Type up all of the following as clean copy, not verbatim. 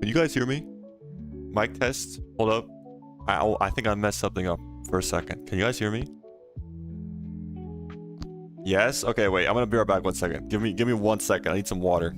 Can you guys hear me? Mic test. Hold up. I think I messed something up for a second. Can you guys hear me? Yes? Okay, wait. I'm gonna be right back 1 second. Give me 1 second. I need some water.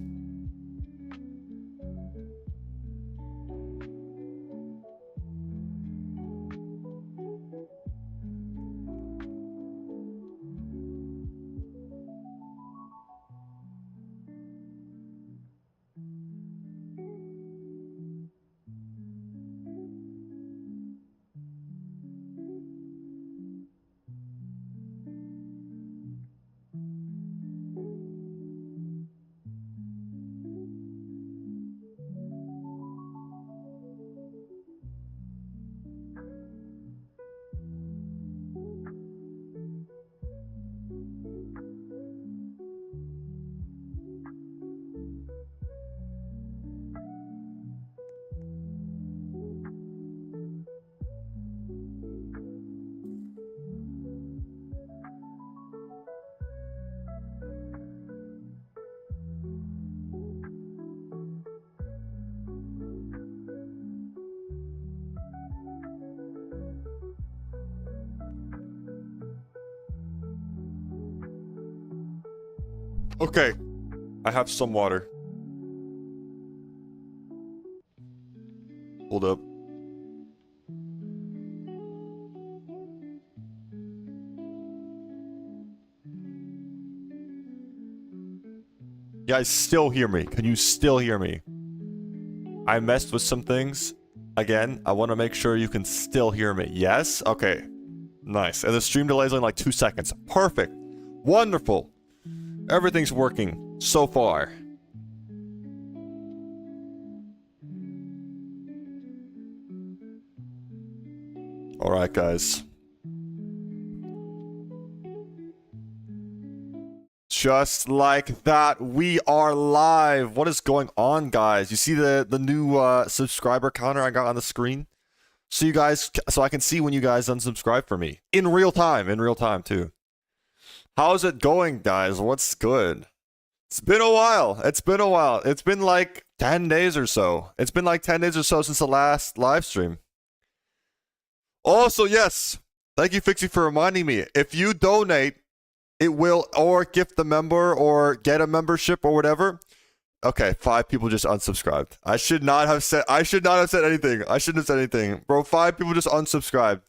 Okay. I have some water. Hold up. You guys still hear me? Can you still hear me? I messed with some things. Again, I want to make sure you can still hear me. Yes? Okay. Nice. And the stream delay is only like 2 seconds. Perfect. Wonderful. Everything's working so far. Alright, guys. Just like that, we are live. What is going on, guys? You see the new subscriber counter I got on the screen? So I can see when you guys unsubscribe for me. In real time too. How's it going, guys? What's good? It's been a while. It's been like 10 days or so. It's been like 10 days or so since the last live stream. Also, yes. Thank you, Fixie, for reminding me. If you donate, it will, or gift the member, or get a membership, or whatever. Okay, 5 people just unsubscribed. I should not have said anything. I shouldn't have said anything. Bro, 5 people just unsubscribed.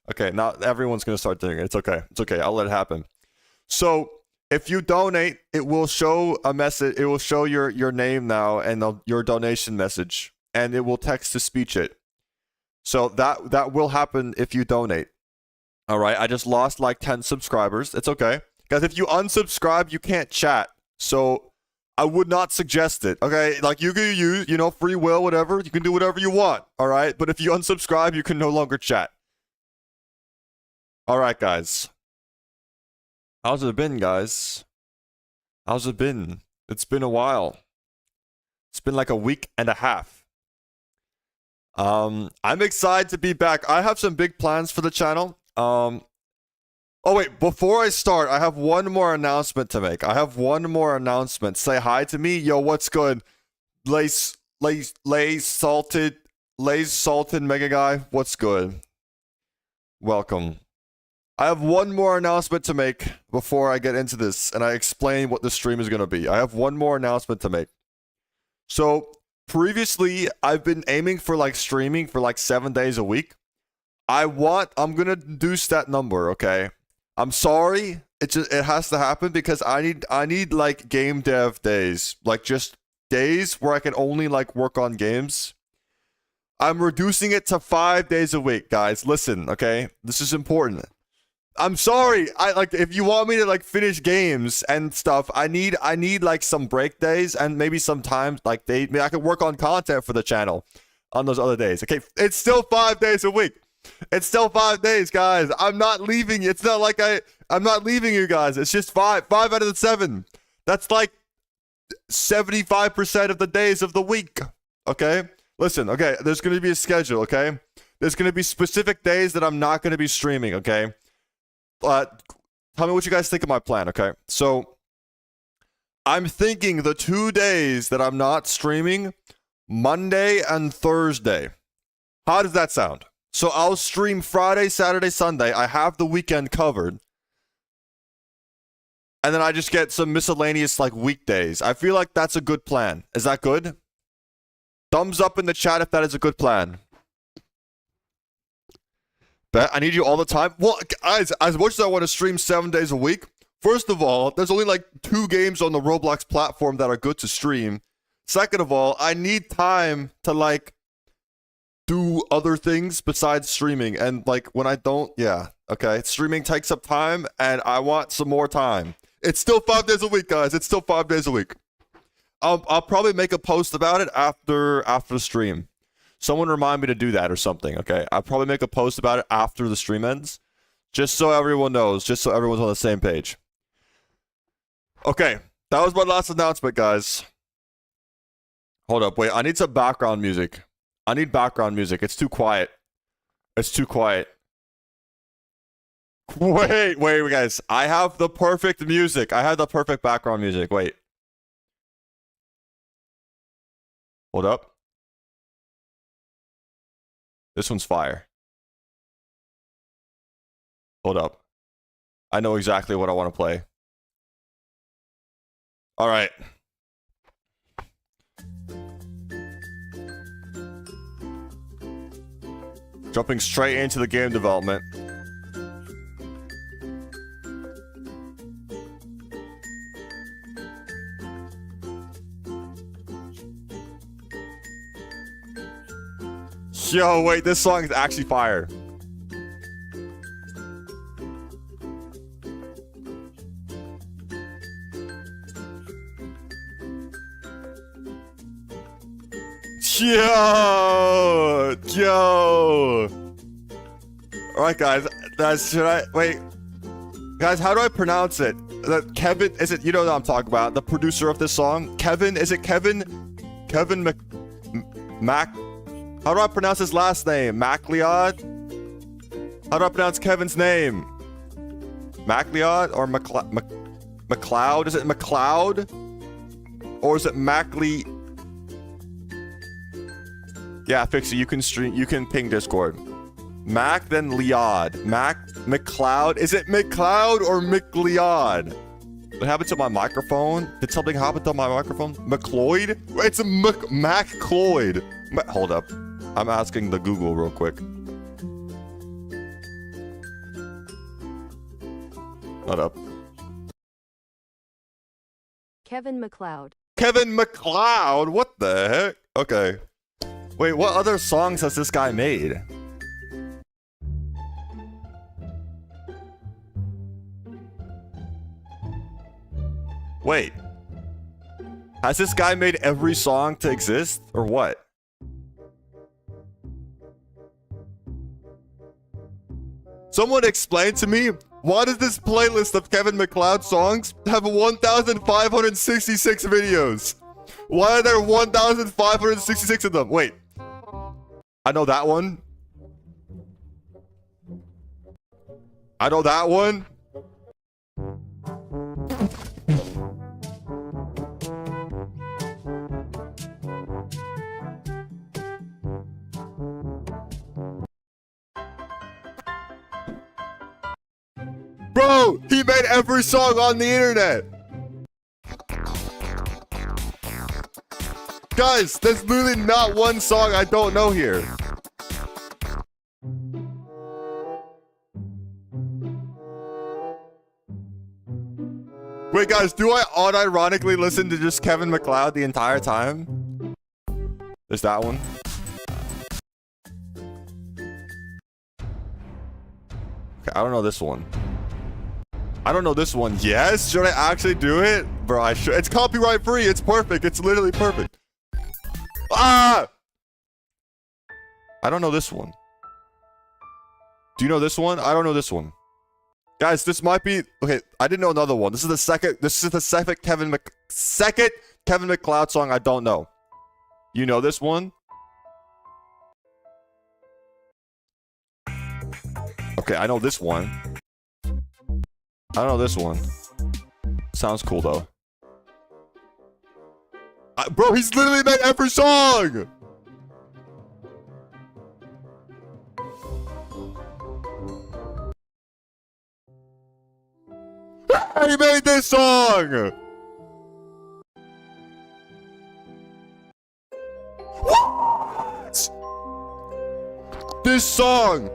Okay, now everyone's gonna start doing it. It's okay. It's okay. I'll let it happen. So if you donate, it will show a message. It will show your name now and your donation message, and it will text to speech it. So that will happen if you donate. All right. I just lost like 10 subscribers. It's okay, guys. If you unsubscribe, you can't chat. So I would not suggest it. Okay, like you can use free will, whatever. You can do whatever you want. All right. But if you unsubscribe, you can no longer chat. All right, guys. How's it been, guys? How's it been? It's been a while. It's been like a week and a half. I'm excited to be back. I have some big plans for the channel. Oh wait, before I start, I have one more announcement to make. Say hi to me. Yo, what's good? Lays salted mega guy. What's good? Welcome. I have one more announcement to make before I get into this and I explain what the stream is going to be. I have one more announcement to make. So, previously, I've been aiming for like streaming for like 7 days a week. I'm going to reduce that number, okay? I'm sorry. it has to happen because I need like game dev days, like just days where I can only like work on games. I'm reducing it to 5 days a week, guys. Listen, okay? This is important. I'm sorry. I like if you want me to like finish games and stuff, I need like some break days and maybe sometimes like I can work on content for the channel on those other days. Okay, it's still 5 days a week. It's still 5 days, guys. I'm not leaving you. It's not like I'm not leaving you guys. It's just 5 out of the 7. That's like 75% of the days of the week. Okay? Listen, okay, there's going to be a schedule, okay? There's going to be specific days that I'm not going to be streaming, okay? Tell me what you guys think of my plan, okay? So, I'm thinking the 2 days that I'm not streaming, Monday and Thursday. How does that sound? So, I'll stream Friday, Saturday, Sunday. I have the weekend covered. And then I just get some miscellaneous, like, weekdays. I feel like that's a good plan. Is that good? Thumbs up in the chat if that is a good plan. Bet I need you all the time. Well, guys, as much as I want to stream 7 days a week, first of all, there's only like 2 games on the Roblox platform that are good to stream. Second of all, I need time to like do other things besides streaming. And like when I don't, yeah, okay. Streaming takes up time and I want some more time. It's still 5 days a week, guys. It's still 5 days a week. I'll probably make a post about it after the stream. Someone remind me to do that or something, okay? I'll probably make a post about it after the stream ends. Just so everyone knows, just so everyone's on the same page. Okay, that was my last announcement, guys. Hold up, wait, I need some background music. I need background music. It's too quiet. It's too quiet. Wait, guys. I have the perfect music. I have the perfect background music. Wait. Hold up. This one's fire. Hold up. I know exactly what I want to play. All right. Jumping straight into the game development. Yo, wait, this song is actually fire. Yo. All right, guys. Wait, guys. How do I pronounce it? Kevin, is it? You know what I'm talking about? The producer of this song, Kevin. Is it Kevin? Kevin Mac. How do I pronounce his last name? MacLeod? How do I pronounce Kevin's name? MacLeod or McLeod? Is it McLeod? Or is it Macle? Yeah, Fixie, you can ping Discord. Mac, then Leod. McLeod. Is it McLeod or McLeod? What happened to my microphone? Did something happen to my microphone? McLeod? It's a McCloyd. Hold up. I'm asking the Google real quick. Hold up. Kevin MacLeod. Kevin MacLeod? What the heck? Okay. Wait, what other songs has this guy made? Wait. Has this guy made every song to exist? Or what? Someone explain to me, why does this playlist of Kevin MacLeod songs have 1,566 videos? Why are there 1,566 of them? Wait. I know that one. I know that one. Bro, he made every song on the internet. Guys, there's literally not one song I don't know here. Wait, guys, do I unironically listen to just Kevin MacLeod the entire time? There's that one. Okay, I don't know this one. I don't know this one. Yes? Should I actually do it? Bro, I should. It's copyright free. It's perfect. It's literally perfect. Ah! I don't know this one. Do you know this one? I don't know this one. Guys, this might be... Okay, I didn't know another one. This is the second Kevin MacLeod song I don't know. You know this one? Okay, I know this one. I don't know this one. Sounds cool, though. Bro, he's literally made every song! He made this song! What? This song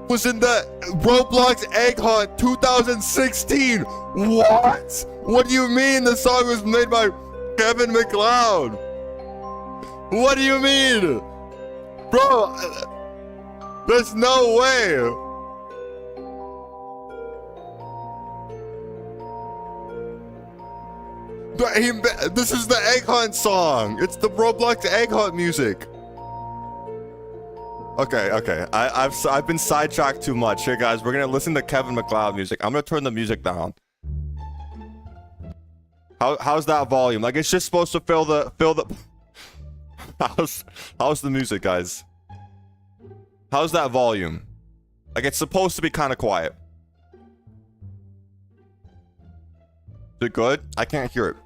was in the Roblox Egg Hunt 2016. What? What do you mean the song was made by Kevin MacLeod? What do you mean? Bro, there's no way. This is the Egg Hunt song. It's the Roblox Egg Hunt music. Okay. I've been sidetracked too much. Here, guys, we're gonna listen to Kevin MacLeod music. I'm gonna turn the music down. How's that volume? Like, it's just supposed to fill the. How's the music, guys? How's that volume? Like, it's supposed to be kind of quiet. Is it good? I can't hear it.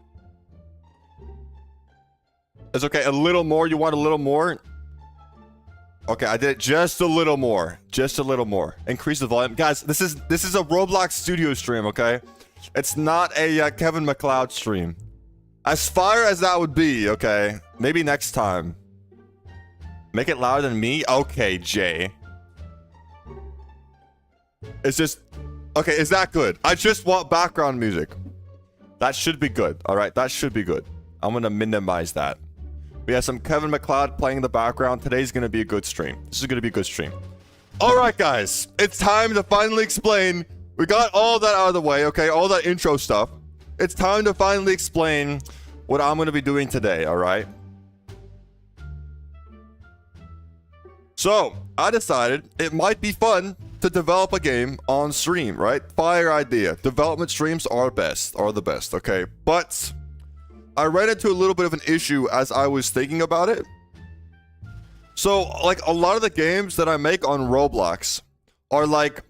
It's okay. A little more. You want a little more? Okay, I did it just a little more. Just a little more. Increase the volume. Guys, this is a Roblox studio stream, okay? It's not a Kevin MacLeod stream. As far as that would be, okay? Maybe next time. Make it louder than me? Okay, Jay. It's just... Okay, is that good? I just want background music. That should be good. All right, that should be good. I'm going to minimize that. We have some Kevin MacLeod playing in the background. Today's going to be a good stream. This is going to be a good stream. All right, guys. It's time to finally explain. We got all that out of the way, okay? All that intro stuff. It's time to finally explain what I'm going to be doing today, all right? So, I decided it might be fun to develop a game on stream, right? Fire idea. Development streams are the best, okay? But I ran into a little bit of an issue as I was thinking about it. So, like, a lot of the games that I make on Roblox are like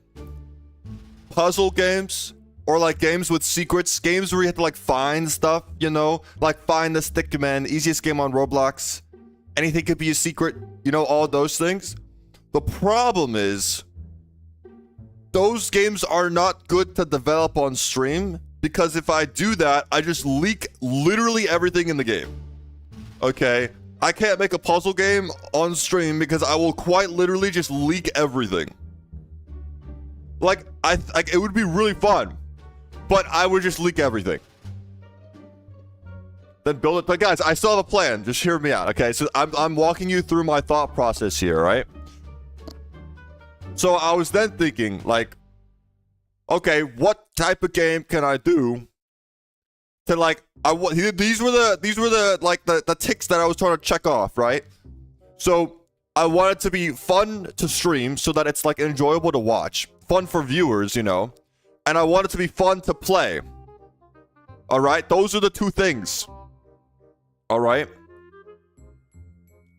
puzzle games or like games with secrets, games where you have to like find stuff, you know, like find the stick man, easiest game on Roblox. Anything could be a secret, you know, all those things. The problem is those games are not good to develop on stream because if I do that, I just leak literally everything in the game. Okay? I can't make a puzzle game on stream because I will quite literally just leak everything. Like, it would be really fun, but I would just leak everything. Then build it. But guys, I still have a plan. Just hear me out, okay? So I'm walking you through my thought process here, right? So I was then thinking, like, okay, what type of game can I do to like these were the ticks that I was trying to check off, right? So I want it to be fun to stream so that it's like enjoyable to watch, fun for viewers, you know, and I want it to be fun to play. All right, those are the two things. All right.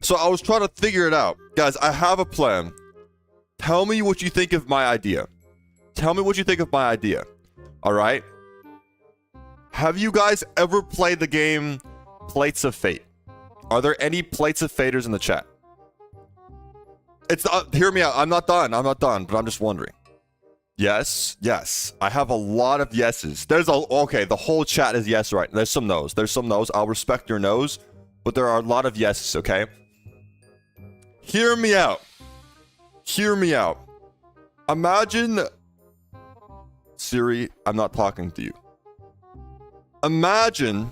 So I was trying to figure it out, guys. I have a plan. Tell me what you think of my idea. Tell me what you think of my idea. All right. Have you guys ever played the game Plates of Fate? Are there any Plates of Faters in the chat? It's hear me out. I'm not done, but I'm just wondering. Yes. I have a lot of yeses. Okay, the whole chat is yes, right? There's some no's. I'll respect your no's, but there are a lot of yeses, okay? Hear me out. Imagine... Siri, I'm not talking to you. Imagine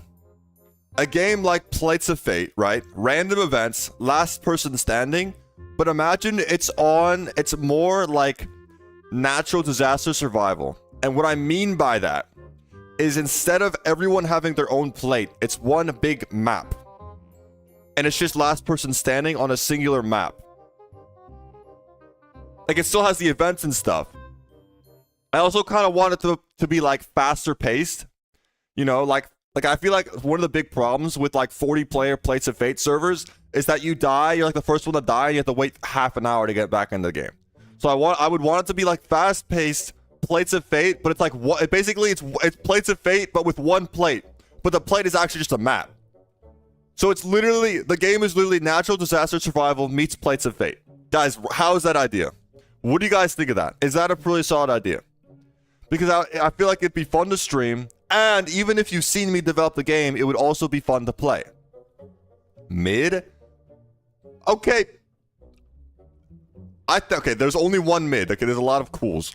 a game like Plates of Fate, right? Random events, last person standing, but imagine it's more like natural disaster survival. And what I mean by that is instead of everyone having their own plate, it's one big map. And it's just last person standing on a singular map. Like, it still has the events and stuff. I also kind of want it to be like faster paced. You know, like I feel like one of the big problems with like 40-player Plates of Fate servers is that you die, you're like the first one to die, and you have to wait half an hour to get back into the game. So I would want it to be like fast paced Plates of Fate, but it's like basically it's Plates of Fate but with one plate. But the plate is actually just a map. So it's literally, the game is literally natural disaster survival meets Plates of Fate. Guys, how is that idea? What do you guys think of that? Is that a pretty solid idea? Because I feel like it'd be fun to stream, and even if you've seen me develop the game, it would also be fun to play. Mid? Okay. Okay, there's only one mid. Okay, there's a lot of cools.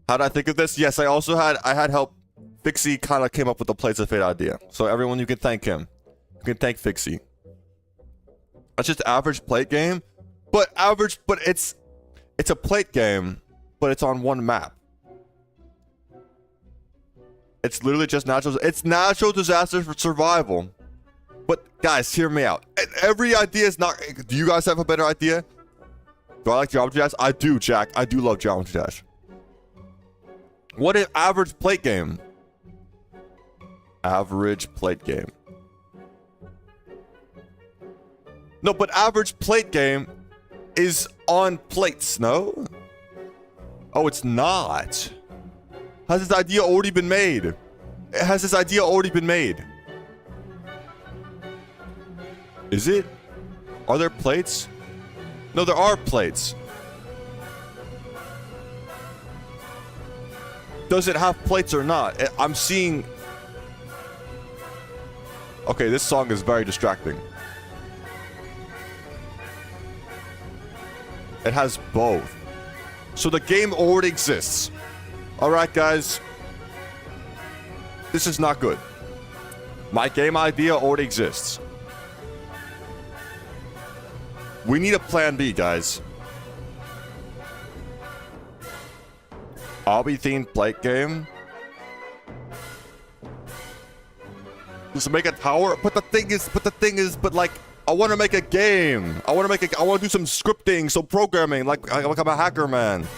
How did I think of this? Yes, I had help. Fixie kind of came up with the Plates of Fate idea. So everyone, you can thank him. You can thank Fixie. That's just average plate game, but it's a plate game, but it's on one map. It's literally just natural disaster for survival. But guys, hear me out. Every idea is not. Do you guys have a better idea? Do I like Geometry Dash? I do, Jack. I do love Geometry Dash. What if average plate game? Average plate game. No, but average plate game is on plates, no? Oh, it's not. Has this idea already been made? Has this idea already been made? Is it? Are there plates? No, there are plates. Does it have plates or not? I'm seeing... Okay, this song is very distracting. It has both. So the game already exists. Alright, guys. This is not good. My game idea already exists. We need a plan B, guys. Obby themed plate game. Just make a tower. But the thing is, like, I want to make a game. I want to do some scripting, some programming, like I'm a hacker, man.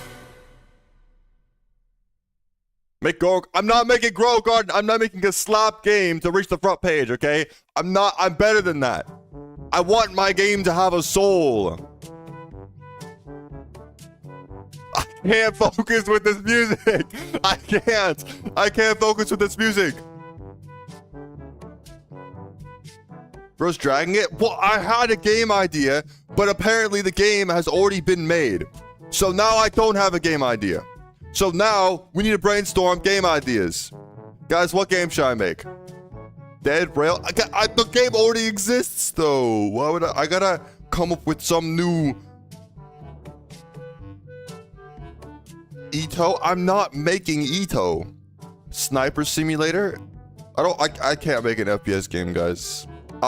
I'm not making Grow Garden. I'm not making a slap game to reach the front page, okay? I'm better than that. I want my game to have a soul. I can't focus with this music. I can't focus with this music. Bro's dragging it? Well, I had a game idea, but apparently the game has already been made. So now I don't have a game idea. So now we need to brainstorm game ideas. Guys, what game should I make? Dead Rail? The game already exists, though. Why would I gotta come up with some new... Ito? I'm not making Ito. Sniper Simulator? I can't make an FPS game, guys.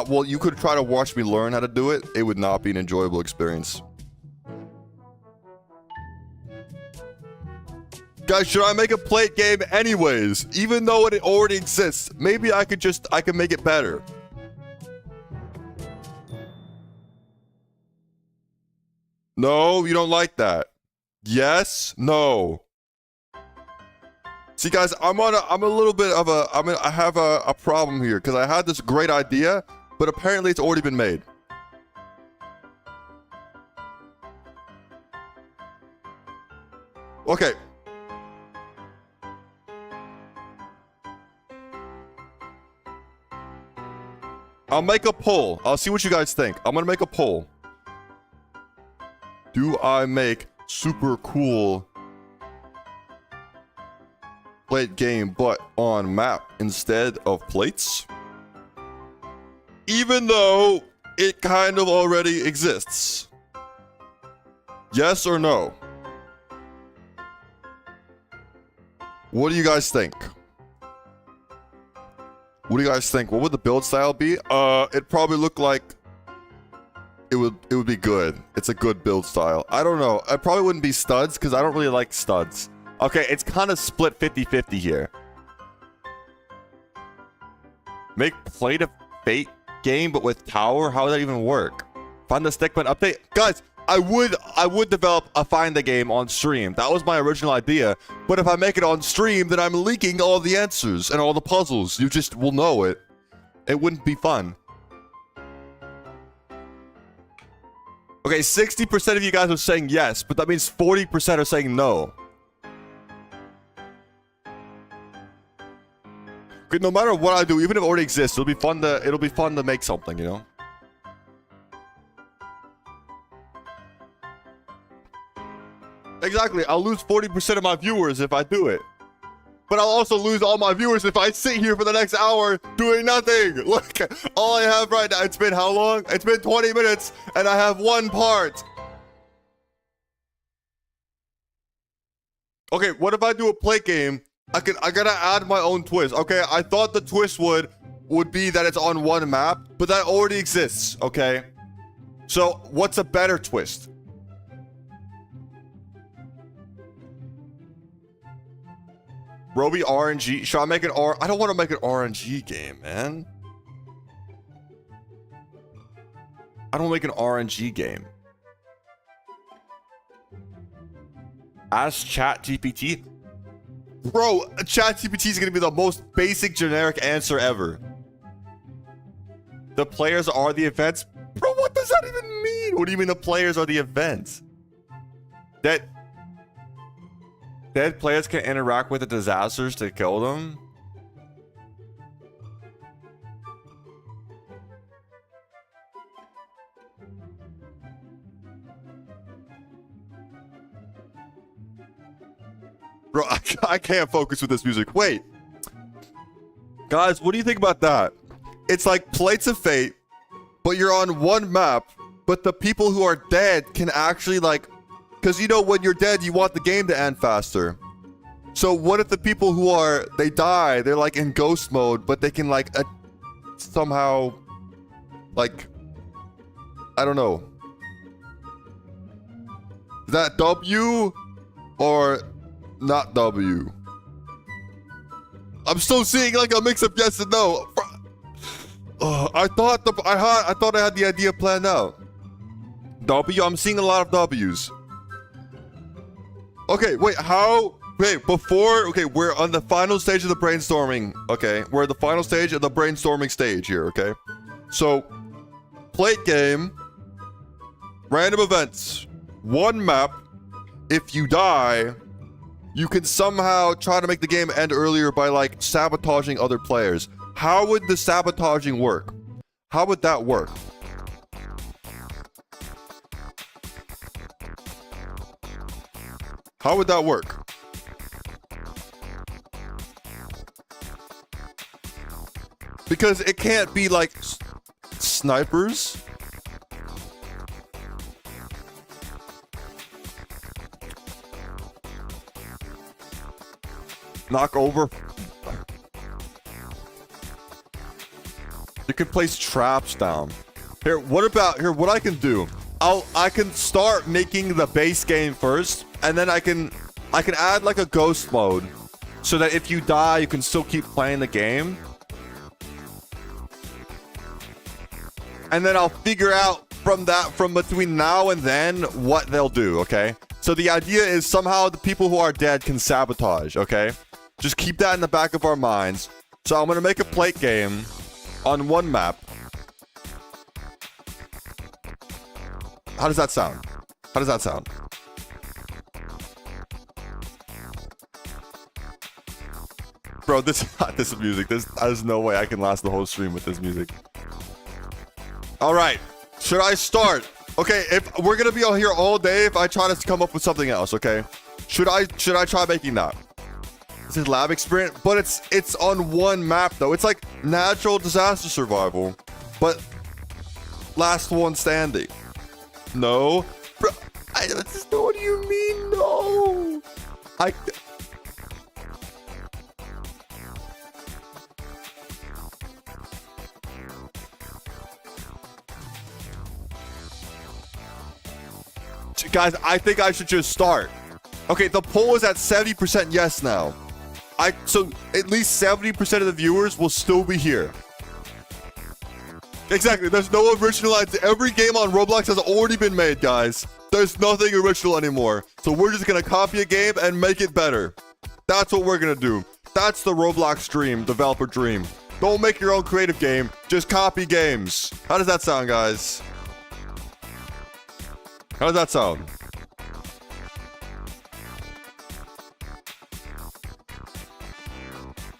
Well, you could try to watch me learn how to do it. It would not be an enjoyable experience. Guys, should I make a plate game anyways? Even though it already exists, maybe I can make it better. No, you don't like that. Yes, no. See, guys, I have a problem here because I had this great idea, but apparently it's already been made. Okay. I'll make a poll. I'll see what you guys think. I'm gonna make a poll. Do I make super cool plate game but on map instead of plates? Even though it kind of already exists. Yes or no? What do you guys think? What do you guys think? What would the build style be? It'd probably look like it would be good. It's a good build style. I don't know. I probably wouldn't be studs because I don't really like studs. Okay, it's kind of split 50-50 here. Make Play to Fate game, but with tower. How would that even work? Find the Stickman update, guys. I would develop a Find the game on stream. That was my original idea. But if I make it on stream, then I'm leaking all the answers and all the puzzles. You just will know it. It wouldn't be fun. Okay, 60% of you guys are saying yes, but that means 40% are saying no. Okay, no matter what I do, even if it already exists, it'll be fun to make something, you know? Exactly, I'll lose 40% of my viewers if I do it. But I'll also lose all my viewers if I sit here for the next hour doing nothing. Look, all I have right now, it's been how long? It's been 20 minutes, and I have one part. Okay, what if I do a play game? I gotta add my own twist. Okay, I thought the twist would be that it's on one map, but that already exists, okay? So, what's a better twist? Roby RNG. Should I make an I don't want to make an RNG game, man. I don't make an RNG game. Ask ChatGPT. Bro, ChatGPT is going to be the most basic generic answer ever. The players are the events. Bro, what does that even mean? What do you mean the players are the events? Dead players can interact with the disasters to kill them? Bro, I can't focus with this music. Wait. Guys, what do you think about that? It's like Plates of Fate, but you're on one map, but the people who are dead can actually like... Because, you know, when you're dead, you want the game to end faster. So what if the people who they die, they're like in ghost mode, but they can like somehow, like, I don't know. Is that W or not W? I'm still seeing like a mix of yes and no. I thought I had the idea planned out. W, I'm seeing a lot of W's. Okay, wait, how? Wait, we're on the final stage of the brainstorming. Okay, we're at the final stage of the brainstorming stage here, okay? So, plate game, random events, one map. If you die, you can somehow try to make the game end earlier by, like, sabotaging other players. How would the sabotaging work? How would that work? How would that work? Because it can't be like snipers. Knock over. You can place traps down. Here, what I can do? I can start making the base game first, and then I can add like a ghost mode so that if you die, you can still keep playing the game. And then I'll figure out from between now and then what they'll do, okay? So the idea is somehow the people who are dead can sabotage, okay? Just keep that in the back of our minds. So I'm gonna make a plate game on one map. How does that sound? How does that sound? Bro, this music. There's no way I can last the whole stream with this music. All right, should I start? Okay, if we're gonna be out here all day, if I try to come up with something else, okay? Should I try making that? This is lab experiment, but it's on one map though. It's like natural disaster survival, but last one standing. No, bro. What do you mean no? Guys, I think I should just start. Okay, the poll is at 70% yes now. So at least 70% of the viewers will still be here. Exactly. There's no original ideas. Every game on Roblox has already been made, guys. There's nothing original anymore. So we're just going to copy a game and make it better. That's what we're going to do. That's the Roblox dream, developer dream. Don't make your own creative game. Just copy games. How does that sound, guys? How does that sound?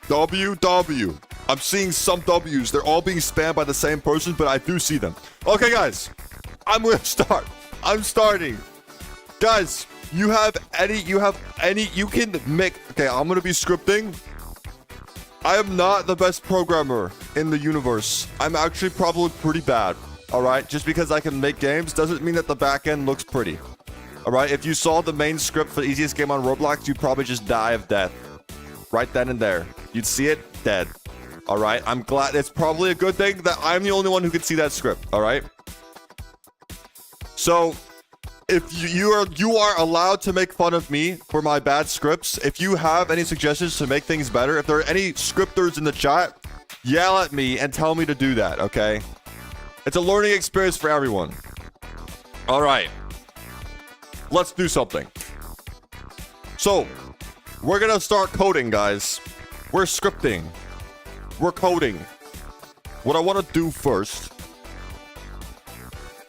W. I'm seeing some W's. They're all being spammed by the same person, but I do see them. Okay, guys. I'm going to start. I'm starting. Guys, you can make... Okay, I'm going to be scripting. I am not the best programmer in the universe. I'm actually probably pretty bad. All right? Just because I can make games doesn't mean that the back end looks pretty. All right? If you saw the main script for the easiest game on Roblox, you'd probably just die of death. Right then and there. You'd see it, dead. All right? I'm glad. It's probably a good thing that I'm the only one who can see that script. All right? So, if you are allowed to make fun of me for my bad scripts. If you have any suggestions to make things better, if there are any scripters in the chat, yell at me and tell me to do that, okay? It's a learning experience for everyone. All right. Let's do something. So, we're going to start coding, guys. We're scripting. We're coding. What I want to do first,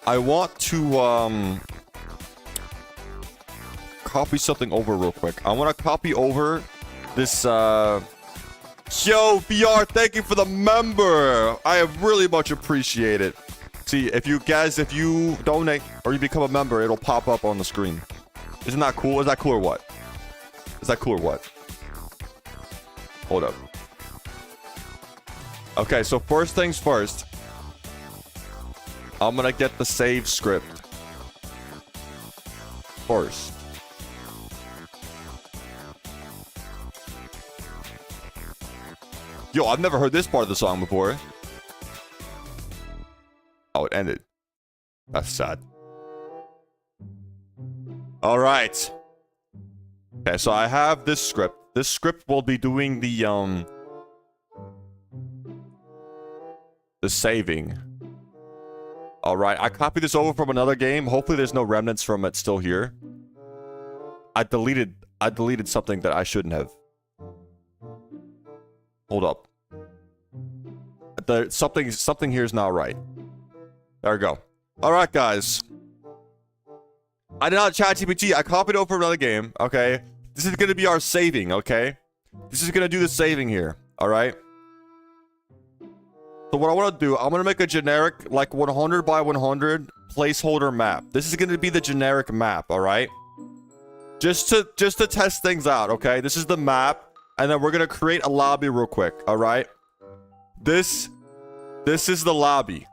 I want to copy something over real quick. I want to copy over this Yo, VR, thank you for the member. I really much appreciate it. See, if you donate or you become a member, it'll pop up on the screen. Isn't that cool? Is that cool or what? Is that cool or what? Hold up. Okay, so first things first. I'm gonna get the save script first. Yo, I've never heard this part of the song before. Oh, it ended. That's sad. All right. Okay, so I have this script. This script will be doing the saving. All right, I copied this over from another game. Hopefully there's no remnants from it still here. I deleted something that I shouldn't have. Hold up. Something here is not right. There we go. All right, guys. I did not chat GPT. I copied over from another game. Okay. This is going to be our saving. Okay. This is going to do the saving here. All right. So what I want to do, I'm going to make a generic, like 100 by 100 placeholder map. This is going to be the generic map. All right. Just to test things out. Okay. This is the map. And then we're going to create a lobby real quick. All right. This is the lobby.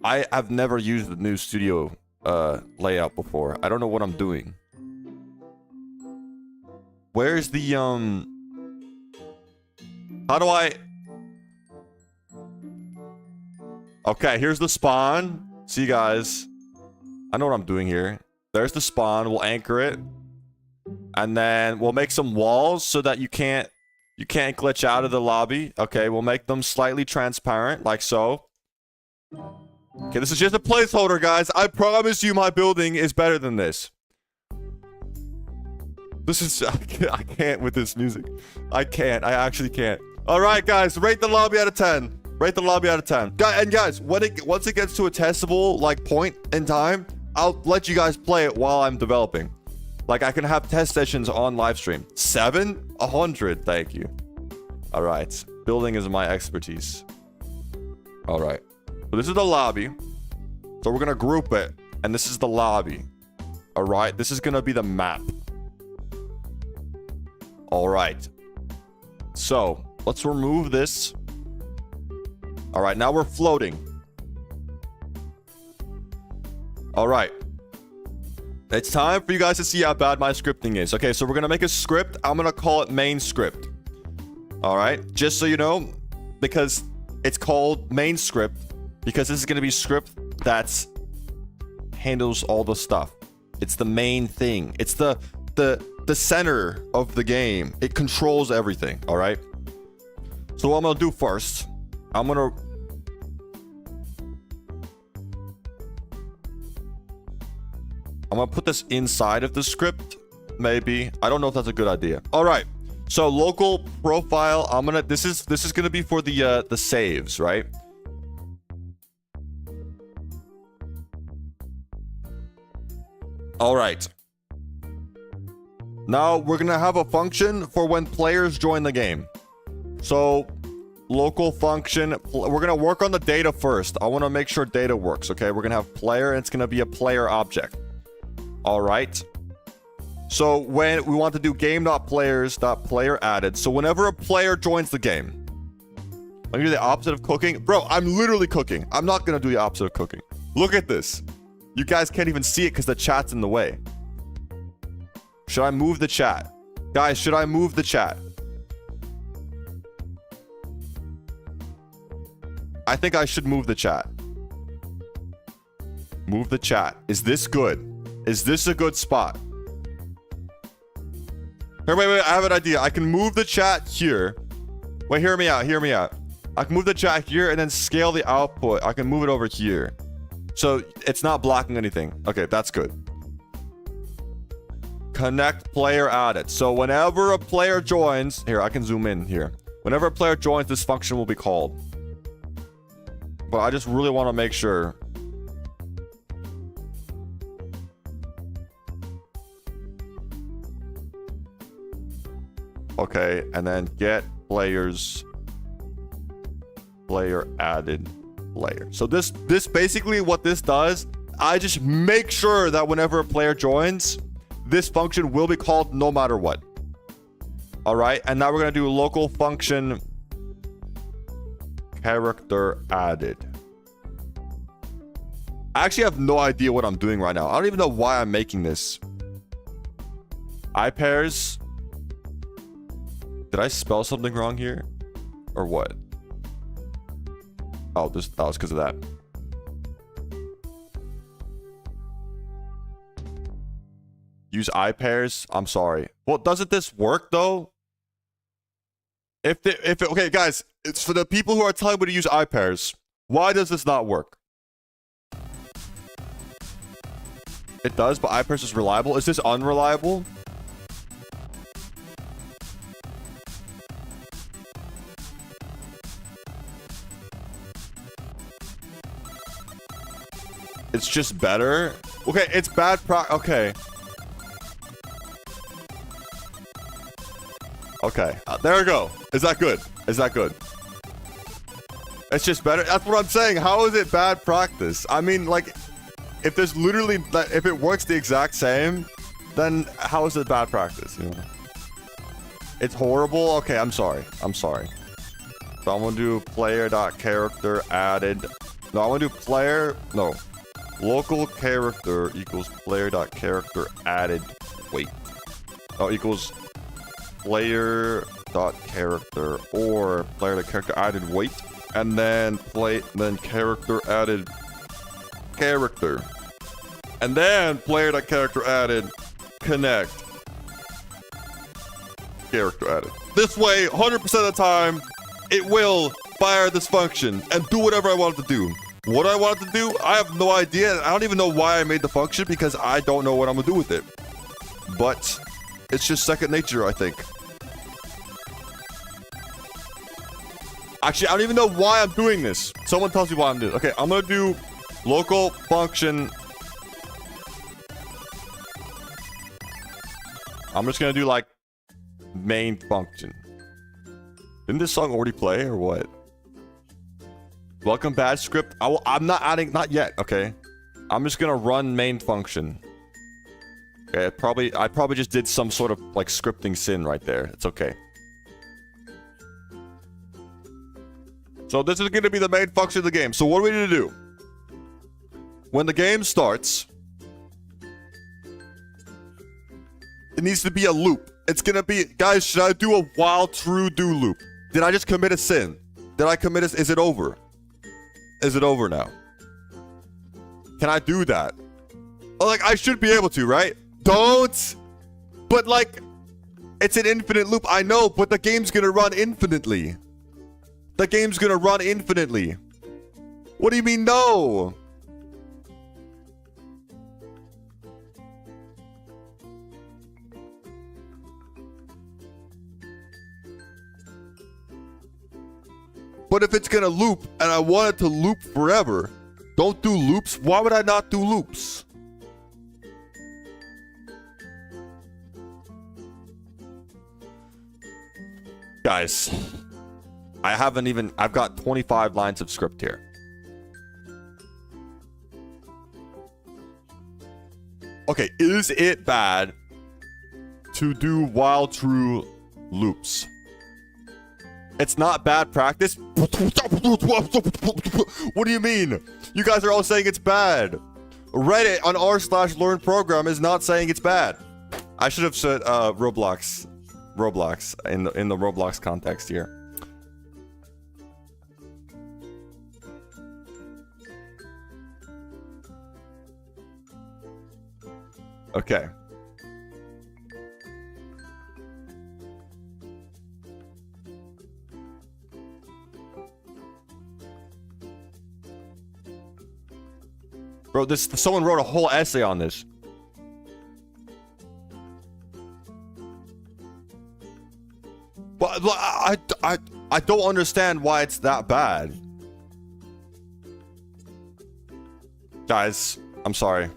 I have never used the new studio layout before. I don't know what I'm doing. Where's the how do I... Okay, here's the spawn. See you guys. I know what I'm doing here. There's the spawn. We'll anchor it. And then we'll make some walls so that you can't glitch out of the lobby. Okay, we'll make them slightly transparent, like so. Okay, this is just a placeholder, guys. I promise you my building is better than this. This is... I can't with this music. I can't. I actually can't. All right, guys. Rate the lobby out of 10. Rate the lobby out of 10. And guys, once it gets to a testable, like, point in time, I'll let you guys play it while I'm developing. Like, I can have test sessions on live stream. 7? 100. Thank you. All right. Building is my expertise. All right. So this is the lobby. So we're going to group it. And this is the lobby. All right. This is going to be the map. All right. So let's remove this. All right. Now we're floating. All right. It's time for you guys to see how bad my scripting is. Okay, so we're going to make a script. I'm going to call it main script. All right. Just so you know, because it's called main script, because this is going to be script that's handles all the stuff. It's the main thing. It's the center of the game. It controls everything, all right? So what I'm gonna do first, I'm gonna put this inside of the script, maybe. I don't know if that's a good idea. All right. So local profile, this is gonna be for the saves, right? All right. Now we're gonna have a function for when players join the game. So local function, we're gonna work on the data first. I want to make sure data works. Okay, we're gonna have player, and it's gonna be a player object. All right. So when we want to do game.players.player added. So whenever a player joins the game, I'm gonna do the opposite of cooking. Bro, I'm literally cooking. I'm not gonna do the opposite of cooking. Look at this. You guys can't even see it because the chat's in the way. Should I move the chat? Guys, should I move the chat? I think I should move the chat. Move the chat. Is this good? Is this a good spot? Here, wait, I have an idea. I can move the chat here. Wait, hear me out, hear me out. I can move the chat here and then scale the output. I can move it over here. So it's not blocking anything. Okay, that's good. Connect player added. So whenever a player joins, here, I can zoom in here. Whenever a player joins, this function will be called. But I just really want to make sure. Okay, and then get players, player added player. So this basically what this does, I just make sure that whenever a player joins, this function will be called no matter what. All right, and now we're gonna do local function character added. I actually have no idea what I'm doing right now. I don't even know why I'm making this. iPairs. Did I spell something wrong here? Or what? Oh, that was because of that. Use iPairs. I'm sorry. Well, doesn't this work though? Okay, guys, it's for the people who are telling me to use iPairs. Why does this not work? It does, but iPairs is reliable. Is this unreliable? It's just better. Okay, it's bad okay. Okay, there we go. Is that good? Is that good? It's just better. That's what I'm saying. How is it bad practice? I mean, like, if there's literally, if it works the exact same, then how is it bad practice? You know? It's horrible. Okay, I'm sorry. I'm sorry. So I'm gonna do player.character added. No, I want to do player. No. Local character equals player.character added weight. Oh, equals player.character or player.character added weight. And then character added character. And then player.character added connect. Character added. This way, 100% of the time, it will fire this function and do whatever I want it to do. What I want it to do, I have no idea. I don't even know why I made the function because I don't know what I'm gonna do with it. But it's just second nature, I think. Actually, I don't even know why I'm doing this. Someone tells me why I'm doing it. Okay, I'm gonna do local function. I'm just gonna do like main function. Didn't this song already play or what? Welcome bad script. I'm not adding, not yet, okay? I'm just gonna run main function. Okay, I probably just did some sort of like scripting sin right there. It's okay. So this is gonna be the main function of the game. So what are we gonna do? When the game starts, it needs to be a loop. It's gonna be, guys, should I do a while true do loop? Did I just commit a sin? Did I commit a, is it over? Is it over now? Can I do that? Like, I should be able to, right? Don't. But, like, it's an infinite loop. I know, but the game's gonna run infinitely. The game's gonna run infinitely. What do you mean, no? But if it's gonna loop, and I want it to loop forever, don't do loops. Why would I not do loops? Guys, I've got 25 lines of script here. Okay, is it bad to do while true loops? It's not bad practice. What do you mean? You guys are all saying it's bad. Reddit on r/learn program is not saying it's bad. I should have said Roblox in the Roblox context here. Okay. Bro, someone wrote a whole essay on this. But I don't understand why it's that bad. Guys, I'm sorry.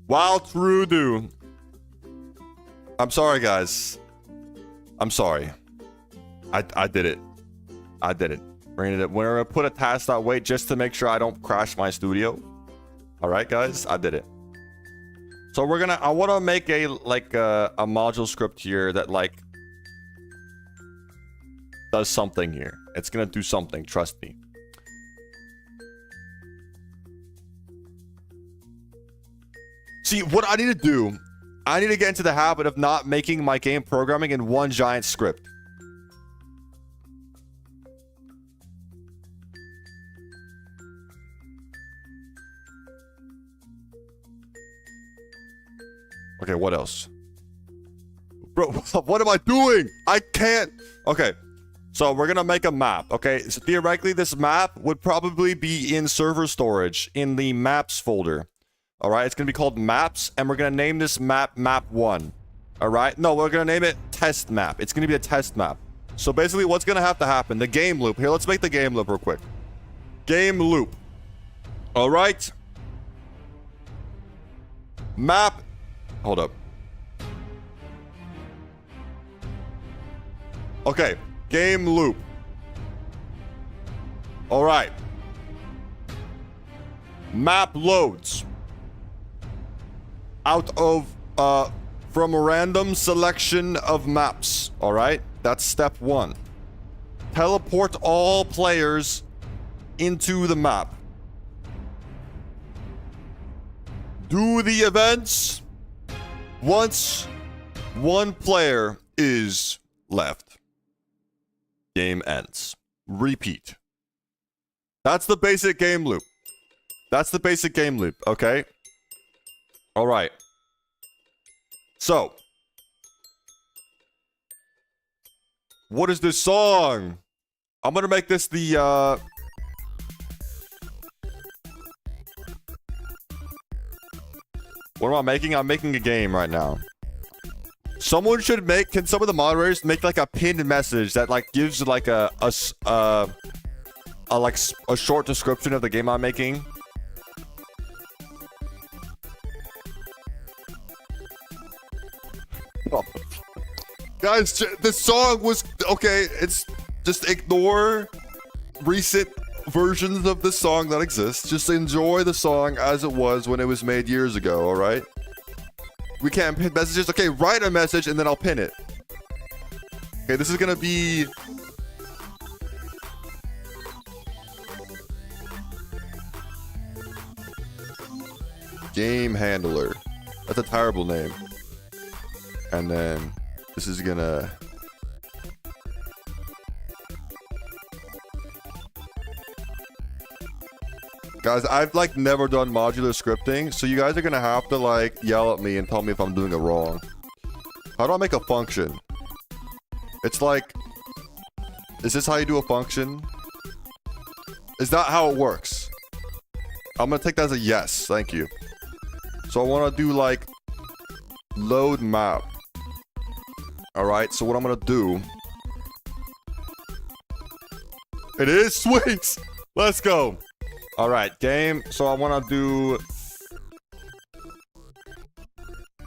While true do. I'm sorry, guys. I'm sorry. I did it. I did it. We're gonna put a task.wait just to make sure I don't crash my studio. All right, guys, I did it. So I want to make a module script here that like does something here. It's gonna do something, trust me. See, what I need to do, I need to get into the habit of not making my game programming in one giant script. Okay, what else? Bro, what am I doing? I can't. Okay, so we're gonna make a map. Okay, so theoretically, this map would probably be in server storage in the maps folder. All right, it's gonna be called maps, and we're gonna name this map map 1. All right, no, we're gonna name it test map. It's gonna be a test map. So basically, what's gonna have to happen? The game loop. Here, let's make the game loop real quick. Game loop. All right. Map. Hold up. Okay, game loop. All right. Map loads. Out of, from a random selection of maps. All right, that's step 1. Teleport all players into the map. Do the events once one player is left. Game ends. Repeat. That's the basic game loop. That's the basic game loop, okay? All right. So, what is this song? I'm gonna make this the, what am I making? I'm making a game right now. Someone should make, can some of the moderators make like a pinned message that like gives like a short description of the game I'm making? Oh. Guys, this song was okay. It's just ignore recent versions of the song that exists. Just enjoy the song as it was when it was made years ago. All right. We can't pin messages. Okay, write a message and then I'll pin it. Okay, this is gonna be. Game handler. That's a terrible name. And then this is gonna. Guys, I've like never done modular scripting, so you guys are gonna have to like yell at me and tell me if I'm doing it wrong. How do I make a function? It's like, is this how you do a function? Is that how it works? I'm gonna take that as a yes, thank you. So I wanna do like load map. Alright, so what I'm gonna do. It is sweet! Let's go! Alright, game. So I wanna do.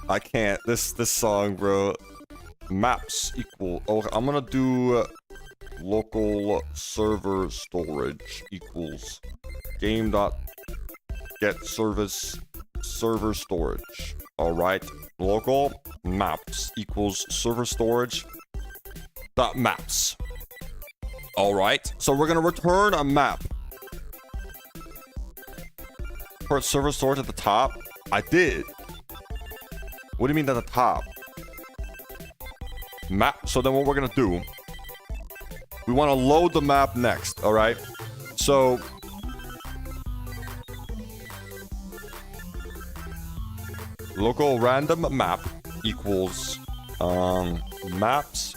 I can't. This song, bro. Maps equal. Oh, I'm gonna do local server storage equals game dot get service server storage. Alright. Local maps equals server storage dot maps. Alright. So we're gonna return a map. For server storage at the top? I did. What do you mean at the top? Map. So then what we're gonna do, we want to load the map next. Alright. So local random map equals maps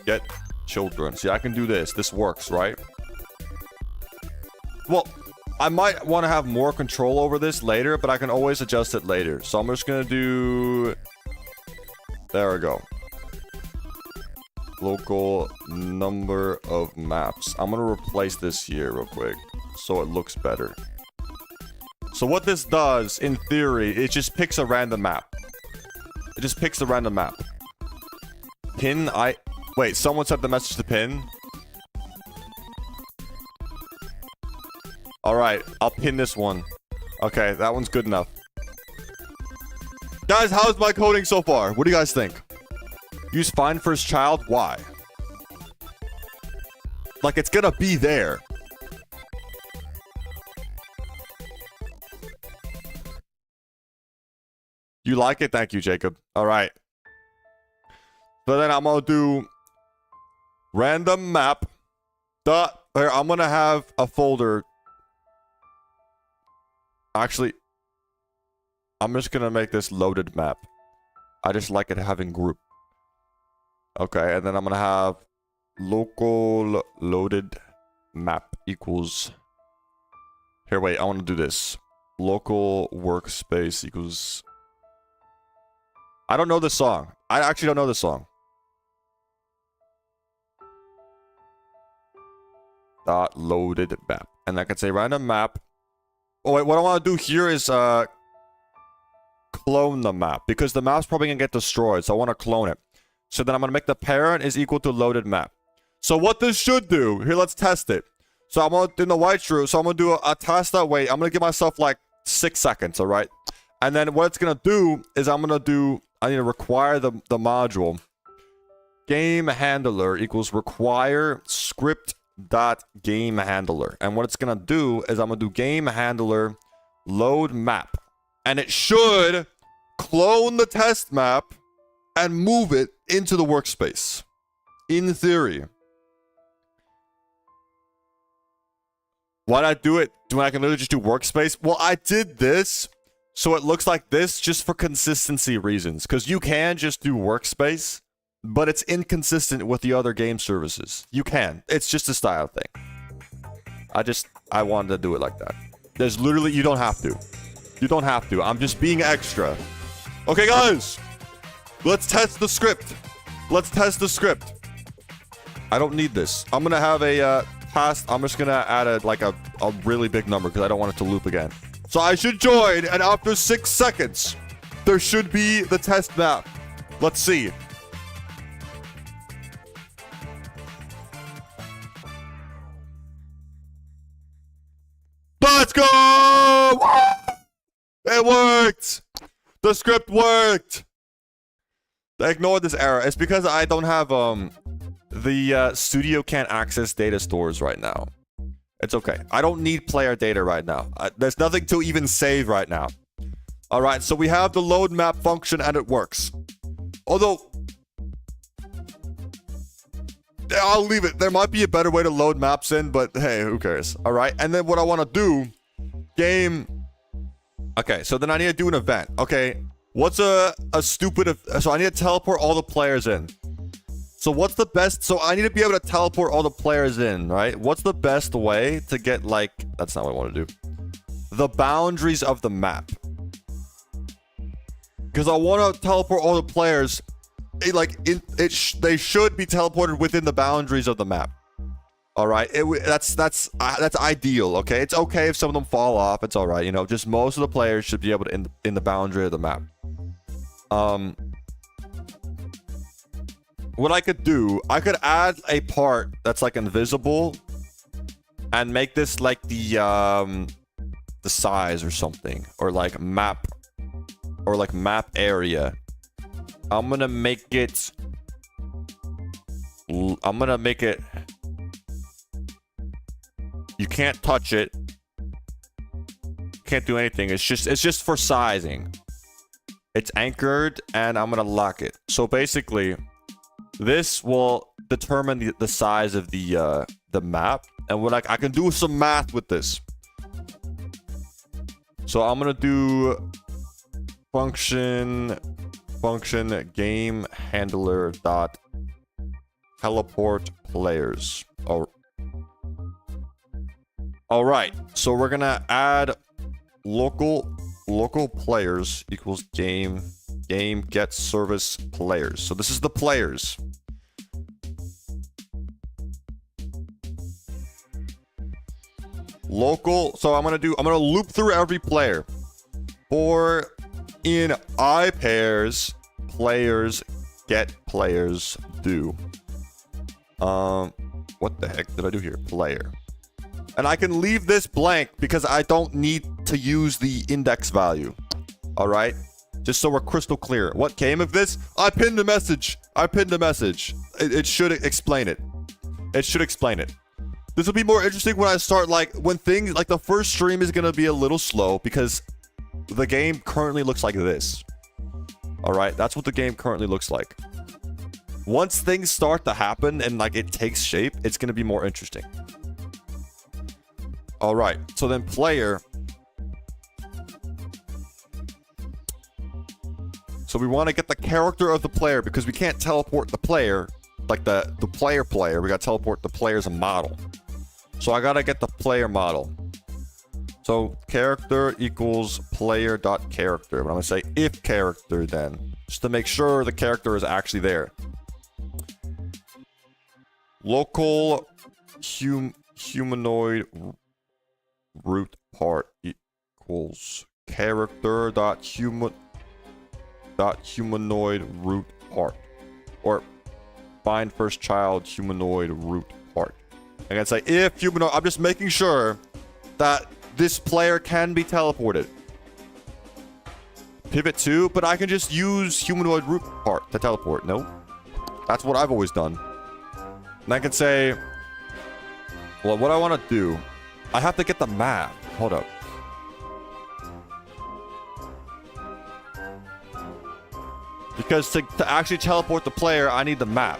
get children. See, I can do this. This works, right? Well, I might want to have more control over this later, but I can always adjust it later. So I'm just gonna do. There we go. Local number of maps. I'm gonna replace this here real quick so it looks better. So what this does, in theory, it just picks a random map. It just picks a random map. Pin, wait, someone sent the message to pin? Alright, I'll pin this one. Okay, that one's good enough. Guys, how's my coding so far? What do you guys think? Use find first child? Why? Like, it's gonna be there. You like it? Thank you, Jacob. Alright. So then I'm gonna do random map. Here, I'm gonna have a folder. Actually, I'm just gonna make this loaded map. I just like it having group. Okay, and then I'm gonna have local loaded map equals. Here, wait, I want to do this. Local workspace equals. I don't know this song. I actually don't know this song. Dot loaded map, and I can say random map. Oh wait, what I want to do here is clone the map because the map's probably gonna get destroyed, so I want to clone it. So then I'm gonna make the parent is equal to loaded map. So what this should do, here, let's test it. So I'm gonna do the white true. So I'm gonna do a test that way. I'm gonna give myself like 6 seconds, all right? And then what it's gonna do is I need to require the module game handler equals require script dot game handler. And what it's gonna do is I'm gonna do game handler load map, and it should clone the test map and move it into the workspace. In theory. Why'd I do it when I can literally just do workspace? Well, I did this so it looks like this just for consistency reasons. Because you can just do workspace, but it's inconsistent with the other game services. You can. It's just a style thing. I wanted to do it like that. There's literally, you don't have to. You don't have to. I'm just being extra. Okay, guys. Let's test the script. Let's test the script. I don't need this. I'm going to have a task. I'm just going to add a really big number because I don't want it to loop again. So I should join, and after 6 seconds, there should be the test map. Let's see. Let's go! It worked! The script worked! Ignore this error. It's because I don't have, the studio can't access data stores right now. It's okay. I don't need player data right now. There's nothing to even save right now. Alright, so we have the load map function and it works. Although, I'll leave it. There might be a better way to load maps in, but hey, who cares? Alright, and then what I want to do game. Okay, so then I need to do an event. Okay, what's a stupid... So I need to teleport all the players in. So what's the best... So I need to be able to teleport all the players in, right? What's the best way to get, like... That's not what I want to do. The boundaries of the map. Because I want to teleport all the players. They should be teleported within the boundaries of the map. All right, that's ideal. Okay, it's okay if some of them fall off. It's all right, you know. Just most of the players should be able to in the boundary of the map. What I could do, I could add a part that's like invisible, and make this like the size or something, or like map area. I'm gonna make it. You can't touch it. Can't do anything. It's just for sizing. It's anchored, and I'm gonna lock it. So basically, this will determine the size of the map, and what I can do some math with this. So I'm gonna do function game handler dot teleport players. All right, so we're gonna add local players equals game get service players. So this is the players. Local. So I'm gonna loop through every player. For in I pairs, players get players do. What the heck did I do here? Player. And I can leave this blank because I don't need to use the index value. All right? Just so we're crystal clear. What came of this? I pinned a message. It should explain it. It should explain it. This will be more interesting when I start, like, when things, like the first stream is going to be a little slow because the game currently looks like this. All right? That's what the game currently looks like. Once things start to happen and, like, it takes shape, it's going to be more interesting. All right, so then player. So we want to get the character of the player because we can't teleport the player, like the player. We got to teleport the player as a model. So I got to get the player model. So character equals player dot character. But I'm going to say if character then, just to make sure the character is actually there. Local humanoid root part equals character dot humanoid root part, or find first child humanoid root part. I can say if humanoid. I'm just making sure that this player can be teleported. Pivot to, but I can just use humanoid root part to teleport. No, that's what I've always done. And I can say, well, what I want to do. I have to get the map. Hold up. Because to actually teleport the player, I need the map.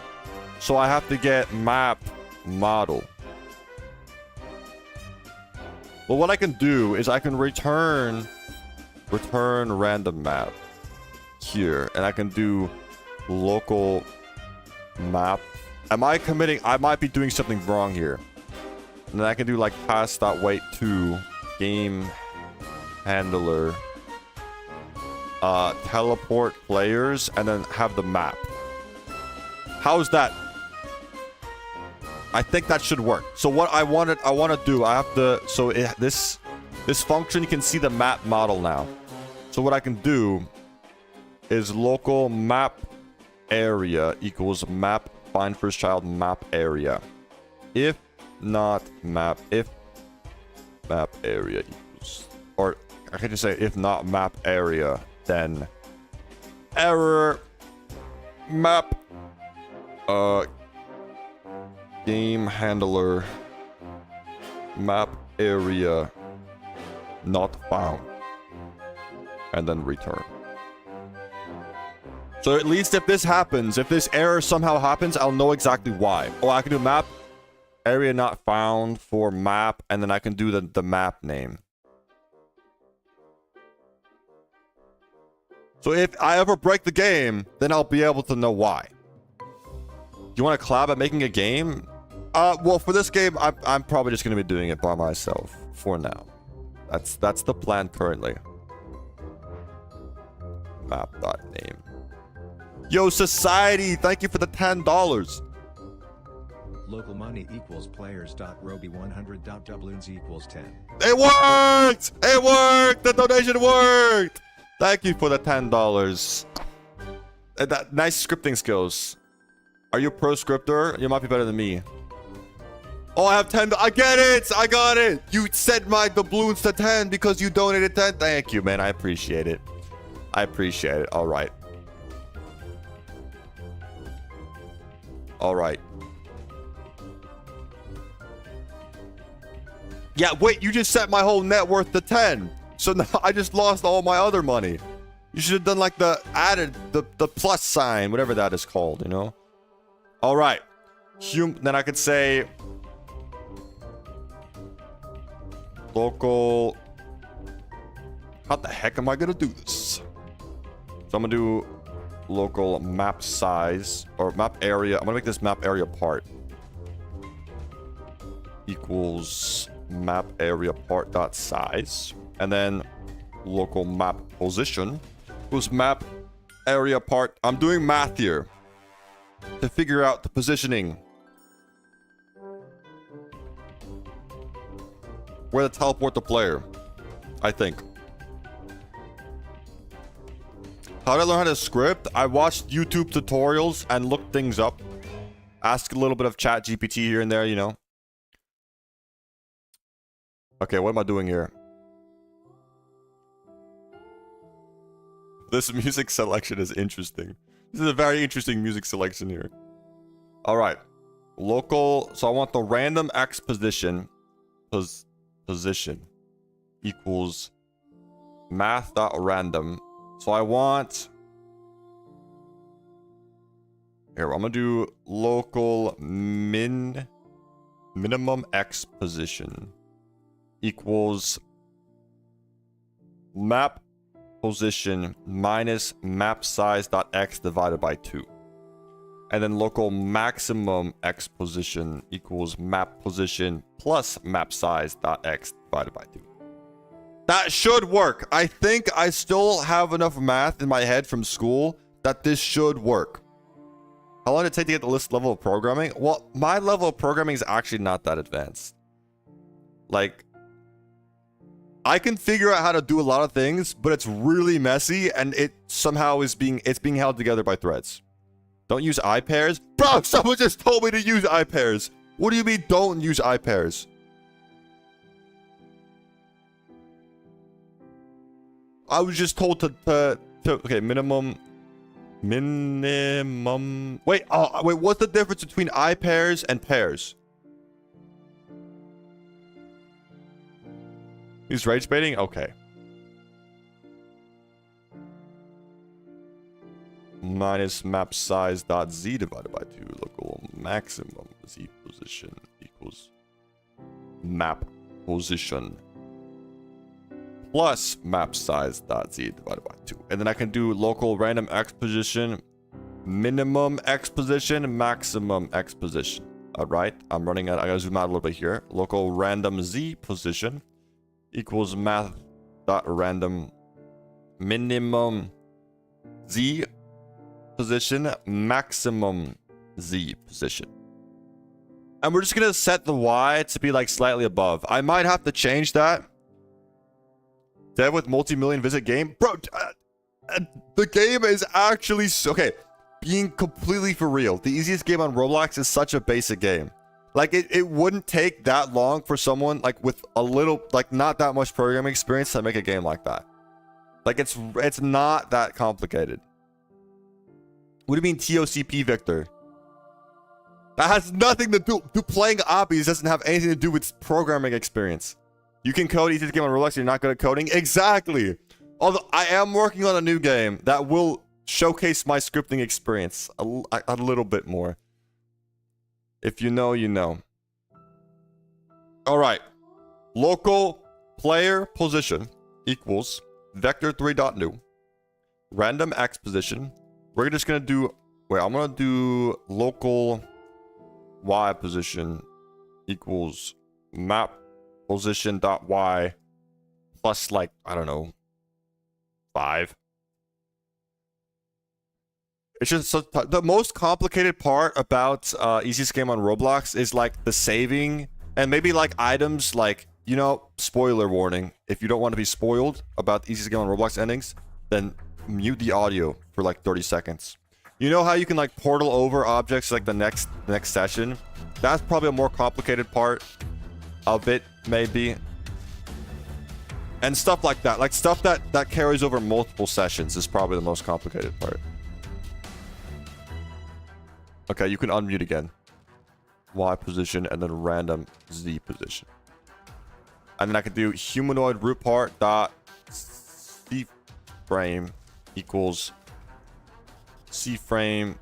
So I have to get map model. Well, what I can do is I can return random map here. And I can do local map. Am I committing? I might be doing something wrong here. And then I can do like pass.wait to game handler teleport players and then have the map. How's that? I think that should work. So what I want to do, I have to, so this function, you can see the map model now. So what I can do is local map area equals map find first child map area. If not map, if map area equals, or I can just say if not map area, then error map game handler map area not found, and then return. So at least if this happens, if this error somehow happens, I'll know exactly why. Oh, I can do map area not found for map, and then I can do the map name. So if I ever break the game, then I'll be able to know why. You want to collab at making a game? Well, for this game, I'm probably just going to be doing it by myself for now. That's the plan currently. Map.name. Yo, Society, thank you for the $10. Local money equals players.roby100.doubloons equals 10. It worked! It worked! The donation worked! Thank you for the $10. That nice scripting skills. Are you a pro scripter? You might be better than me. Oh, I have 10. I get it! I got it! You set my doubloons to 10 because you donated 10. Thank you, man. I appreciate it. I appreciate it. All right. All right. Yeah, wait, you just set my whole net worth to 10. So now I just lost all my other money. You should have done like the added, the plus sign, whatever that is called, you know? All right. Then I could say local. How the heck am I going to do this? So I'm going to do local map size or map area. I'm going to make this map area part equals map area part dot size, and then local map position equals map area part. I'm doing math here to figure out the positioning where to teleport the player, I think. How did I learn how to script? I watched YouTube tutorials and looked things up. Ask a little bit of chat GPT here and there, you know. Okay, what am I doing here? This music selection is interesting. This is a very interesting music selection here. All right. Local. So I want the random X position. Position equals math.random. So I want. Here, I'm going to do local minimum X position equals map position minus map size.x divided by 2. And then local maximum X position equals map position plus map size.x divided by 2. That should work. I think I still have enough math in my head from school that this should work. How long did it take to get the list level of programming? Well, my level of programming is actually not that advanced. Like, I can figure out how to do a lot of things, but it's really messy and it somehow is being held together by threads. Don't use I pairs? Bro, someone just told me to use I pairs. What do you mean don't use I pairs? I was just told to okay, minimum. Wait, what's the difference between I pairs and pairs? He's rage baiting? Okay. Minus map size dot z divided by 2. Local maximum z position equals map position plus map size dot z divided by 2. And then I can do local random x position, minimum x position, maximum x position. All right. I'm running out. I gotta zoom out a little bit here. Local random z position equals math dot random minimum z position, maximum z position. And we're just gonna set the y to be like slightly above. I might have to change that. Dev with multi-million visit game, bro. The game is actually okay. Being completely for real, the easiest game on Roblox is such a basic game. Like it wouldn't take that long for someone like with a little, like not that much programming experience to make a game like that. Like it's not that complicated. What do you mean TOCP, Victor? That has nothing to do. Playing obbies doesn't have anything to do with programming experience. You can code easy game on Roblox. You're not good at coding. Exactly. Although I am working on a new game that will showcase my scripting experience a little bit more. If you know, you know. All right. Local player position equals vector3.new random x position. We're just gonna do, wait, I'm gonna do local y position equals map position dot y plus, like, I don't know, 5. It's just so the most complicated part about easiest game on Roblox is like the saving and maybe like items, like, you know, spoiler warning. If you don't want to be spoiled about the easiest game on Roblox endings, then mute the audio for like 30 seconds. You know how you can like portal over objects like the next session? That's probably a more complicated part of it, maybe. And stuff like that. Like stuff that carries over multiple sessions is probably the most complicated part. Okay, you can unmute again. Y position and then random Z position. And then I could do humanoid root part dot C frame equals C frame.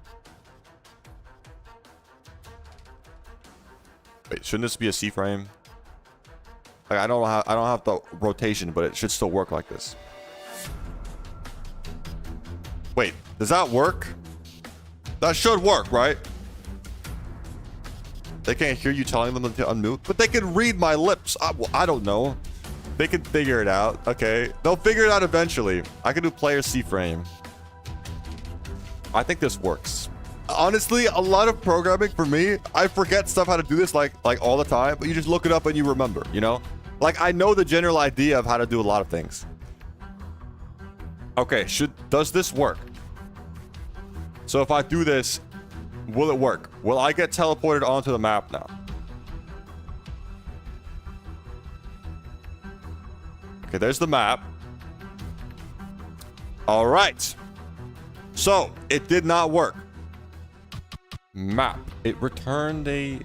Wait, shouldn't this be a C frame? Like, I don't have the rotation, but it should still work like this. Wait, does that work? That should work, right? They can't hear you telling them to unmute, but they can read my lips. Well, I don't know. They can figure it out. Okay, they'll figure it out eventually. I can do player C frame. I think this works. Honestly, a lot of programming for me, I forget stuff how to do this like all the time, but you just look it up and you remember, you know? Like, I know the general idea of how to do a lot of things. Okay, does this work? So if I do this, will it work? Will I get teleported onto the map now? Okay, there's the map. All right. So it did not work. Map. It returned a...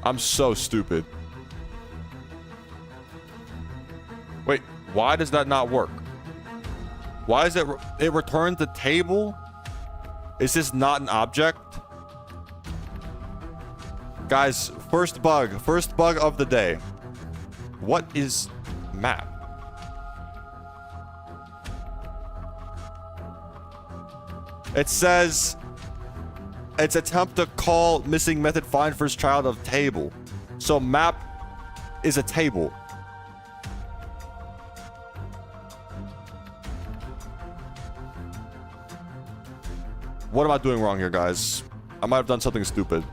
I'm so stupid. Wait, why does that not work? Why is it returned the table? Is this not an object? Guys, first bug of the day. What is map? It says it's attempt to call missing method find first child of table. So map is a table. What am I doing wrong here, guys? I might have done something stupid.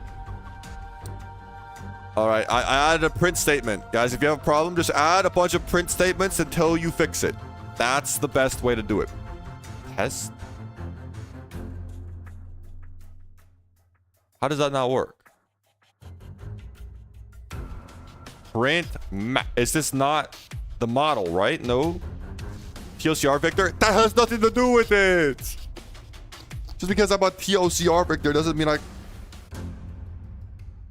All right, I added a print statement. Guys, if you have a problem, just add a bunch of print statements until you fix it. That's the best way to do it. Test? How does that not work? Print map. Is this not the model, right? No? TOCR Victor? That has nothing to do with it! Just because I'm a TOCR Victor doesn't mean I...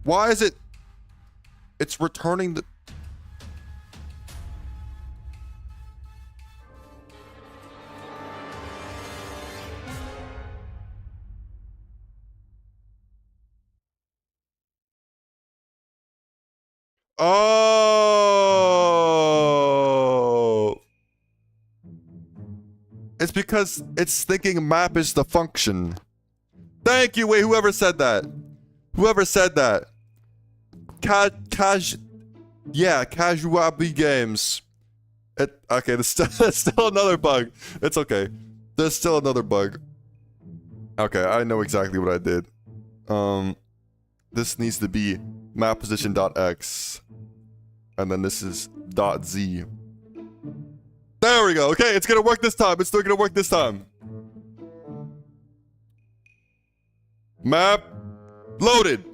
Why is it... It's returning the... Oh! It's because it's thinking map is the function. Thank you, wait, whoever said that. Whoever said that. Casuabi Games. Okay, there's still another bug. It's okay. There's still another bug. Okay, I know exactly what I did. This needs to be map position.x. And then this is .z. There we go. Okay, it's gonna work this time. It's still gonna work this time. Map loaded.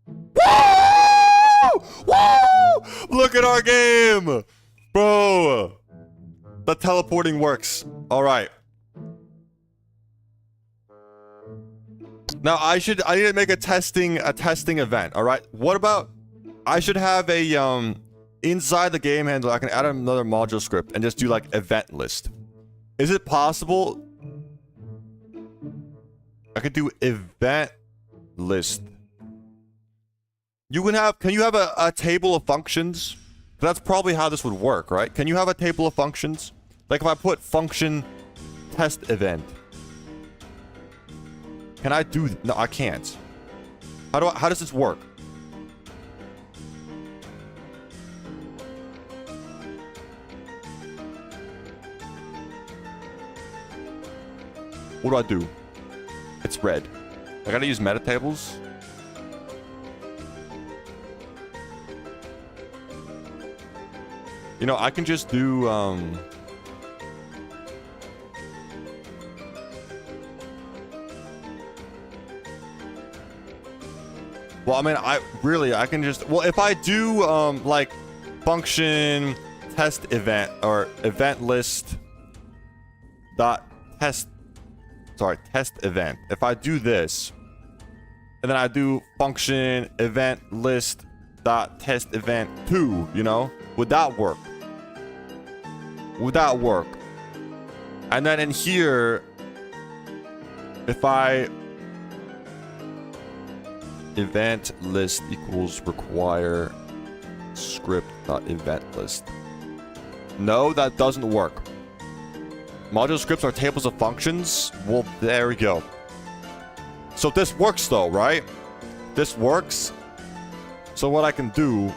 Woo! Woo! Look at our game, bro. The teleporting works. All right. Now I need to make a testing event. All right. What about? I should have a inside the game handler. I can add another module script and just do like event list. Is it possible? I could do event list. You can have. Can you have a table of functions? That's probably how this would work, right? Can you have a table of functions? Like if I put function test event. Can I do... No, I can't. How does this work? What do I do? It's red. I gotta use meta tables. You know, I can just do, well, I mean, I can just, well, if I do, like, function test event, or event list dot test, sorry, test event. If I do this, and then I do function event list dot test event 2, you know, would that work? Would that work? And then in here, if I event list equals require script dot event list. No, that doesn't work. Module scripts are tables of functions. Well, there we go. So this works though, right? This works. So what I can do,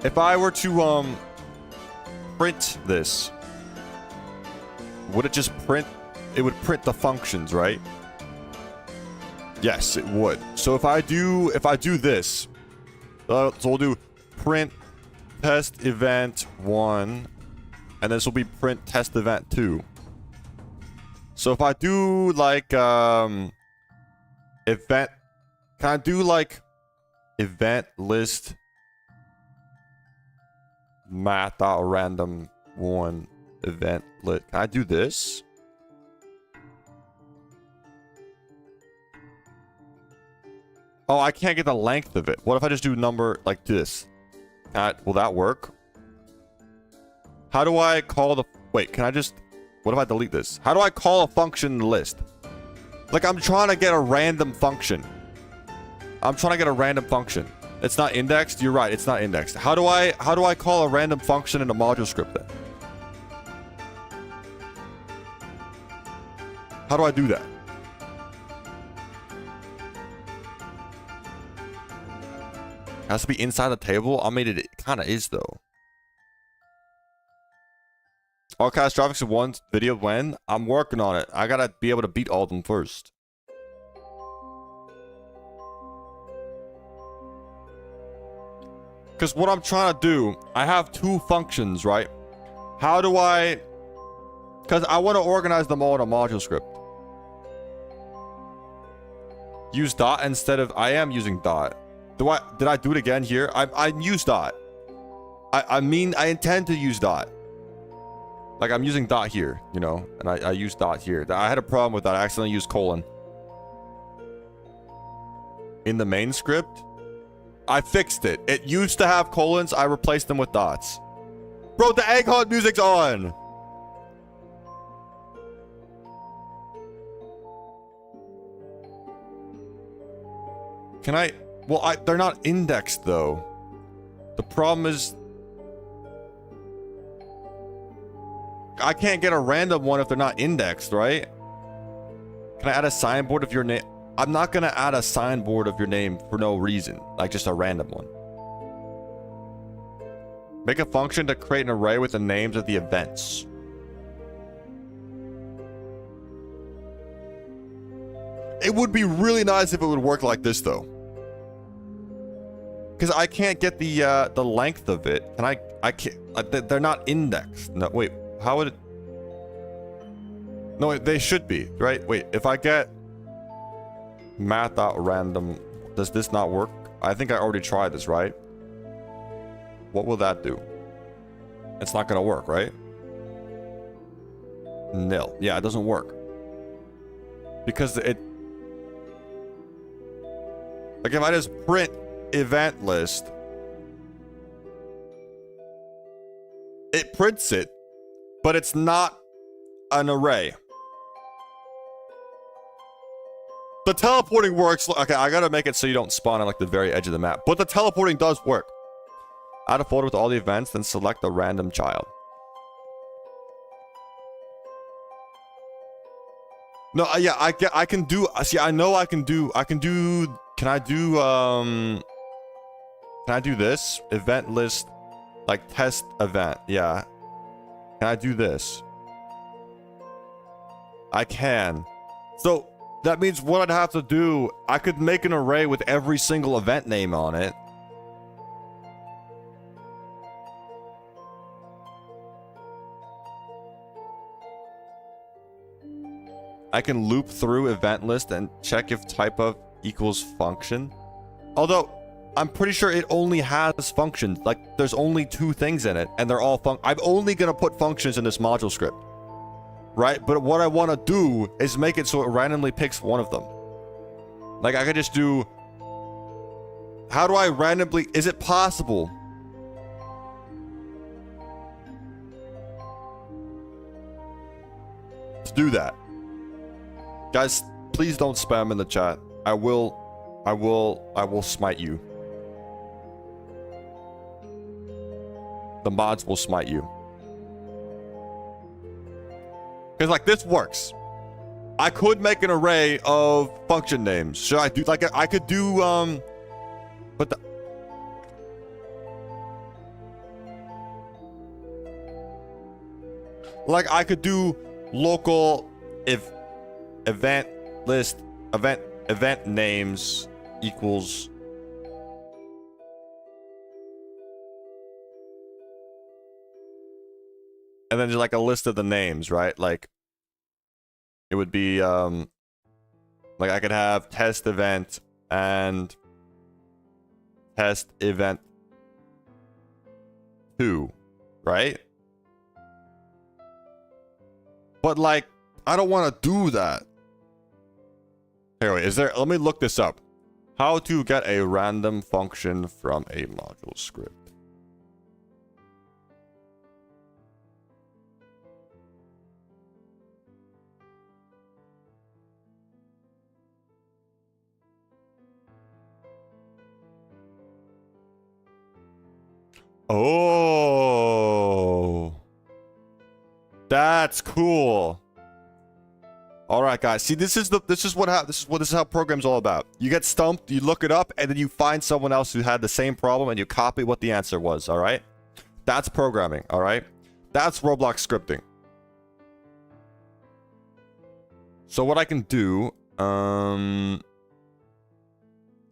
if I were to print this, would it just print? It would print the functions, right? Yes, it would. So if I do this, so we'll do print test event 1, and this will be print test event 2. So if I do like event, can I do like event list math.random 1 event lit? Can I do this? Oh, I can't get the length of it. What if I just do number like this? Will that work? How do I call the... Wait, can I just... What if I delete this? How do I call a function list? Like, I'm trying to get a random function. I'm trying to get a random function. It's not indexed? You're right, it's not indexed. How do I call a random function in a module script then? How do I do that? It has to be inside the table? I mean, it kind of is, though. All catastrophics in one video when? I'm working on it. I gotta be able to beat all of them first. Because what I'm trying to do, I have 2 functions, right? How do I... Because I want to organize them all in a module script. Use dot instead of... I am using dot. Did I do it again here? I use dot. I mean, I intend to use dot. Like, I'm using dot here, you know? And I use dot here. I had a problem with that. I accidentally used colon. In the main script, I fixed it. It used to have colons. I replaced them with dots. Bro, the egg hunt music's on! Can I... Well, they're not indexed, though. The problem is... I can't get a random one if they're not indexed, right? Can I add a signboard of your name? I'm not gonna add a signboard of your name for no reason. Like, just a random one. Make a function to create an array with the names of the events. It would be really nice if it would work like this, though. Because I can't get the length of it. And I can't... They're not indexed. No, wait. How would it... No, they should be, right? Wait, if I get math.random, does this not work? I think I already tried this, right? What will that do? It's not gonna work, right? Nil. Yeah, it doesn't work. Because it... Like, if I just print event list, it prints it, but it's not an array. The teleporting works. Okay, I gotta make it so you don't spawn on like the very edge of the map. But the teleporting does work. Add a folder with all the events, then select a random child. No, yeah, I can do. See, I know I can do. Can I do this event list, like test event? Yeah. Can I do this? I can. So that means what I'd have to do, I could make an array with every single event name on it. I can loop through event list and check if type of equals function. Although, I'm pretty sure it only has functions. Like, there's only 2 things in it, and they're all I'm only gonna put functions in this module script. Right? But what I want to do is make it so it randomly picks one of them. Like, I could just do... How do I randomly... Is it possible? To do that. Guys, please don't spam in the chat. I will smite you. The mods will smite you. Because, like, this works. I could make an array of function names. Should I do, like, I could do, but the... Like, I could do local event list, event names equals... And then just like a list of the names, right? Like, it would be, like I could have test event and test event 2, right? But like, I don't want to do that. Anyway, let me look this up. How to get a random function from a module script. Oh, that's cool. All right, guys. See, this is how program's all about. You get stumped, you look it up, and then you find someone else who had the same problem, and you copy what the answer was. All right, that's programming. All right, that's Roblox scripting. So what I can do, I'm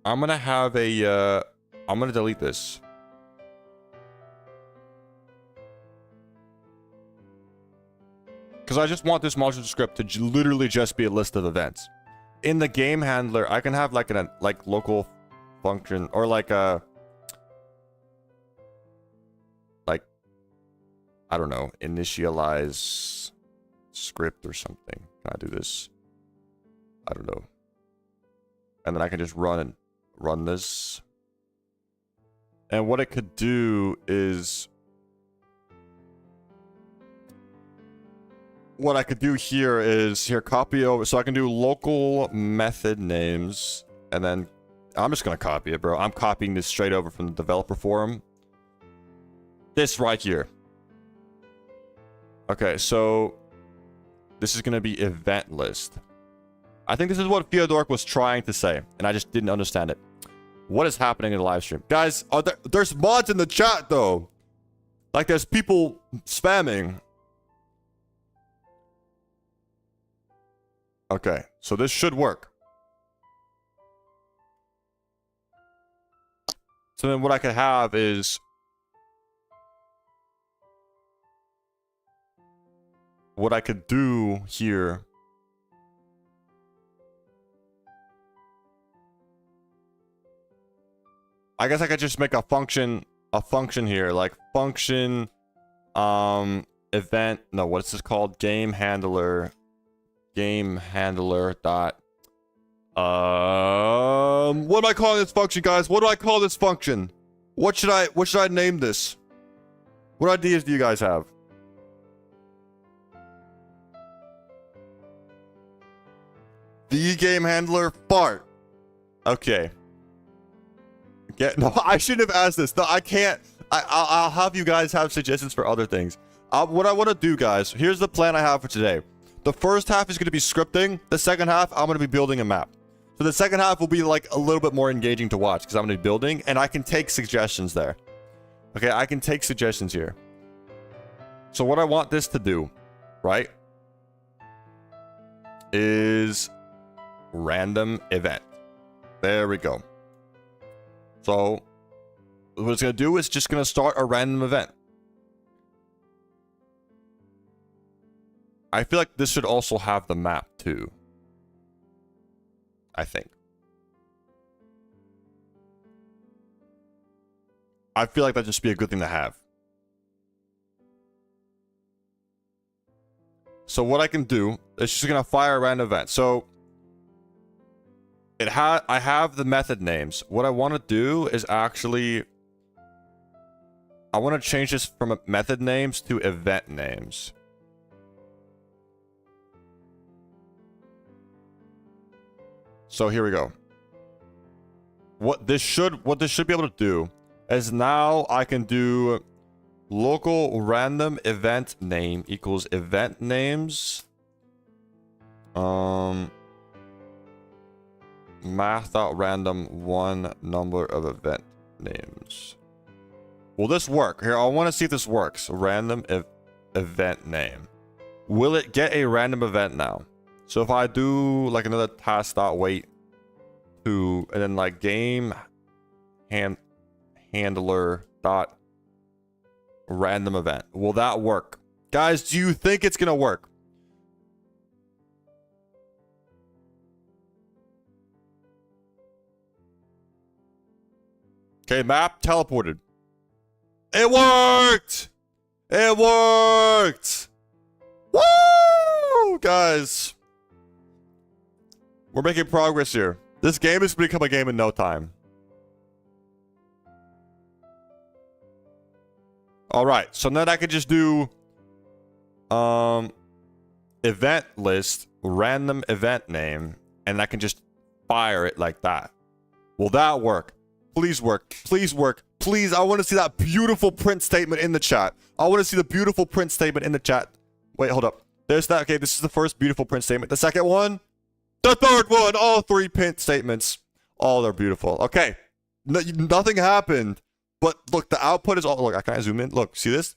gonna have a, I'm gonna delete this. Because I just want this module script to literally just be a list of events. In the game handler, I can have like an local function or like a I don't know, initialize script or something. Can I do this? I don't know. And then I can just run this. And what it could do is what I could do here is copy over. So I can do local method names, and then I'm just gonna copy it, bro. I'm copying this straight over from the developer forum. This right here. Okay, so this is gonna be event list. I think this is what Fyodor was trying to say, and I just didn't understand it. What is happening in the live stream, guys? There's mods in the chat though. Like there's people spamming. Okay, so this should work. So then what I could have is... What I could do here... I guess I could just make a function here, like function, event, no, what's this called? Game handler dot what am I calling this function, guys? What do I call this function? What should I name this? What ideas do you guys have? The game handler fart. Okay. No, I shouldn't have asked this. No, I can't. I'll have you guys have suggestions for other things. What I want to do, guys, here's the plan I have for today. The first half is going to be scripting. The second half, I'm going to be building a map. So the second half will be like a little bit more engaging to watch because I'm going to be building and I can take suggestions there. Okay, I can take suggestions here. So what I want this to do, right, is random event. There we go. So what it's going to do is just going to start a random event. I feel like this should also have the map too. I think. I feel like that'd just be a good thing to have. So what I can do is just gonna fire a random event. So I have the method names. What I want to do is actually I want to change this from method names to event names. So here we go. What this should be able to do is now I can do local random event name equals event names. Math.random one number of event names. Will this work? Here, I want to see if this works. Random event name. Will it get a random event now? So if I do like another task.wait to and then like game handler dot random event, will that work? Guys, do you think it's gonna work? Okay, map teleported. It worked! It worked! Woo! Guys. We're making progress here. This game has become a game in no time. Alright, so then I could just do event list, random event name, and I can just fire it like that. Will that work? Please work. Please work. Please, I want to see that beautiful print statement in the chat. I want to see the beautiful print statement in the chat. Wait, hold up. There's that. Okay, this is the first beautiful print statement. The second one. The third one. All three print statements. All are beautiful. Okay. Nothing happened. But look, the output is all... Look, can I zoom in? Look, see this?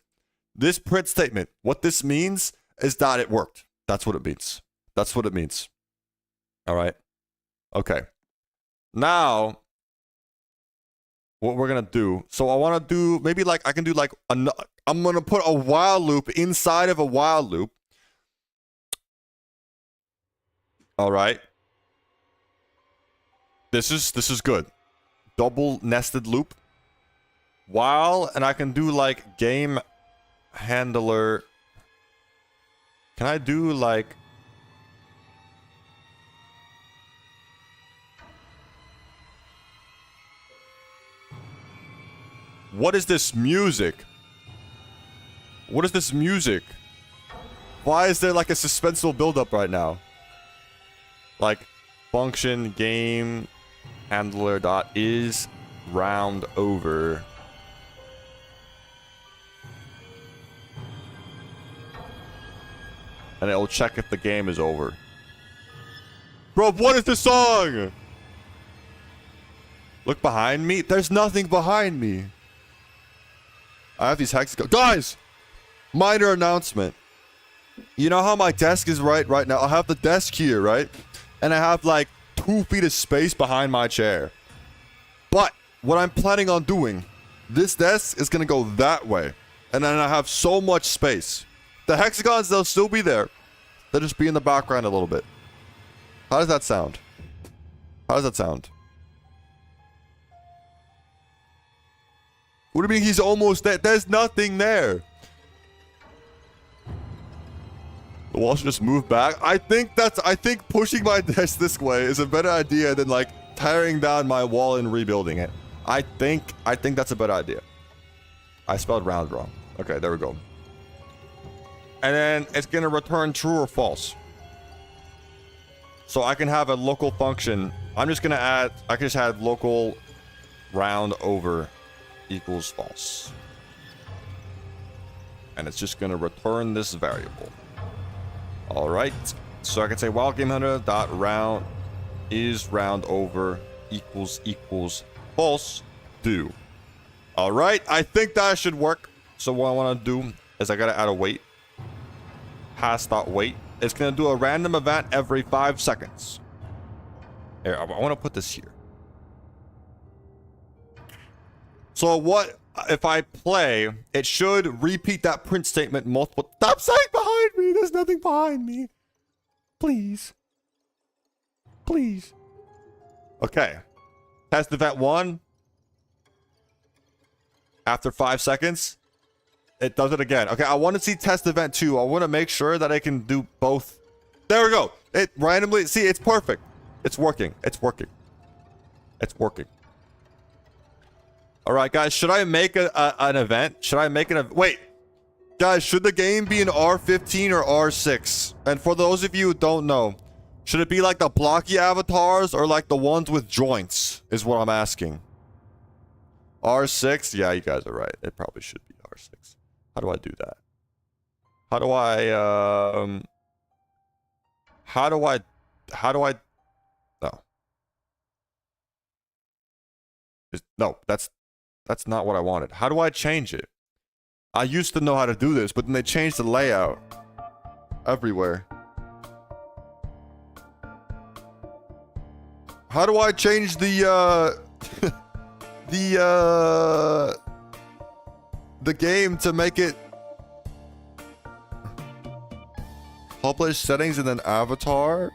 This print statement. What this means is that it worked. That's what it means. That's what it means. All right. Okay. Now... what we're gonna do, so I want to do maybe like I can do like I'm gonna put a while loop inside of a while loop. All right, this is good. Double nested loop while, and I can do like game handler. Can I do like what is this music? What is this music? Why is there like a suspenseful buildup right now? Like function game handler dot is round over. And it'll check if the game is over. Bro, what is this song? Look behind me. There's nothing behind me. I have these hexagons. Guys! Minor announcement. You know how my desk is right now? I have the desk here, right? And I have like 2 feet of space behind my chair. But what I'm planning on doing, this desk is going to go that way. And then I have so much space. The hexagons, they'll still be there. They'll just be in the background a little bit. How does that sound? How does that sound? What do you mean he's almost there? There's nothing there. The wall should just move back. I think pushing my desk this way is a better idea than like tearing down my wall and rebuilding it. I think that's a better idea. I spelled round wrong. Okay, there we go. And then it's gonna return true or false. So I can have a local function. I'm just gonna add, I can just add local round over equals false. And it's just gonna return this variable. All right. So I can say while game hunter dot round is round over equals false do. All right. I think that should work. So what I want to do is I gotta add a wait. Pass dot wait. It's gonna do a random event every 5 seconds. Here, I want to put this here. So what if I play? It should repeat that print statement multiple. Stop saying behind me. There's nothing behind me. Please. Please. Okay. Test event 1. After 5 seconds, it does it again. Okay, I want to see test event 2. I want to make sure that I can do both. There we go. It randomly, see, it's perfect. It's working. It's working. It's working. All right, guys, should I make an event? Should I make an wait, guys, should the game be an R15 or R6? And for those of you who don't know, should it be like the blocky avatars or like the ones with joints is what I'm asking. R6? Yeah, you guys are right. It probably should be R6. How do I do that? How do I no. No, that's not what I wanted. How do I change it? I used to know how to do this, but then they changed the layout everywhere. How do I change the the game to make it publish settings and then avatar?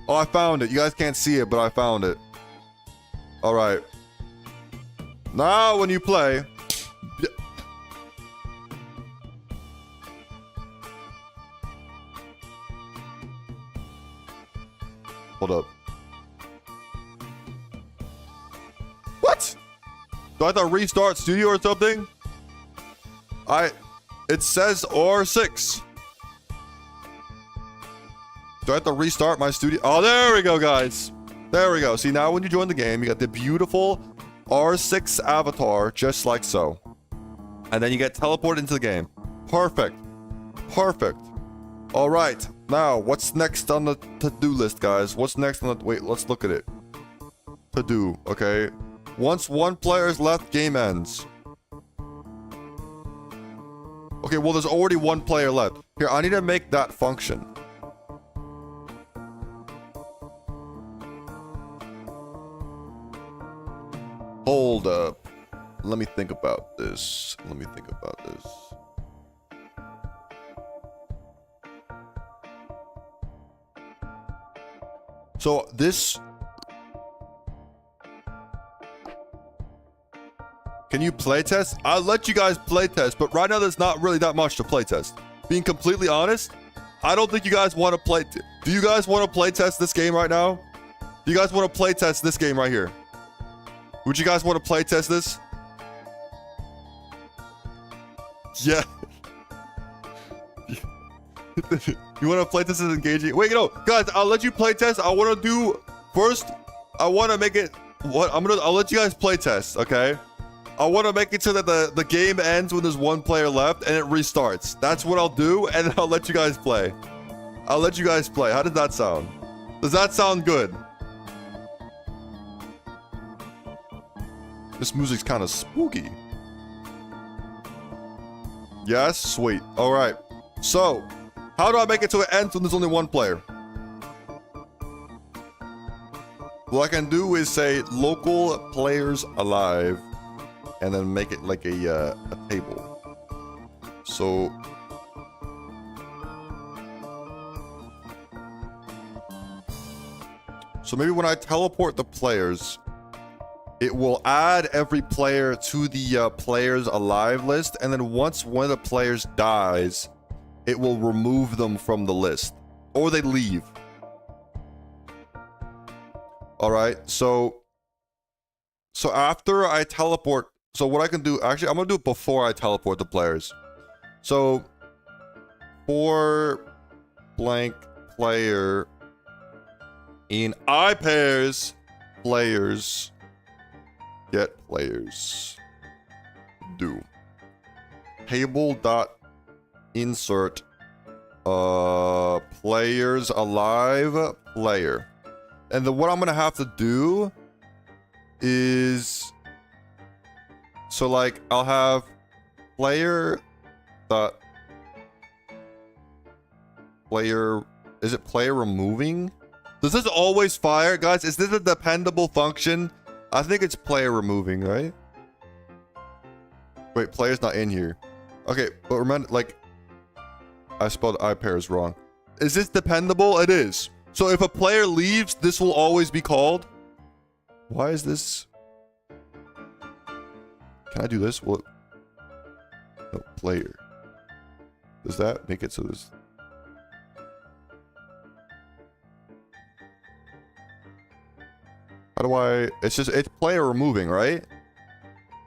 Oh, I found it. You guys can't see it, but I found it. All right. Now when you play, hold up. What? Do I have to restart studio or something? It says R6. Do I have to restart my studio? Oh, there we go, guys. There we go. See, now when you join the game, you got the beautiful R6 avatar, just like so. And then you get teleported into the game. Perfect. Perfect. All right. Now, what's next on the to-do list, guys? What's next on the... Wait, let's look at it. To-do, okay. Once one player is left, game ends. Okay, well, there's already one player left. Here, I need to make that function. Hold up. Let me think about this. Let me think about this. So this... Can you playtest? I'll let you guys playtest, but right now there's not really that much to playtest. Being completely honest, I don't think you guys want to play... Do you guys want to playtest this game right now? Do you guys want to playtest this game right here? Would you guys want to playtest this? Yeah. You want to play this as engaging? Wait, no, guys, I'll let you play test. I want to do first. I want to make it what I'll let you guys play test, okay? I want to make it so that the game ends when there's one player left and it restarts. That's what I'll do, and then I'll let you guys play. I'll let you guys play. How does that sound? Does that sound good? This music's kind of spooky. Yes, sweet. All right. So, how do I make it so it ends when there's only one player? What I can do is say local players alive, and then make it like a table. So, maybe when I teleport the players, it will add every player to the players alive list, and then once one of the players dies, it will remove them from the list, or they leave. All right, so after I teleport So what I can do, actually, I'm gonna do it before I teleport the players. So for blank player in I pairs players get players do table dot insert players alive player, and then what I'm gonna have to do is, so like I'll have player dot player, is it player removing? Does this always fire, guys? Is this a dependable function? I think it's player removing, right? Wait, player's not in here. Okay, but remember, like, I spelled I pairs wrong. Is this dependable? It is. So if a player leaves, this will always be called. Why is this? Can I do this? Well, no, player. Does that make it so this? How do I? It's just, it's player removing, right?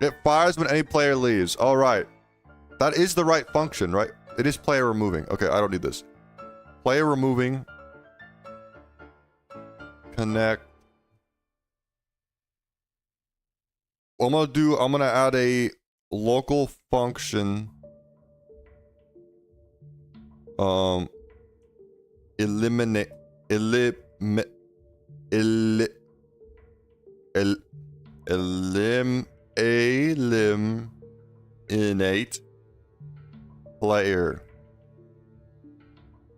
It fires when any player leaves. All right. That is the right function, right? It is player removing. Okay, I don't need this. Player removing. Connect. What I'm gonna add a local function. Eliminate. Eliminate player.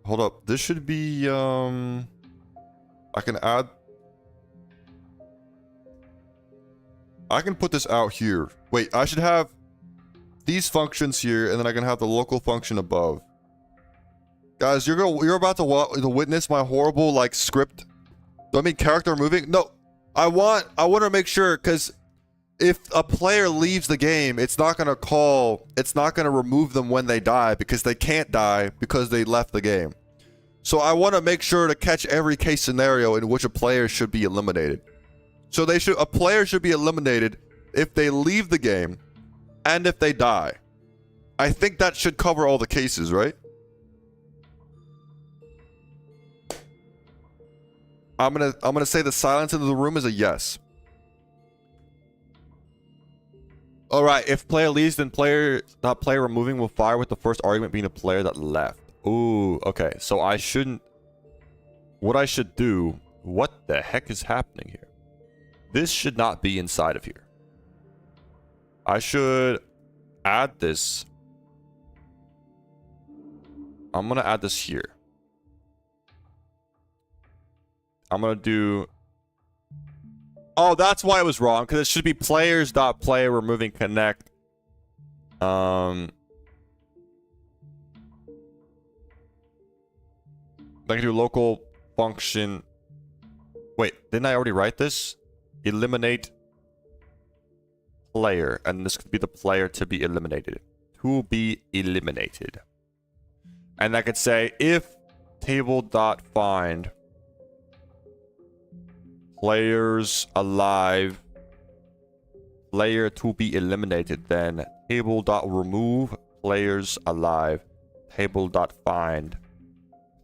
Hold up. This should be I can add. I can put this out here. Wait, I should have these functions here, and then I can have the local function above. Guys, you're about to witness my horrible like script. Do I mean character removing? No. I want to make sure, because if a player leaves the game, it's not going to remove them when they die, because they can't die because they left the game. So I want to make sure to catch every case scenario in which a player should be eliminated. So a player should be eliminated if they leave the game and if they die. I think that should cover all the cases, right? I'm gonna say the silence in the room is a yes. All right, if player leaves, then player removing will fire with the first argument being a player that left. Ooh, okay. So what I should do, what the heck is happening here? This should not be inside of here. I should add this. I'm gonna add this here. I'm gonna do. Oh, that's why it was wrong, because it should be players.player removing connect. I can do local function. Wait, didn't I already write this? Eliminate player, and this could be the player to be eliminated. To be eliminated. And I could say if table.find players alive player to be eliminated, then table.remove players alive table.find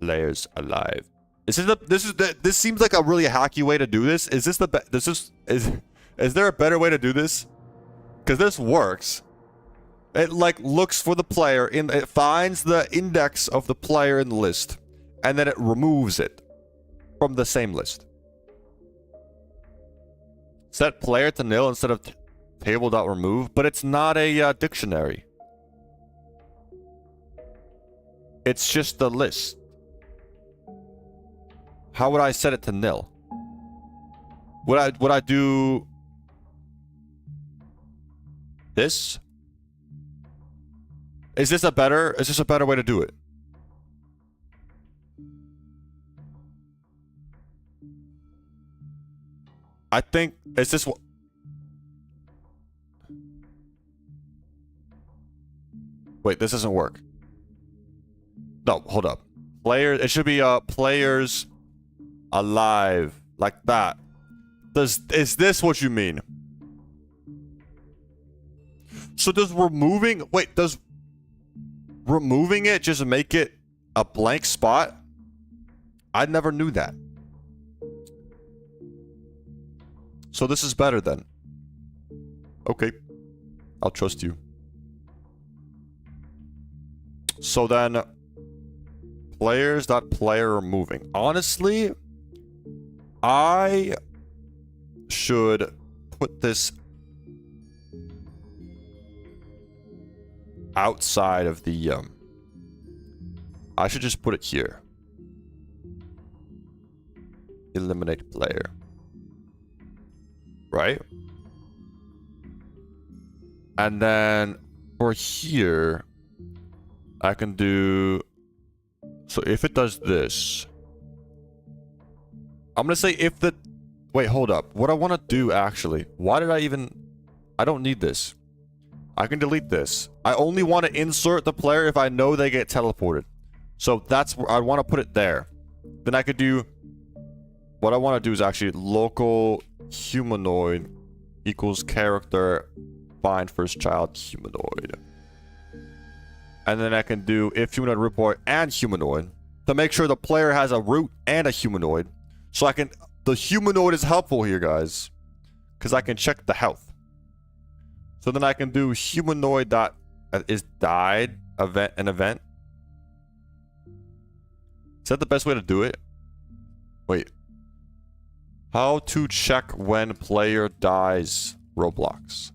players alive. This seems like a really hacky way to do this. Is there a better way to do this? Because this works. It like looks for the player it finds the index of the player in the list, and then it removes it from the same list. Set player to nil instead of table.remove, but it's not a dictionary. It's just the list. How would I set it to nil? Would I do this? Is this a better way to do it? I think, is this what? Wait, this doesn't work. No, hold up. It should be players alive, like that. Is this what you mean? So does removing it just make it a blank spot? I never knew that. So this is better then. Okay. I'll trust you. So then players.player removing. Honestly, I should put this outside of the I should just put it here. Eliminate player. Right? And then for here, I can do... So if it does this... I'm gonna say if the... Wait, hold up. What I want to do, actually... Why did I even... I don't need this. I can delete this. I only want to insert the player if I know they get teleported. So that's where I want to put it there. Then I could do... What I want to do is actually local humanoid equals character find first child humanoid. And then I can do if humanoid root boy and humanoid to make sure the player has a root and a humanoid. So I can... The humanoid is helpful here, guys. Because I can check the health. So then I can do humanoid dot is died event an event. Is that the best way to do it? Wait. How to check when player dies Roblox.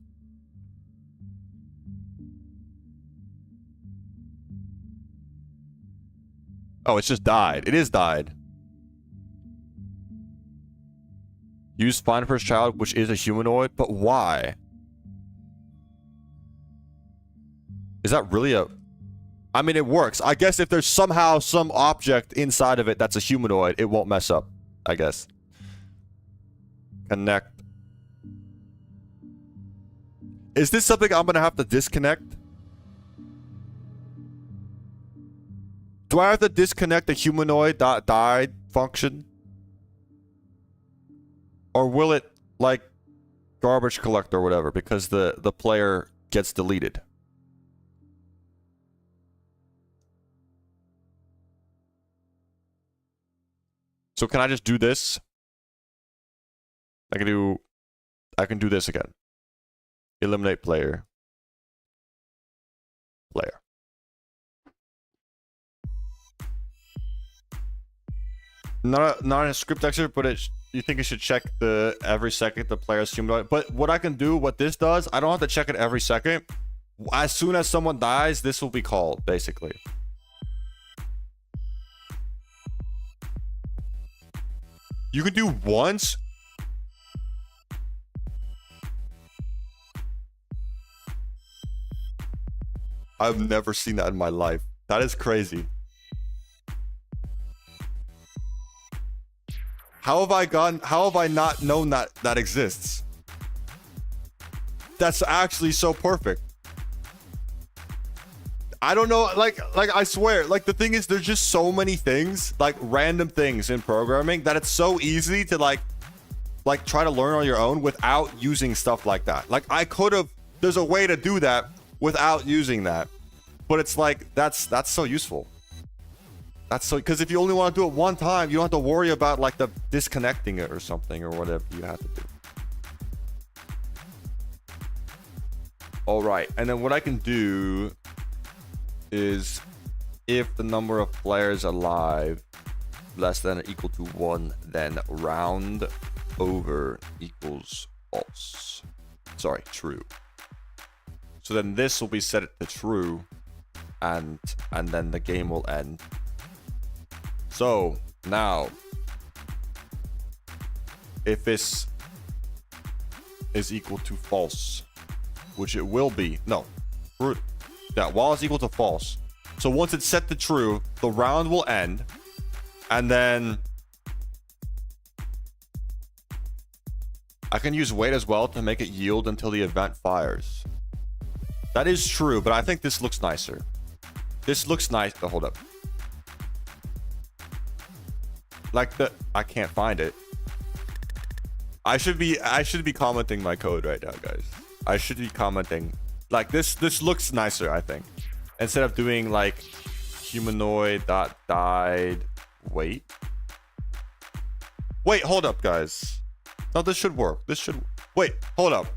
Oh, it's just died. It is died. Use find first child, which is a humanoid, but why? Is that really a... I mean, it works. I guess if there's somehow some object inside of it that's a humanoid, it won't mess up, I guess. Connect. Is this something I'm gonna have to disconnect? Do I have to disconnect the humanoid.died function? Or will it, like, garbage collect or whatever, because the player gets deleted? So can I just do this? I can do this again. Eliminate player. Player. Not a script expert, but you think it should check every second the player's humanoid. But what I can do, what this does, I don't have to check it every second. As soon as someone dies, this will be called, basically. You can do once. I've never seen that in my life. That is crazy. How have I not known that exists? That's actually so perfect. I don't know, like I swear, like the thing is there's just so many things, like random things in programming that it's so easy to like try to learn on your own without using stuff like that. Like I could have, there's a way to do that without using that. But it's like that's so useful. That's so, because if you only want to do it one time, you don't have to worry about like the disconnecting it or something or whatever you have to do. All right, and then what I can do is if the number of players alive less than or equal to 1, then round over equals false. Sorry, true. So then this will be set to true, and then the game will end. So now, if this is equal to false, which it will be, no, true. Yeah, while it's equal to false. So once it's set to true, the round will end, and then I can use wait as well to make it yield until the event fires. That is true, but I think this looks nicer. This looks nice. Oh, hold up. Like I can't find it. I should be commenting my code right now, guys. I should be commenting Like this looks nicer, I think. Instead of doing like humanoid dot died. Wait, hold up, guys. No, this should work. This should. Wait, hold up.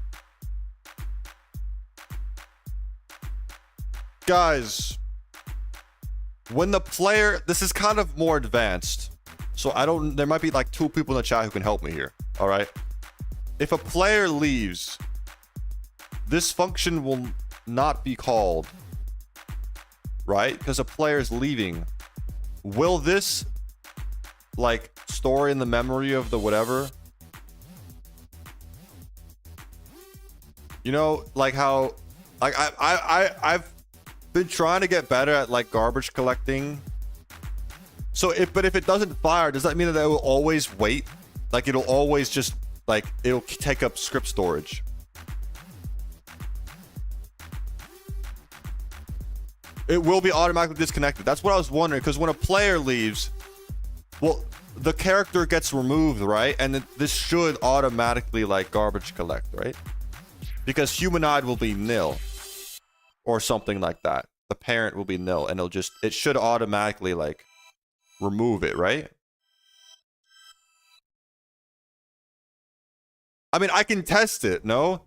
Guys, when the player, this is kind of more advanced. So there might be like 2 people in the chat who can help me here. All right. If a player leaves, this function will not be called, right? Because a player is leaving. Will this like store in the memory of the whatever? You know, like how, like I've been trying to get better at like garbage collecting. So but if it doesn't fire, does that mean that it will always wait? Like it'll always just like it'll take up script storage. It will be automatically disconnected. That's what I was wondering, because when a player leaves, well, the character gets removed, right? And this should automatically like garbage collect, right? Because humanoid will be nil or something like that. The parent will be nil, and it should automatically like remove it, right? I mean, I can test it, no?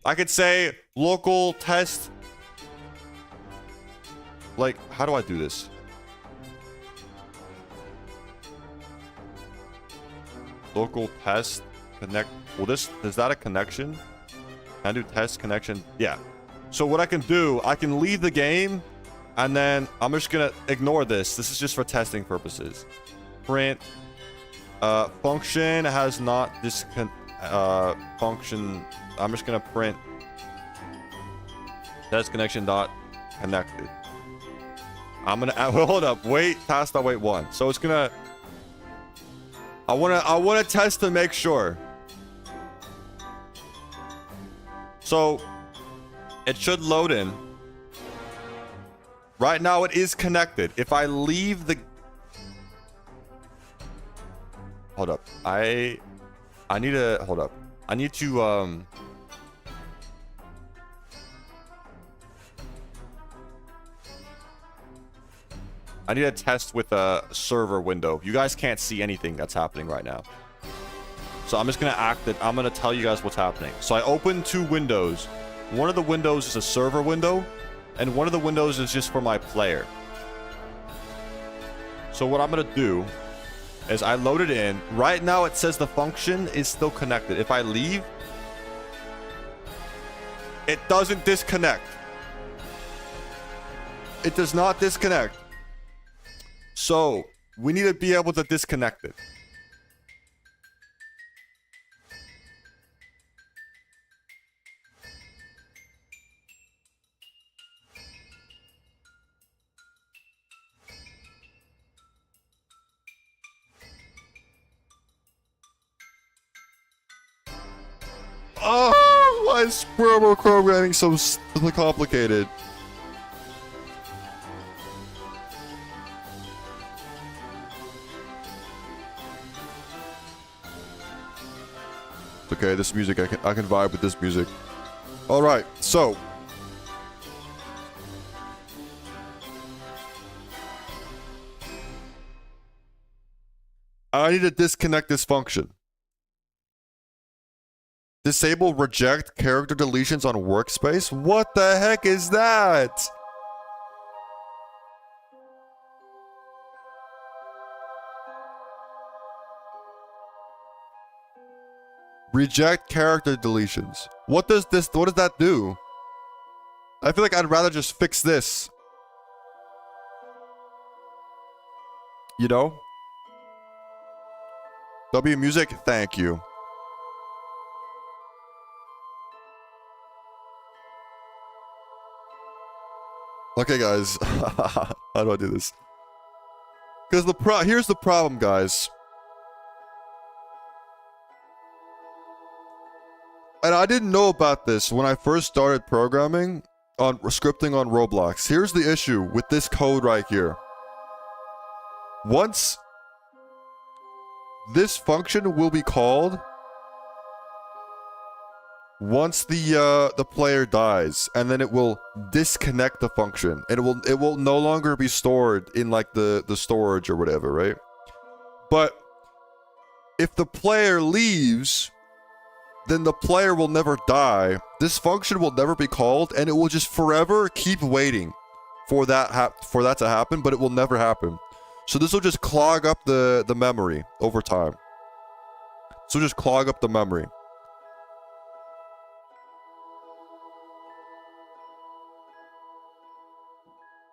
I could say local test. Like, how do I do this? Local test connect. Well, is that a connection? Can I do test connection? Yeah. So what I can do, I can leave the game, and then I'm just gonna ignore this. This is just for testing purposes. Print function has not function. I'm just gonna print test connection dot connected. I'm gonna hold up. Wait, task dot wait 1. So it's gonna. I wanna test to make sure. So it should load in. Right now it is connected. If I leave the, hold up. I need to hold up. I need to I need to test with a server window. You guys can't see anything that's happening right now. So I'm just going to I'm going to tell you guys what's happening. So I opened 2 windows. One of the windows is a server window, and one of the windows is just for my player. So what I'm going to do is I load it in. Right now it says the function is still connected. If I leave, it doesn't disconnect. It does not disconnect. So we need to be able to disconnect it. Oh, why is programming so complicated? Okay, this music, I can vibe with this music. All right, so I need to disconnect this function. Disable reject character deletions on workspace? What the heck is that? Reject character deletions. What does that do? I feel like I'd rather just fix this. You know? W music, thank you. Okay, guys. How do I do this? Because here's the problem, guys. And I didn't know about this when I first started programming on scripting on Roblox. Here's the issue with this code right here. Once this function will be called once the player dies, and then it will disconnect the function, and it will no longer be stored in like the storage or whatever, right? But if the player leaves, then the player will never die. This function will never be called, and it will just forever keep waiting for that to happen, but it will never happen. So this will just clog up the memory over time. So just clog up the memory.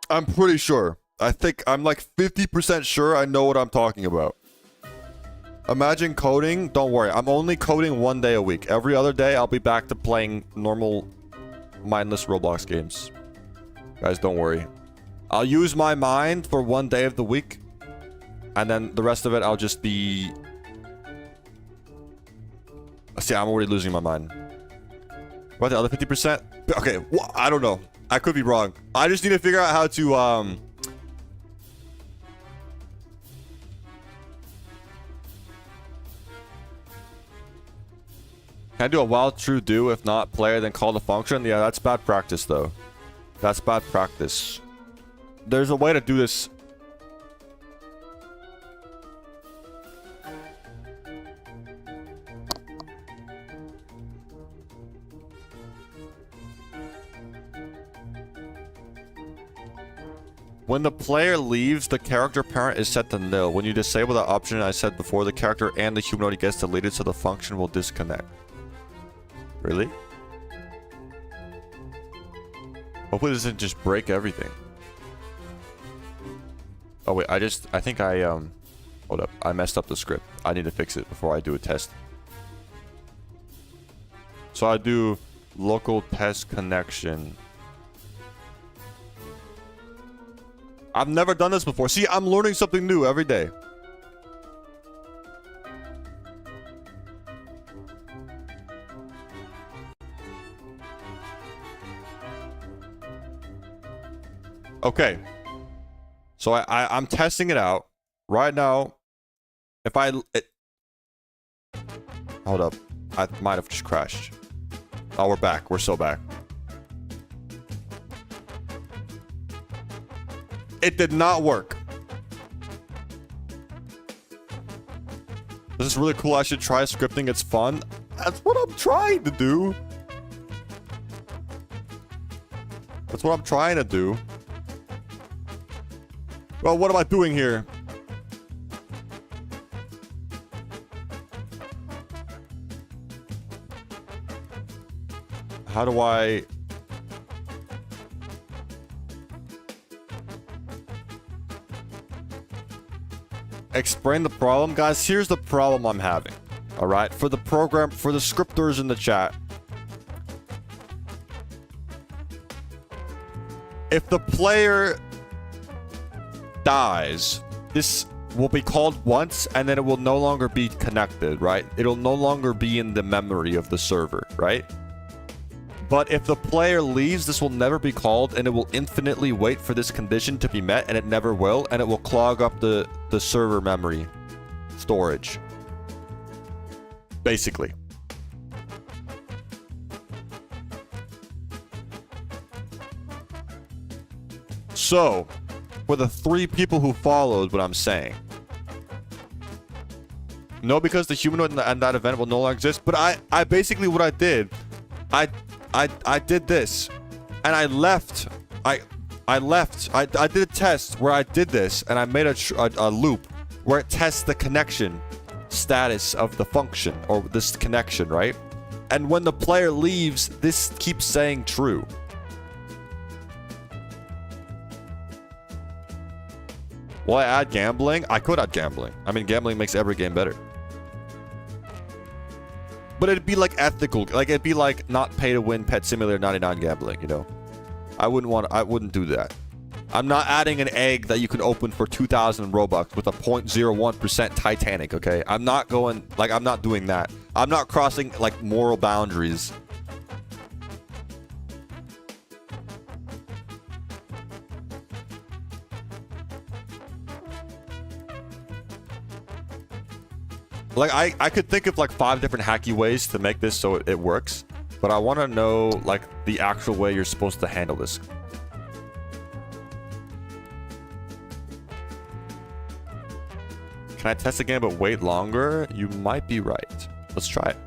I'm pretty sure. I think I'm like 50% sure I know what I'm talking about. Imagine coding. Don't worry. I'm only coding 1 day a week. Every other day, I'll be back to playing normal, mindless Roblox games. Guys, don't worry. I'll use my mind for 1 day of the week. And then the rest of it, I'll just be... See, I'm already losing my mind. What, the other 50%? Okay, well, I don't know. I could be wrong. I just need to figure out how to, Can I do a while true do? If not, player, then call the function? Yeah, that's bad practice, though. That's bad practice. There's a way to do this. When the player leaves, the character parent is set to nil. When you disable the option I said before, the character and the humanoid gets deleted, so the function will disconnect. Really? Hopefully this doesn't just break everything. Oh wait, I think I hold up. I messed up the script. I need to fix it before I do a test. So I do local test connection. I've never done this before. See, I'm learning something new every day. Okay. So I'm testing it out right now. If hold up. I might have just crashed. Oh, we're back. We're so back. It did not work. This is really cool. I should try scripting. It's fun. That's what I'm trying to do. That's what I'm trying to do. Well, what am I doing here? How do I... explain the problem? Guys, here's the problem I'm having. Alright, for the scripters in the chat. If the player dies, this will be called once, and then it will no longer be connected, right? It'll no longer be in the memory of the server, right? But if the player leaves, this will never be called, and it will infinitely wait for this condition to be met, and it never will, and it will clog up the server memory storage. Basically. So, for the 3 people who followed what I'm saying. No, because the humanoid and that event will no longer exist, but I basically what I did, I did this, and I left. I did a test where I did this, and I made a loop where it tests the connection status of the function, or this connection, right? And when the player leaves, this keeps saying true. Will I add gambling? I could add gambling. I mean, gambling makes every game better. But it'd be like ethical, like it'd be like not pay to win Pet Simulator 99 gambling, you know? I wouldn't do that. I'm not adding an egg that you can open for 2,000 Robux with a 0.01% Titanic, okay? I'm not doing that. I'm not crossing like moral boundaries. Like, I could think of like 5 different hacky ways to make this so it works. but I want to know like the actual way you're supposed to handle this. Can I test again but wait longer? You might be right. Let's try it.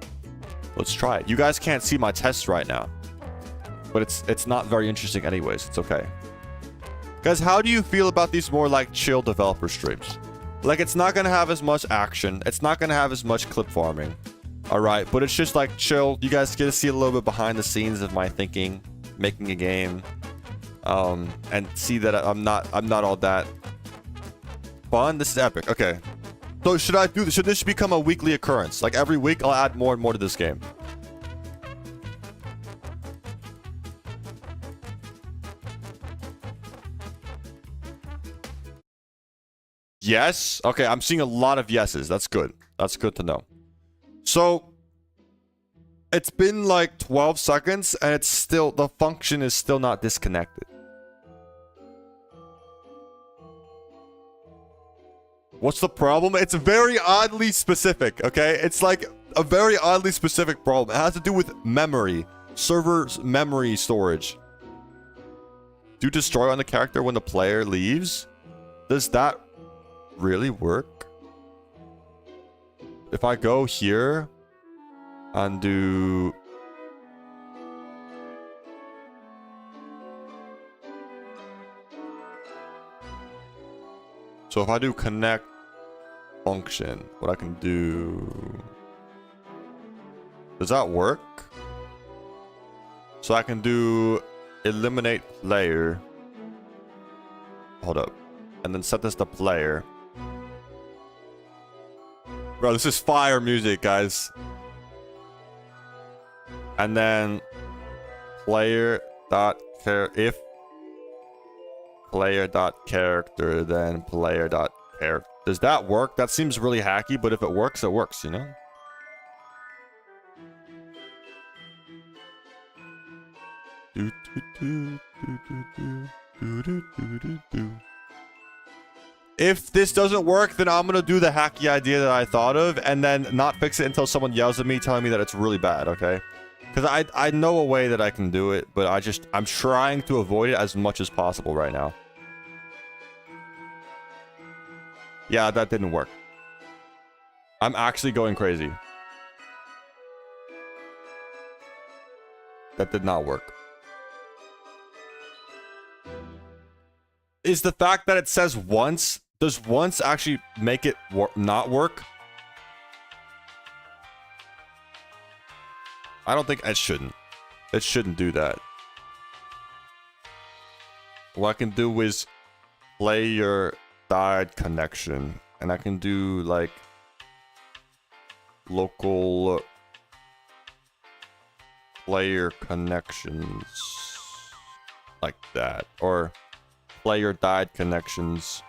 Let's try it. You guys can't see my tests right now, but it's not very interesting anyways. It's okay. Guys, how do you feel about these more like chill developer streams? Like, it's not gonna have as much action. It's not gonna have as much clip farming. All right, but it's just like chill. You guys get to see a little bit behind the scenes of my thinking, making a game, and see that I'm not all that fun. This is epic. Okay. So should I do this? Should this become a weekly occurrence? Like every week, I'll add more and more to this game. Yes. Okay, I'm seeing a lot of yeses. That's good. That's good to know. So it's been like 12 seconds and it's still, the function is still not disconnected. What's the problem? It's very oddly specific, okay? It's like a very oddly specific problem. It has to do with memory. Server's memory storage. Do destroy on the character when the player leaves? Does that really work? If I go here and do... So if I do connect function, what I can do... Does that work? So I can do eliminate player. Hold up. And then set this to player. Bro, this is fire music, guys. And then player dot if player dot character, then player dot character. Does that work? That seems really hacky, but if it works, you know? Do, do, do, do, do, do, do, do, do, do. If this doesn't work, then I'm gonna do the hacky idea that I thought of and then not fix it until someone yells at me telling me that it's really bad, okay? Because I know a way that I can do it, but I'm trying to avoid it as much as possible right now. Yeah, that didn't work. I'm actually going crazy. That did not work. Is the fact that it says once, does once actually make it not work? I don't think it shouldn't. It shouldn't do that. What I can do is player died connection, and I can do like local player connections like that, or player died connections.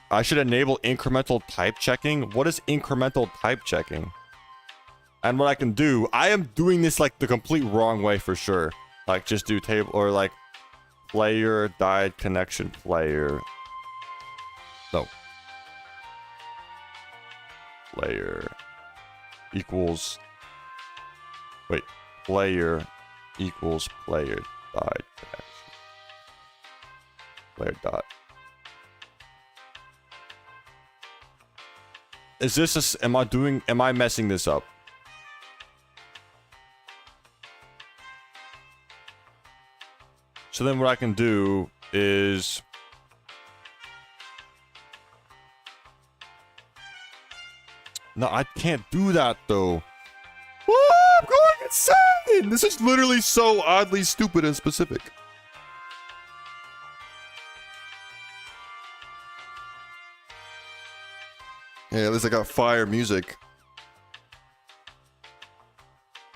I should enable incremental type checking. What is incremental type checking? And what I can do, I am doing this like the complete wrong way for sure. Like just do table or like player died connection player. No. Player equals. Wait. Player equals player died connection. Player dot. Is this a, am I messing this up? So then what I can do is no, I can't do that though. Woo, I'm going insane. This is literally so oddly stupid and specific. Yeah, at least I got fire music.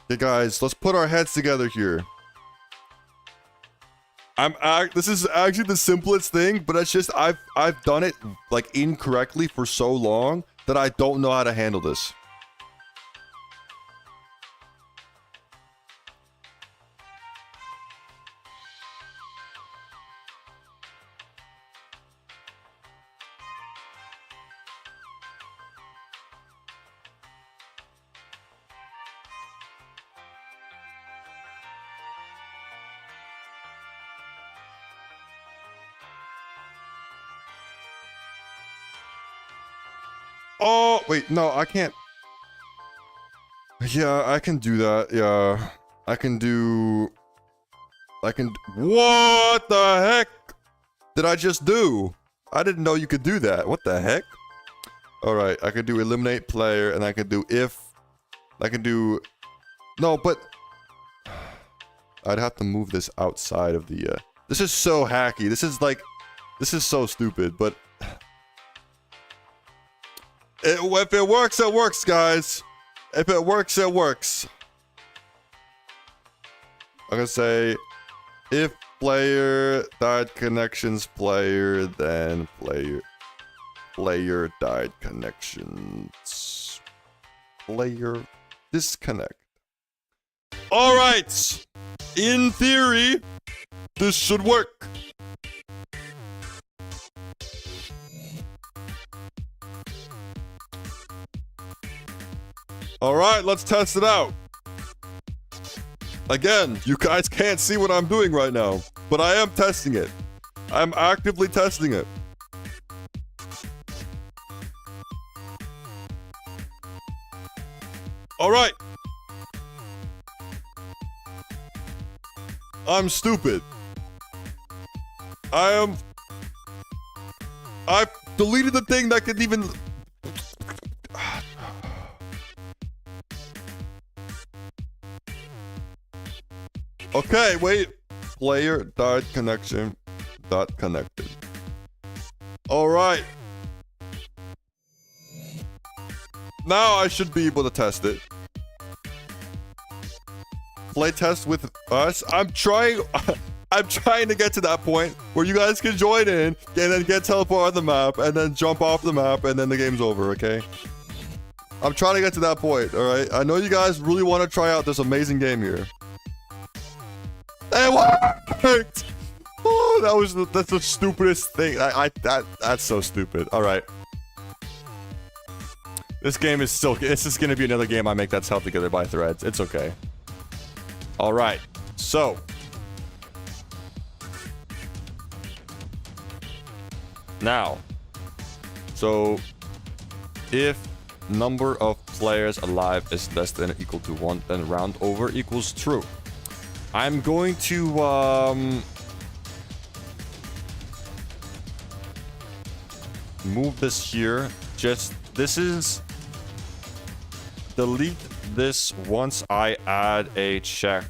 Hey guys, let's put our heads together here. This is actually the simplest thing, but it's just I've done it like incorrectly for so long that I don't know how to handle this. Oh, wait, no, I can't. Yeah, I can do that. Yeah, I can do. What the heck did I just do? I didn't know you could do that. What the heck? All right, I can do eliminate player, and I can do if. I can do. No, but I'd have to move this outside of the. This is so hacky. This is so stupid. But if it works, it works, guys. If it works, it works. I'm gonna say, if player died connections player, then player died connections. Player disconnect. All right. In theory, this should work. All right, let's test it out. Again, you guys can't see what I'm doing right now, but I am testing it. I'm actively testing it. All right. I'm stupid. I've deleted the thing that could even... Okay, wait. Player died connection dot connected. All right. Now I should be able to test it. Play test with us. I'm trying to get to that point where you guys can join in and then get teleported on the map and then jump off the map and then the game's over, okay? I'm trying to get to that point, all right? I know you guys really want to try out this amazing game here. It worked! Oh, that's the stupidest thing. That's so stupid. All right. This game is still... This is going to be another game I make that's held together by threads. It's okay. All right. So. Now. So. If number of players alive is less than or equal to 1, then round over equals true. I'm going to move this here. This is delete this once I add a check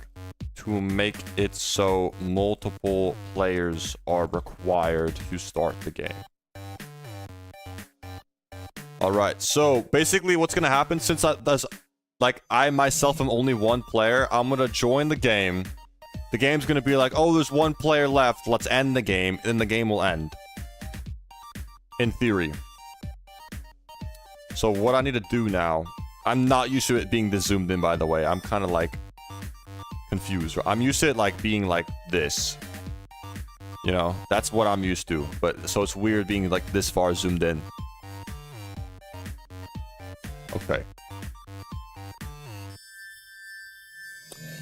to make it so multiple players are required to start the game. All right, so basically what's gonna happen, since I myself am only one player, I'm gonna join the game. The game's gonna be like, oh, there's one player left, let's end the game, and the game will end. In theory. So what I need to do now, I'm not used to it being this zoomed in, by the way. I'm kind of like confused. I'm used to it like being like this. You know, that's what I'm used to. But so it's weird being like this far zoomed in. Okay.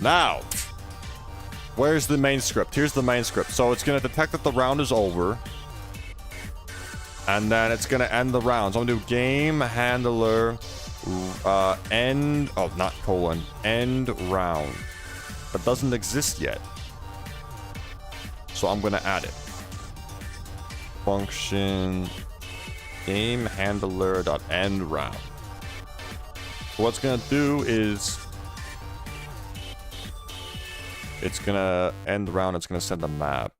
Now, where's the main script? Here's the main script. So it's going to detect that the round is over. And then it's going to end the rounds. I'm going to do game handler end... Oh, not colon. End round. That doesn't exist yet. So I'm going to add it. Function game handler dot end round. So what it's going to do is... It's going to end the round. It's going to send a map.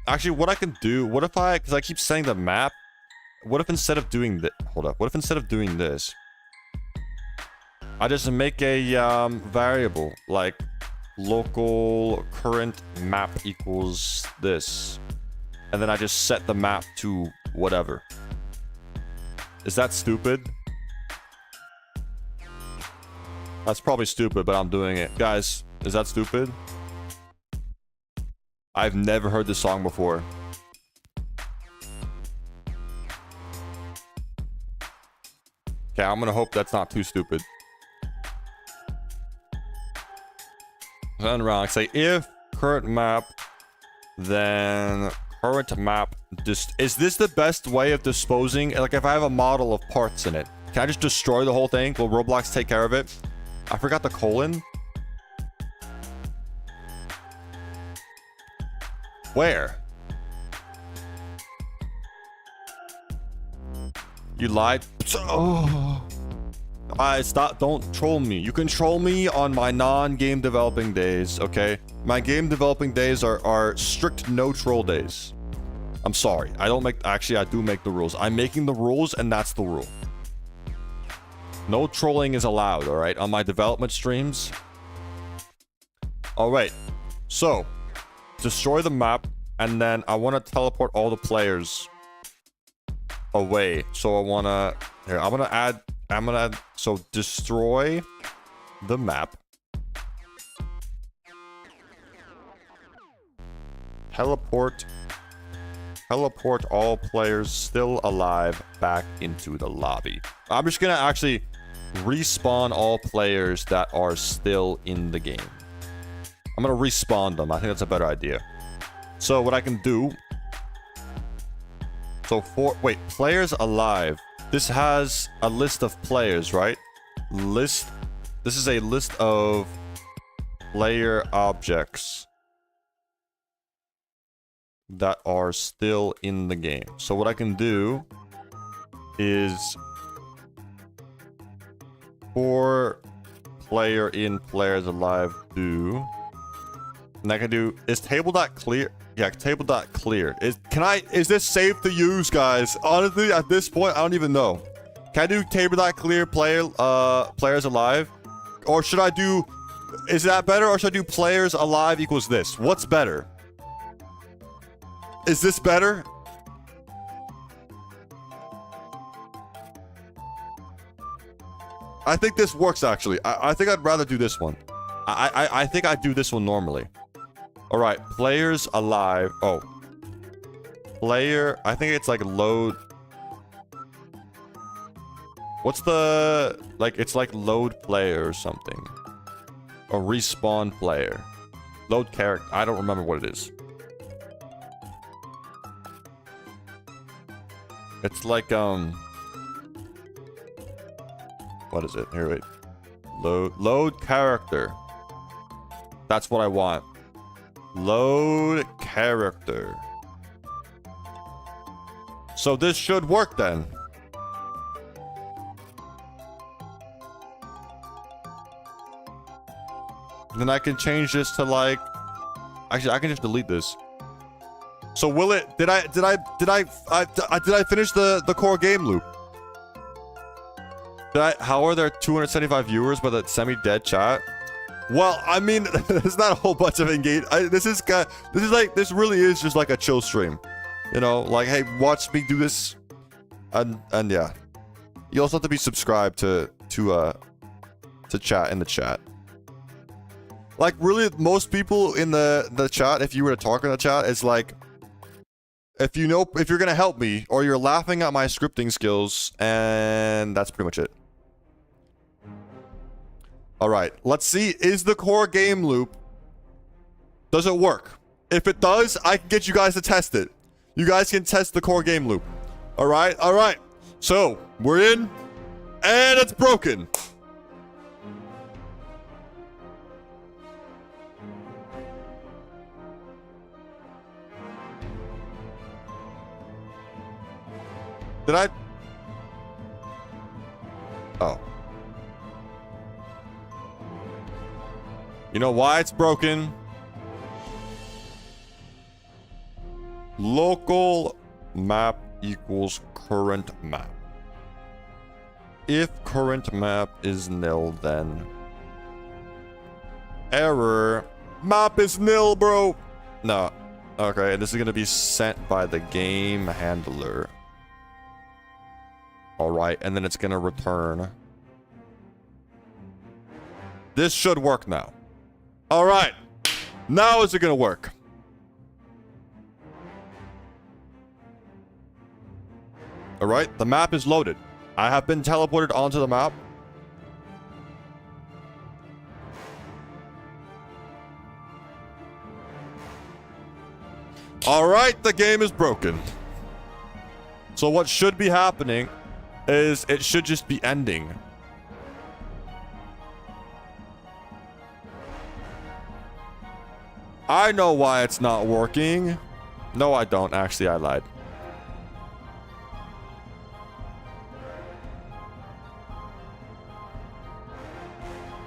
Actually, what I can do, what if because I keep saying the map, what if instead of doing this, hold up, what if instead of doing this, I just make a variable, like local current map equals this, and then I just set the map to whatever. Is that stupid? That's probably stupid, but I'm doing it. Guys, is that stupid? I've never heard this song before. Okay, I'm gonna hope that's not too stupid. Then around, say if current map, then current map. Is this the best way of disposing? Like, if I have a model of parts in it, can I just destroy the whole thing? Will Roblox take care of it? I forgot the colon. Where? You lied. Oh. Stop. Don't troll me. You can troll me on my non-game developing days, okay? My game developing days are strict no troll days. I'm sorry. I don't make... Actually, I do make the rules. I'm making the rules, and that's the rule. No trolling is allowed, all right? On my development streams. All right. So, destroy the map, and then I want to teleport all the players away. So I want to... Here, I'm going to add... So, destroy the map. Teleport all players still alive back into the lobby. I'm just going to actually respawn all players that are still in the game. I'm going to respawn them. I think that's a better idea. So, what I can do... So, wait, players alive. This has a list of players, right? This is a list of player objects that are still in the game. So what I can do is for player in, players alive, do. And I can do, is table.clear? Yeah, table.clear. Is this safe to use, guys? Honestly, at this point, I don't even know. Can I do table.clear players alive? Or should I do, is that better? Or should I do players alive equals this? What's better? Is this better? I think this works, actually. I think I'd rather do this one. I think I'd do this one normally. All right, players alive. Oh, player. I think it's like load. What's the like? It's like load player or something. Or respawn player. Load character. I don't remember what it is. It's like What is it? Here, wait. Load character. That's what I want. Load character. So this should work then. Then I can change this to like... Actually, I can just delete this. So will it... Did I finish the core game loop? How are there 275 viewers but a semi-dead chat? Well, I mean, there's not a whole bunch of engagement. This really is just like a chill stream. You know, like, hey, watch me do this. And yeah. You also have to be subscribed to chat in the chat. Like, really, most people in the chat, if you were to talk in the chat, it's like, if you're gonna help me, or you're laughing at my scripting skills, and that's pretty much it. Alright, let's see, is the core game loop, does it work? If it does, I can get you guys to test it. You guys can test the core game loop. Alright, alright. So, we're in, and it's broken. Did I? Oh. You know why it's broken? Local map equals current map. If current map is nil, then error. Map is nil, bro. No. Okay, this is gonna be sent by the game handler. Alright, and then it's gonna return. This should work now. Alright. Now is it gonna work? Alright, the map is loaded. I have been teleported onto the map. All right, the game is broken. So what should be happening is it should just be ending. I know why it's not working. No, I don't. Actually, I lied.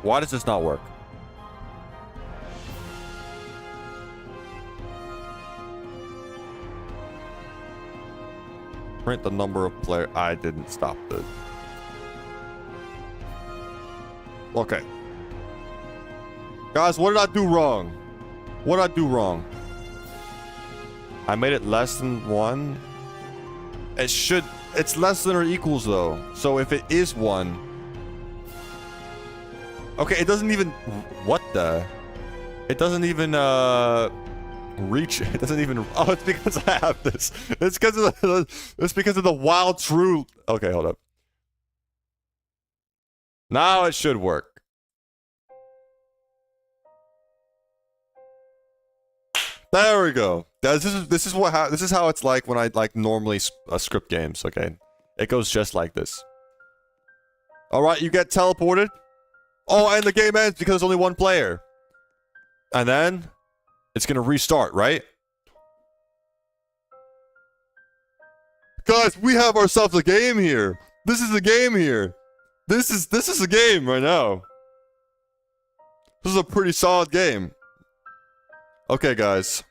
Why does this not work? Print the number of players. I didn't stop the... Okay. Guys, what did I do wrong? What did I do wrong? I made it less than 1. It should... It's less than or equals, though. So if it is 1... Okay, it doesn't even... What the... It doesn't even, reach... It doesn't even... Oh, it's because I have this. It's because of the... It's because of the wild true... Okay, hold up. Now it should work. There we go. This is how it's like when I like normally script games. Okay, it goes just like this. All right, you get teleported. Oh, and the game ends because there's only 1 player. And then it's gonna restart, right? Guys, we have ourselves a game here. This is a game here. This is a game right now. This is a pretty solid game. Okay, guys.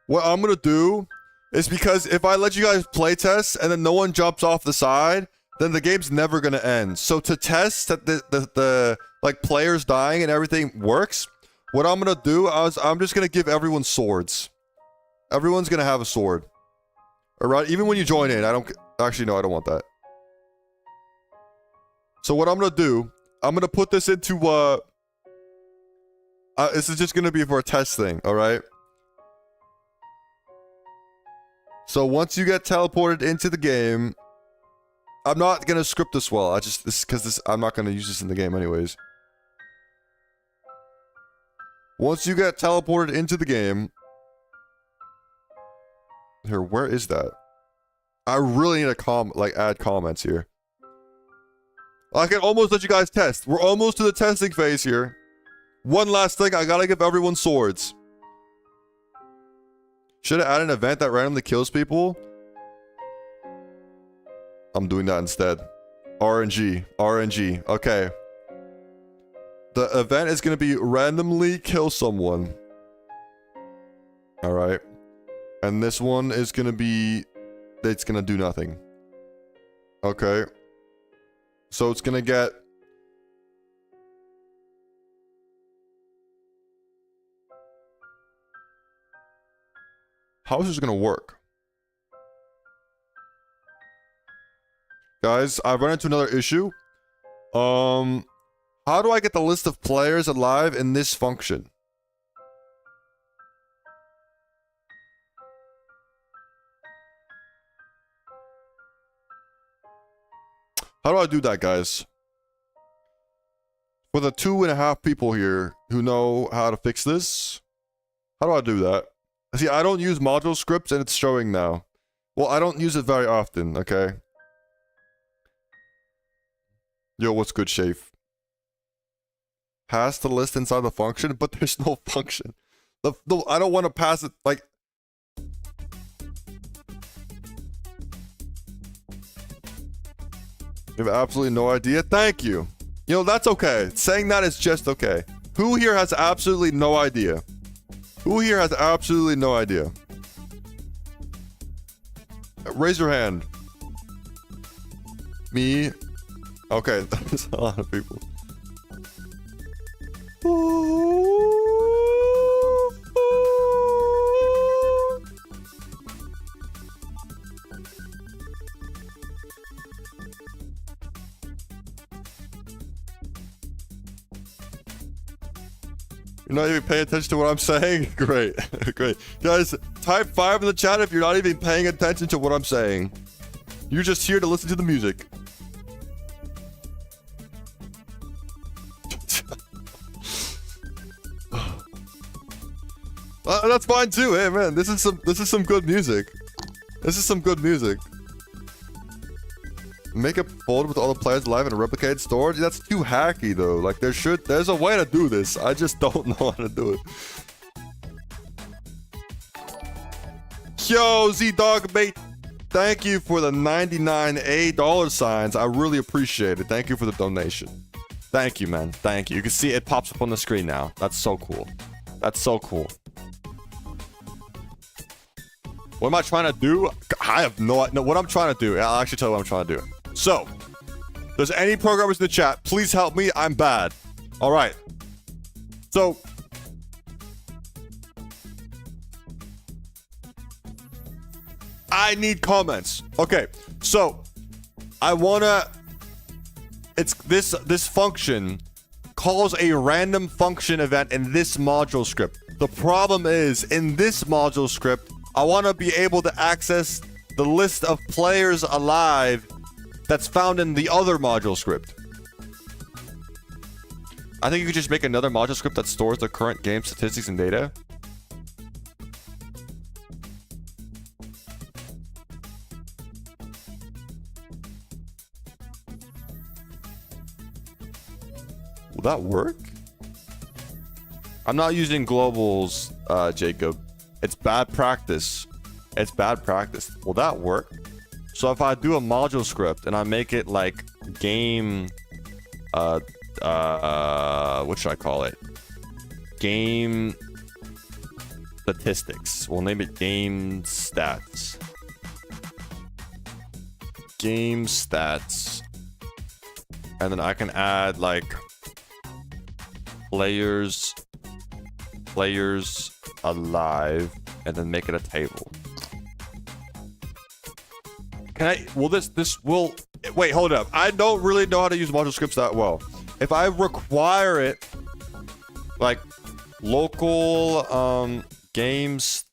What I'm gonna do is, because if I let you guys play test and then no one jumps off the side, then the game's never gonna end. So to test that the like players dying and everything works, what I'm gonna do is I'm just gonna give everyone swords. Everyone's gonna have a sword. Alright, even when you join in, I don't actually no, I don't want that. So what I'm gonna do, I'm gonna put this into this is just gonna be for a test thing, alright? So once you get teleported into the game, I'm not gonna script this well. I'm not gonna use this in the game anyways. Once you get teleported into the game, here, where is that? I really need to add comments here. I can almost let you guys test. We're almost to the testing phase here. One last thing, I gotta give everyone swords. Should I add an event that randomly kills people? I'm doing that instead. RNG. Okay. The event is gonna be randomly kill someone. Alright. And this one is gonna be... It's gonna do nothing. Okay. So it's gonna get... How is this gonna work? Guys, I've run into another issue. How do I get the list of players alive in this function? How do I do that, guys? For the 2.5 people here who know how to fix this, how do I do that? See, I don't use module scripts and it's showing now. Well, I don't use it very often, okay? Yo, what's good, Shafe? Pass the list inside the function, but there's no function. I don't want to pass it, like... You have absolutely no idea? Thank you. You know, that's okay. Saying that is just okay. Who here has absolutely no idea? Who here has absolutely no idea? Raise your hand. Me? Okay, that's a lot of people. You're not even paying attention to what I'm saying? Great. Great. Guys, type 5 in the chat if you're not even paying attention to what I'm saying. You're just here to listen to the music. That's fine too. Hey man, this is some good music. This is some good music. Make a folder with all the players live in a replicated storage. That's too hacky though. Like there's a way to do this. I just don't know how to do it. Yo, Z-Dog-Mate, thank you for the 99 $8 signs. I really appreciate it. Thank you for the donation. Thank you, man. Thank you. You can see it pops up on the screen now. That's so cool. That's so cool. What am I trying to do? I have no idea. What I'm trying to do. I'll actually tell you what I'm trying to do. So, if there's any programmers in the chat, please help me. I'm bad. All right. So, I need comments. Okay, so I wanna. It's this function calls a random function event in this module script. The problem is in this module script, I want to be able to access the list of players alive that's found in the other module script. I think you could just make another module script that stores the current game statistics and data. Will that work? I'm not using globals, Jacob. It's bad practice. It's bad practice. Will that work? So if I do a module script and I make it like game, what should I call it? Game statistics. We'll name it game stats. Game stats. And then I can add like players alive and then make it a table. Can I, wait, hold up. I don't really know how to use module scripts that well. If I require it, like local games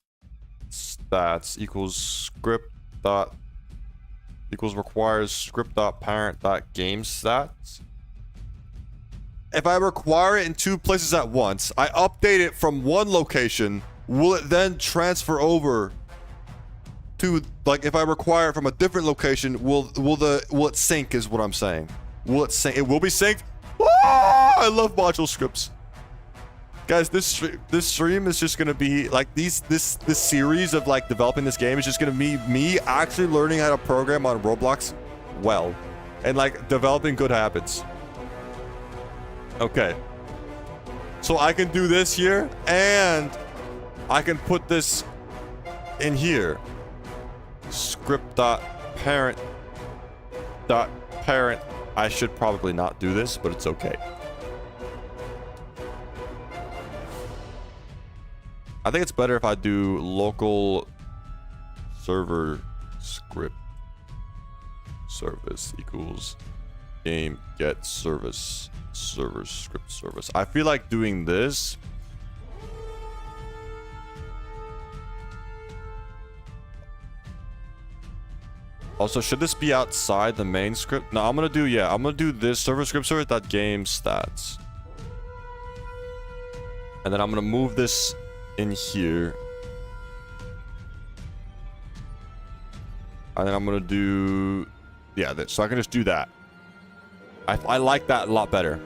stats equals script dot equals requires script dot parent dot game stats. If I require it in two places at once, I update it from one location, will it then transfer over to, like, if I require it from a different location, will it sync is what I'm saying. Will it sync? It will be synced? Ah, I love module scripts. Guys, this stream is just gonna be like this series of like developing this game is just gonna be me actually learning how to program on Roblox well and like developing good habits. Okay, so I can do this here and I can put this in here. Script dot parent. I should probably not do this, but it's okay. I think it's better if I do local server script service equals game get service server script service. I feel like doing this. Also, should this be outside the main script? No, I'm gonna do this server script server dot game stats. And then I'm gonna move this in here. And then I'm gonna do this. So I can just do that. I like that a lot better.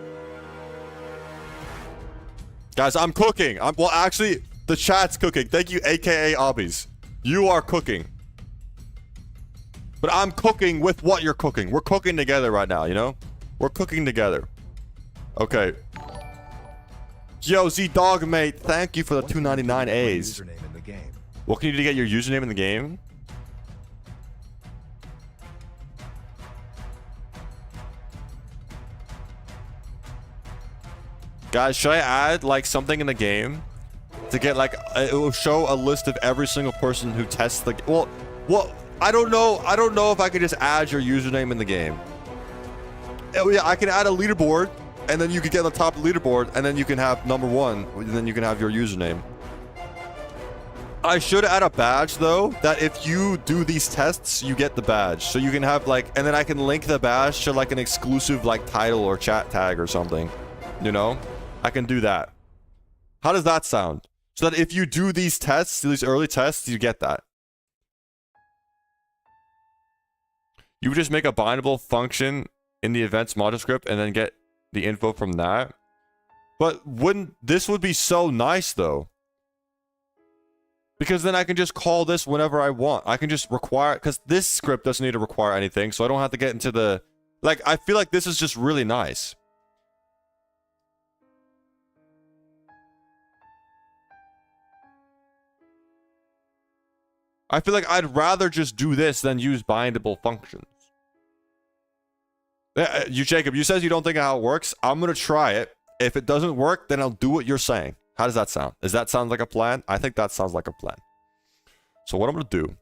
Guys, I'm cooking. Well, actually, the chat's cooking. Thank you, aka Obbies. You are cooking. But I'm cooking with what you're cooking. We're cooking together right now, you know? We're cooking together. Okay. Yo, Z-Dog-Mate, thank you for the 299 A's. What can you do to get your username in the game? Guys, should I add like something in the game to get like it will show a list of every single person who tests the well I don't know if I could just add your username in the game. Oh, yeah, I can add a leaderboard and then you could get on the top of the leaderboard and then you can have number 1 and then you can have your username. I should add a badge though, that if you do these tests, you get the badge. So you can have like, and then I can link the badge to like an exclusive like title or chat tag or something, you know? I can do that. How does that sound? So that if you do these tests, these early tests, you get that. You would just make a bindable function in the events module script and then get the info from that. But this would be so nice though. Because then I can just call this whenever I want. I can just require, because this script doesn't need to require anything, so I don't have to get into the, like, I feel like this is just really nice. I feel like I'd rather just do this than use bindable functions. You, Jacob, you says you don't think of how it works. I'm going to try it. If it doesn't work, then I'll do what you're saying. How does that sound? Does that sound like a plan? I think that sounds like a plan. So what I'm going to do,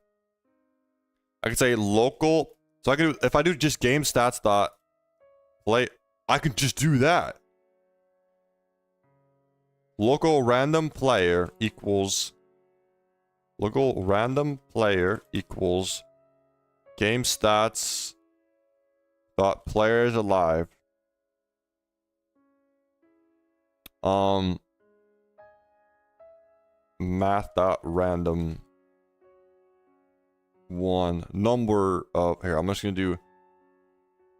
I can say local. So I can do, if I do just game stats dot play, I can just do that. Local random player equals game stats dot players alive. Math dot random one number of, here, I'm just gonna do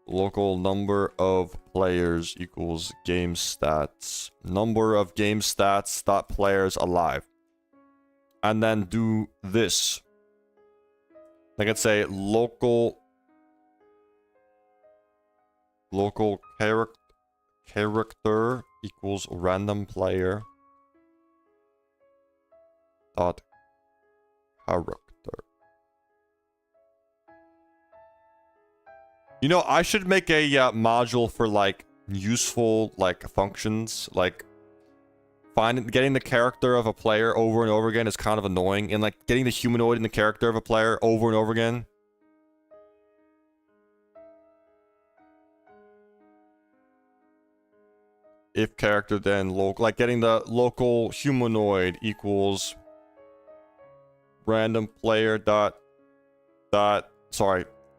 local number of players equals game stats, number of game stats dot players alive, and then do this. I could say local character equals random player dot character. You know, I should make a module for like useful like functions, like getting the character of a player over and over again is kind of annoying, and like getting the humanoid in the character of a player over and over again. If character then local, like getting the local humanoid equals random player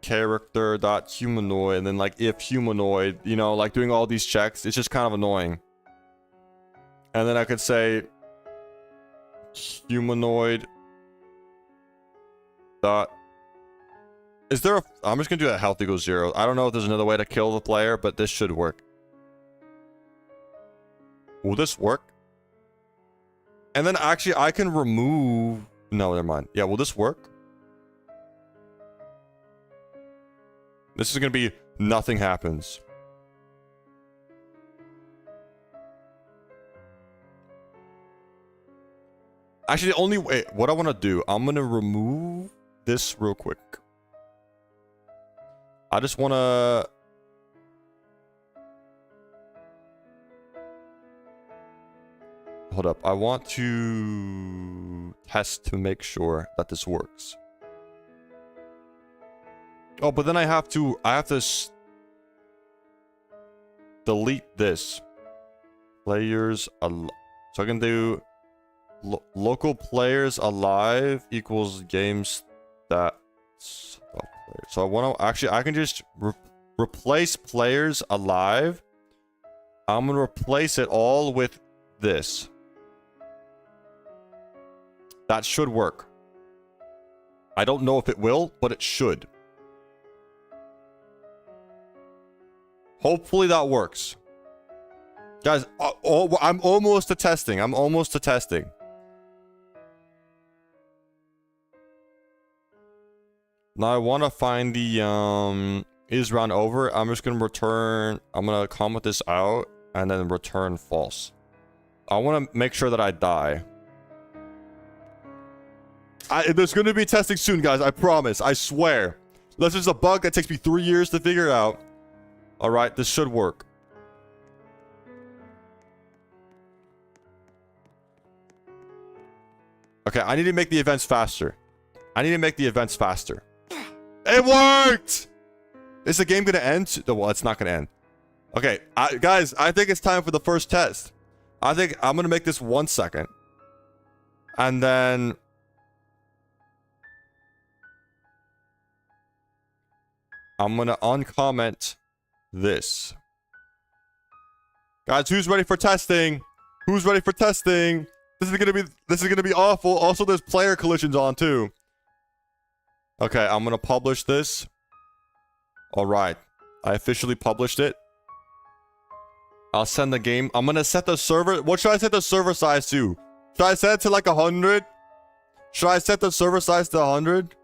character dot humanoid, and then like if humanoid, you know, like doing all these checks, it's just kind of annoying. And then I could say humanoid dot, is there a, I'm just gonna do that health equals 0. I don't know if there's another way to kill the player, but this should work. Will this work? And then actually I can remove, no, never mind. Yeah, will this work? This is gonna be nothing happens. Actually, the only way, what I want to do, I'm gonna remove this real quick. I just want to, hold up. I want to test to make sure that this works. Oh, but then I have to delete this. Players, so I can do local players alive equals game stats. So I want to, actually, I can just replace players alive. I'm going to replace it all with this. That should work. I don't know if it will, but it should. Hopefully that works. Guys, I'm almost to testing. I'm almost to testing. Now I want to find the is round over. I'm just going to return, I'm going to comment this out and then return false. I want to make sure that I die. There's going to be testing soon, guys. I promise. I swear. Unless there's a bug that takes me 3 years to figure out. All right, this should work. Okay, I need to make the events faster. It worked! Is the game gonna end? Well, it's not gonna end. Okay, guys, I think it's time for the first test. I think I'm gonna make this 1 second. And then I'm gonna uncomment this. Guys, who's ready for testing? Who's ready for testing? This is gonna be awful. Also, there's player collisions on too. Okay, I'm gonna publish this. All right, I officially published it. I'll send the game. I'm gonna set the server. What should I set the server size to? Should I set it to like 100? Should I set the server size to 100?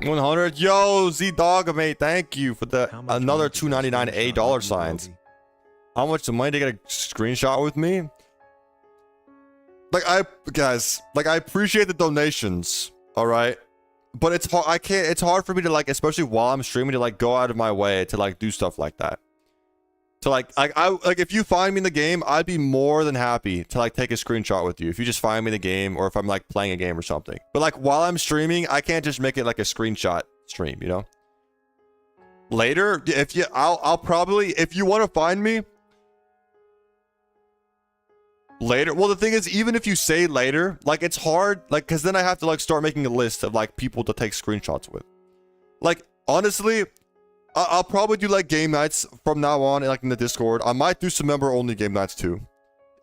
100. Yo, Z Dog, mate. Thank you for the another $2.99 dollar signs. How much the money to get a screenshot with me? Like guys, like I appreciate the donations. All right, but it's hard. It's hard for me to like, especially while I'm streaming, to like go out of my way to like do stuff like that. To like if you find me in the game, I'd be more than happy to like take a screenshot with you if you just find me in the game or if I'm like playing a game or something. But like while I'm streaming, I can't just make it like a screenshot stream, you know? Later, I'll probably, if you want to find me later. Well, the thing is, even if you say later, like it's hard, like, cause then I have to like start making a list of like people to take screenshots with. Like, honestly, I'll probably do like game nights from now on, like in the Discord. I might do some member only game nights too.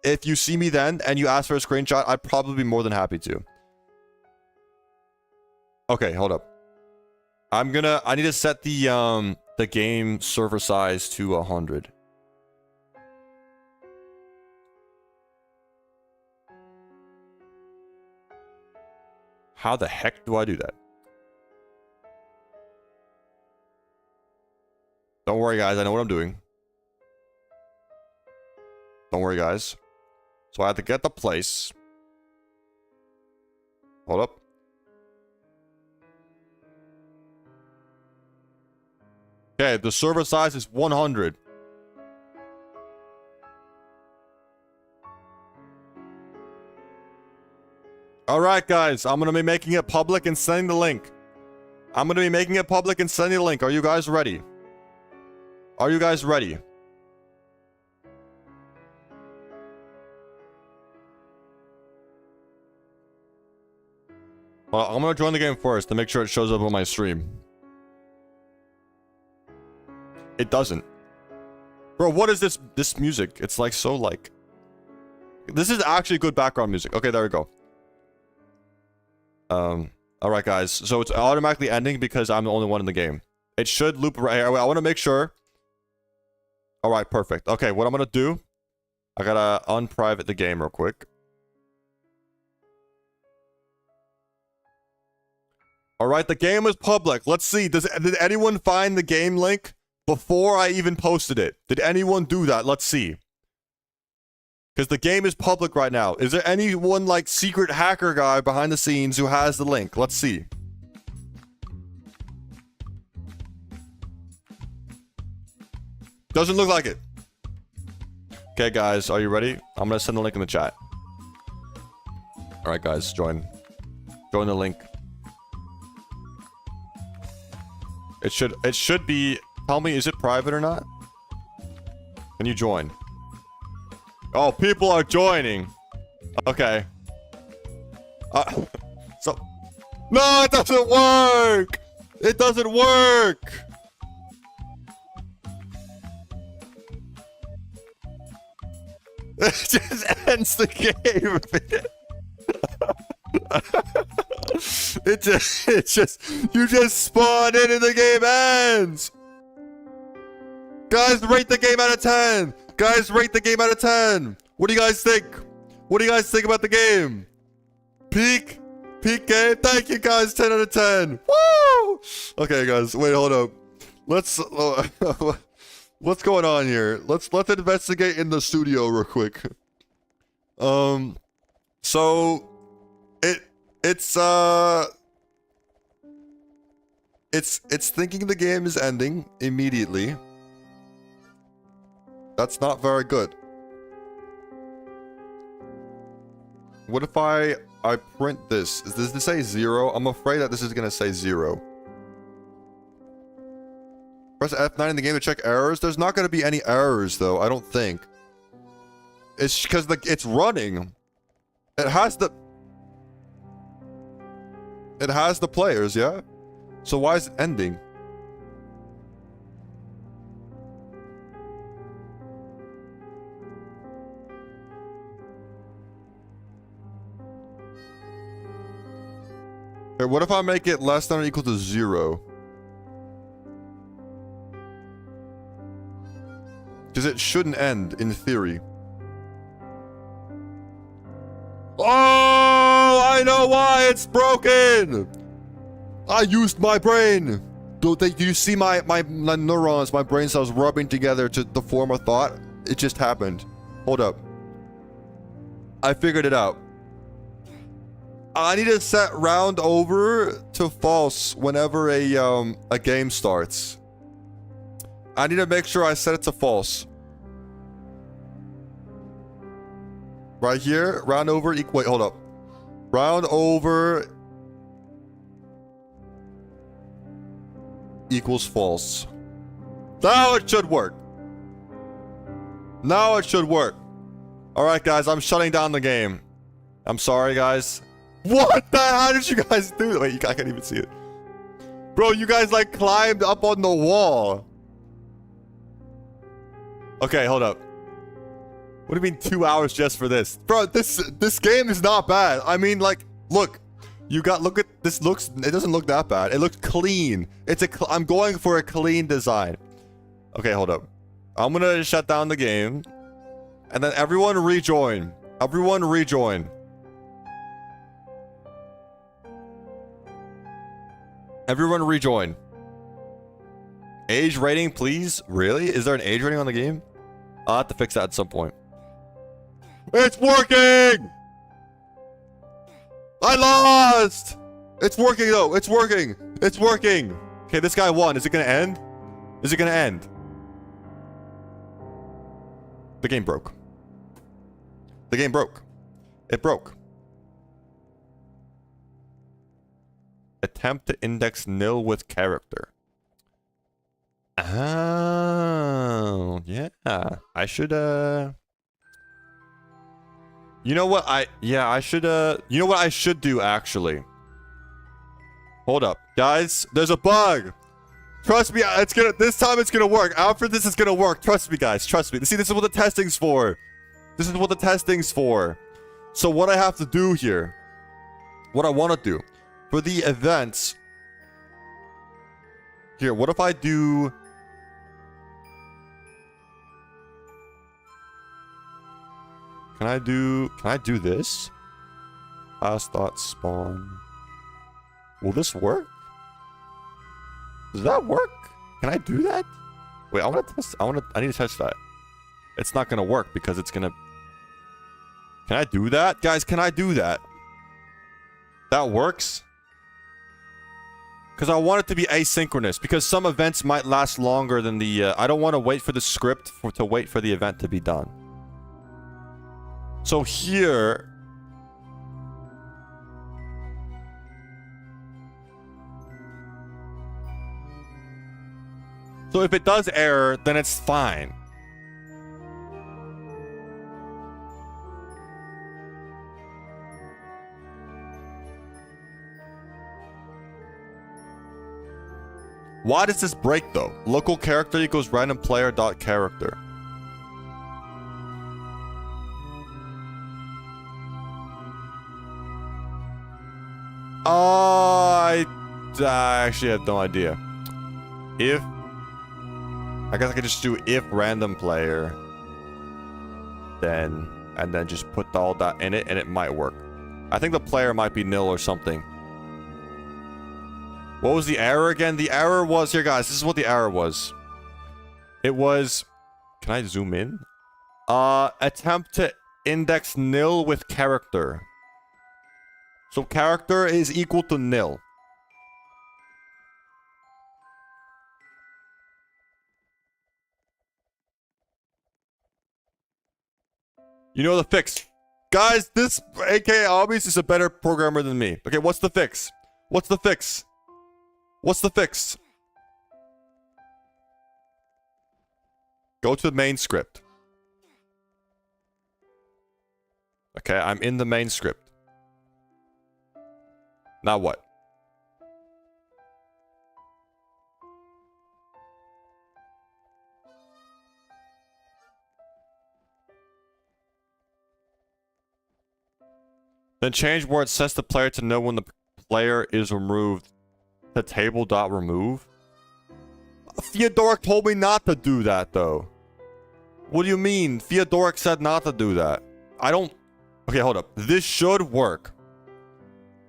If you see me then and you ask for a screenshot, I'd probably be more than happy to. Okay, hold up. I need to set the game server size to 100. How the heck do I do that? Don't worry, guys. I know what I'm doing. Don't worry, guys. So I have to get the place. Hold up. Okay, the server size is 100. All right, guys. I'm going to be making it public and sending the link. I'm going to be making it public and sending the link. Are you guys ready? Are you guys ready? Well, I'm gonna join the game first to make sure it shows up on my stream. It doesn't. Bro, what is this music? It's like so like... This is actually good background music. Okay, there we go. Alright guys, so it's automatically ending because I'm the only one in the game. It should loop right here. I want to make sure. Alright, perfect. Okay, what I'm gonna do, I gotta unprivate the game real quick. Alright, the game is public. Let's see, did anyone find the game link before I even posted it? Did anyone do that? Let's see. Because the game is public right now. Is there anyone like secret hacker guy behind the scenes who has the link? Let's see. Doesn't look like it. Okay, guys, are you ready? I'm gonna send the link in the chat. All right, guys, join the link. It should be. Tell me, is it private or not? Can you join? Oh, people are joining. Okay. So, no, it doesn't work. It doesn't work. It just ends the game. You just spawn in and the game ends. Guys, rate the game out of 10. Guys, rate the game out of 10. What do you guys think? What do you guys think about the game? Peak game. Thank you, guys. 10 out of 10. Woo! Okay, guys. Wait, hold up. Let's. What's going on here? Let's investigate in the studio real quick. So it's thinking the game is ending immediately. That's not very good. What if I print this? Does this say 0? I'm afraid that this is gonna say 0. Press F9 in the game to check errors. There's not gonna be any errors though, I don't think. It's because it's running. It has the players, yeah? So why is it ending? Here, what if I make it less than or equal to 0? Because it shouldn't end, in theory. Oh, I know why it's broken! I used my brain! Do you see my neurons, my brain cells rubbing together to form a thought? It just happened. Hold up. I figured it out. I need to set round over to false whenever a game starts. I need to make sure I set it to false. Right here, round over wait, hold up. Round over equals false. Now it should work. Now it should work. Alright guys, I'm shutting down the game. I'm sorry guys. What the hell? How did you guys do that? Wait, I can't even see it. Bro, you guys like climbed up on the wall. Okay, hold up. What do you mean 2 hours just for this? Bro, this game is not bad. I mean, like, look. Look at this. It doesn't look that bad. It looks clean. I'm going for a clean design. Okay, hold up. I'm gonna shut down the game. And then everyone rejoin. Everyone rejoin. Everyone rejoin. Age rating, please? Really? Is there an age rating on the game? I'll have to fix that at some point. It's working! I lost! It's working though. It's working. It's working. Okay, this guy won. Is it gonna end? Is it gonna end? The game broke. The game broke. It broke. Attempt to index nil with character. Oh, yeah. I should, You know what? I should, You know what I should do, actually? Hold up. Guys, there's a bug! Trust me, this time it's gonna work. After this, it's gonna work. Trust me, guys. Trust me. See, this is what the testing's for. This is what the testing's for. So what I have to do here, what I want to do, for the events... Here, what if I do... Can I do this? Last thought spawn. Will this work? Does that work? Can I do that? Wait, I need to test that. It's not gonna work because it's gonna... Can I do that? Guys, can I do that? That works? Because I want it to be asynchronous. Because some events might last longer than the... I don't want to wait for the script to wait for the event to be done. So here... So if it does error, then it's fine. Why does this break though? Local character equals random player dot character. I actually have no idea. If... I guess I could just do if random player. Then... And then just put all that in it and it might work. I think the player might be nil or something. What was the error again? The error was... Here guys, this is what the error was. It was... Can I zoom in? Attempt to index nil with character. So character is equal to nil. You know the fix. Guys, this aka Obvious is a better programmer than me. Okay, what's the fix? What's the fix? What's the fix? Go to the main script. Okay, I'm in the main script. Now what? Then change where it sets the player to know when the player is removed to table.remove. Theodoric told me not to do that, though. What do you mean? Theodoric said not to do that. I don't... Okay, hold up. This should work.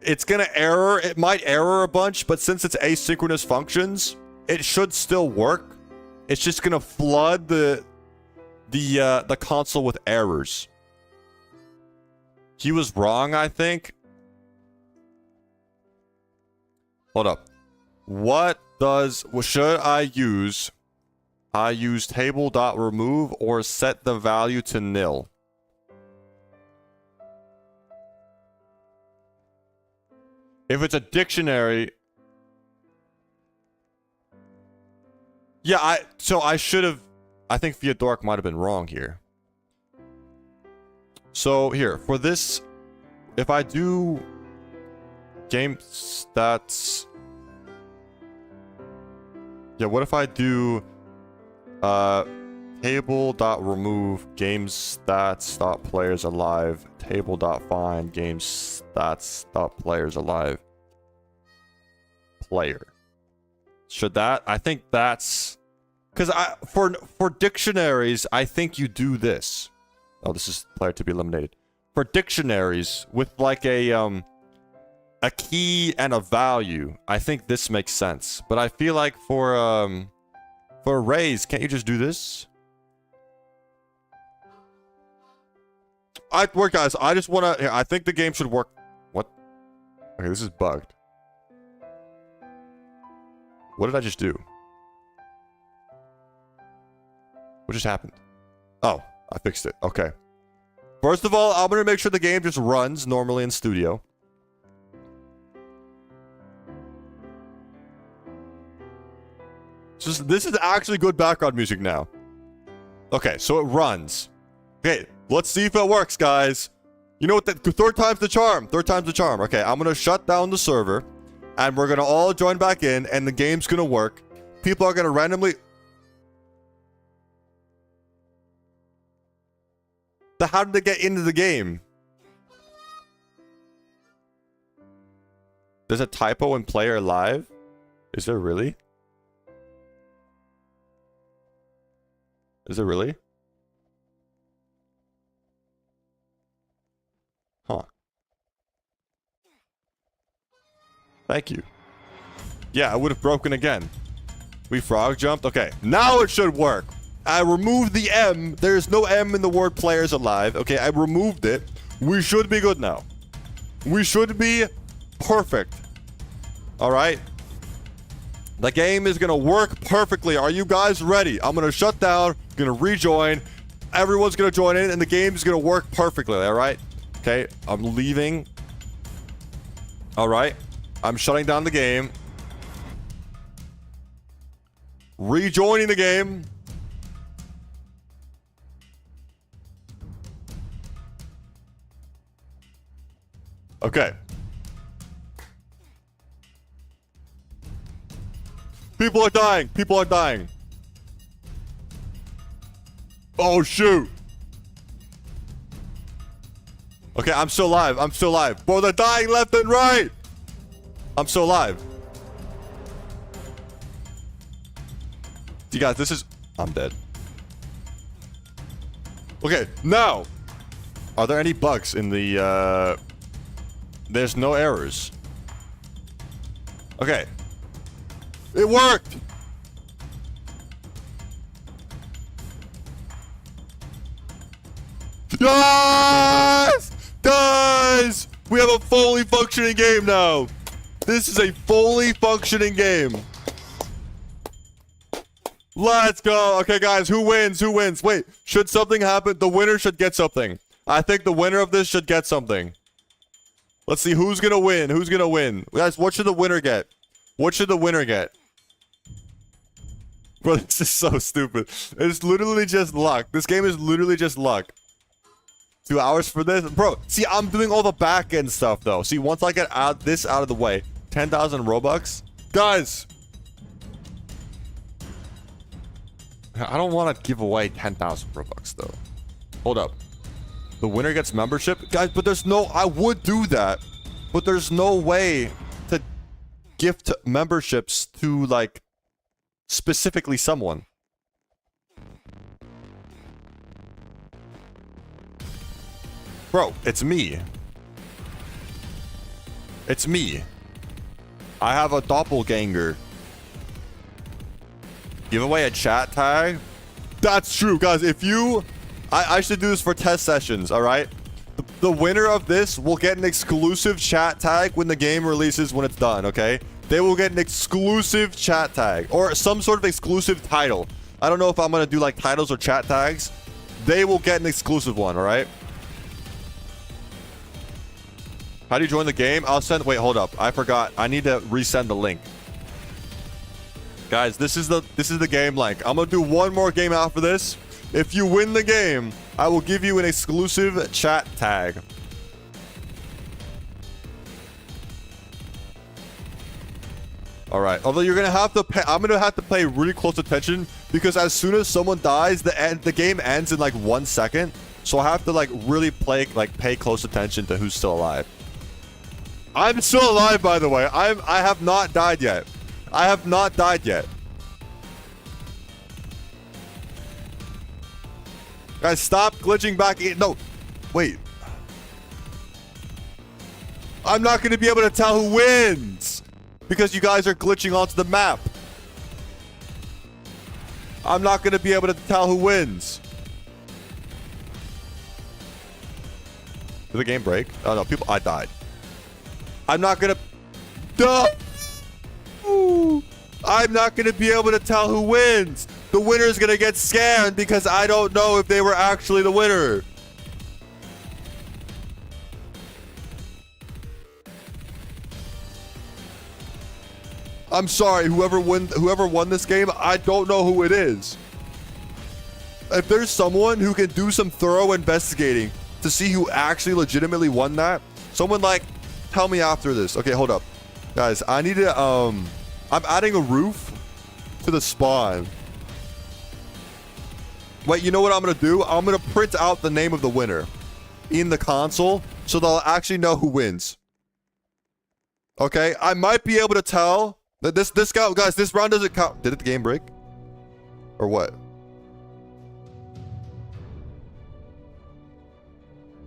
It's gonna error. It might error a bunch, but since it's asynchronous functions, it should still work. It's just gonna flood the console with errors. He was wrong, I think. Hold up. What should I use? I use table.remove or set the value to nil. If it's a dictionary... Yeah, I should have... I think Theodoric might have been wrong here. So, here, for this... If I do... Game stats... Yeah, what if I do... table.remove game stats players alive table.find game stats players alive player. Should that? I think that's because for dictionaries I think you do this. Oh, this is player to be eliminated. For dictionaries with like a key and a value, I think this makes sense. But I feel like for arrays, can't you just do this? Work, guys. I just want to... I think the game should work. What? Okay, this is bugged. What did I just do? What just happened? Oh, I fixed it. Okay. First of all, I'm going to make sure the game just runs normally in Studio. This is actually good background music now. Okay, so it runs. Okay, let's see if it works, guys. You know what? Third time's the charm. Third time's the charm. Okay, I'm going to shut down the server. And we're going to all join back in. And the game's going to work. People are going to randomly... How did they get into the game? There's a typo in player live? Is there really? Is it really? Huh. Thank you. Yeah, I would have broken again. We frog jumped? Okay, now it should work. I removed the M. There's no M in the word players alive. Okay, I removed it. We should be good now. We should be perfect. Alright? The game is gonna work perfectly. Are you guys ready? I'm gonna shut down, gonna rejoin. Everyone's gonna join in, and the game's gonna work perfectly, alright? Okay, I'm leaving. Alright. I'm shutting down the game. Rejoining the game. Okay. People are dying. People are dying. Oh, shoot. Okay, I'm still alive. I'm still alive. Bro, they're dying left and right. I'm still alive. You guys, this is... I'm dead. Okay, now. Are there any bugs in the, There's no errors. Okay. It worked! Yes! Guys! We have a fully functioning game now! This is a fully functioning game. Let's go! Okay, guys, who wins? Who wins? Wait, should something happen? The winner should get something. I think the winner of this should get something. Let's see who's gonna win. Who's gonna win? Guys, what should the winner get? What should the winner get? Bro, this is so stupid. It's literally just luck. This game is literally just luck. 2 hours for this? Bro, see, I'm doing all the back end stuff, though. See, once I get this out of the way, 10,000 Robux. Guys! I don't want to give away 10,000 Robux, though. Hold up. The winner gets membership? Guys, but there's no... I would do that. But there's no way gift memberships to like specifically someone. Bro, it's me. It's me. I have a doppelganger. Give away a chat tag? That's true, guys. If you... I should do this for test sessions, alright? The winner of this will get an exclusive chat tag when the game releases when it's done, okay? They will get an exclusive chat tag. Or some sort of exclusive title. I don't know if I'm going to do like titles or chat tags. They will get an exclusive one, alright? How do you join the game? I'll send... Wait, hold up. I forgot. I need to resend the link. Guys, this is the game link. I'm gonna do one more game after this. If you win the game, I will give you an exclusive chat tag. All right. Although you're gonna have to pay, I'm gonna have to pay really close attention because as soon as someone dies, the game ends in like 1 second. So I have to like really pay close attention to who's still alive. I'm still alive, by the way. I have not died yet. I have not died yet. Guys, stop glitching back in. No, wait. I'm not going to be able to tell who wins because you guys are glitching onto the map. I'm not going to be able to tell who wins. Did the game break? Oh no, I died. I'm not going to... Duh! I'm not going to be able to tell who wins. The winner is going to get scammed because I don't know if they were actually the winner. I'm sorry, whoever won this game, I don't know who it is. If there's someone who can do some thorough investigating to see who actually legitimately won that, someone like tell me after this. Okay, hold up. Guys, I need to I'm adding a roof to the spawn. Wait, you know what I'm going to do? I'm going to print out the name of the winner in the console so they'll actually know who wins. Okay? I might be able to tell that this guy, guys, this round doesn't count. Did the game break? Or what?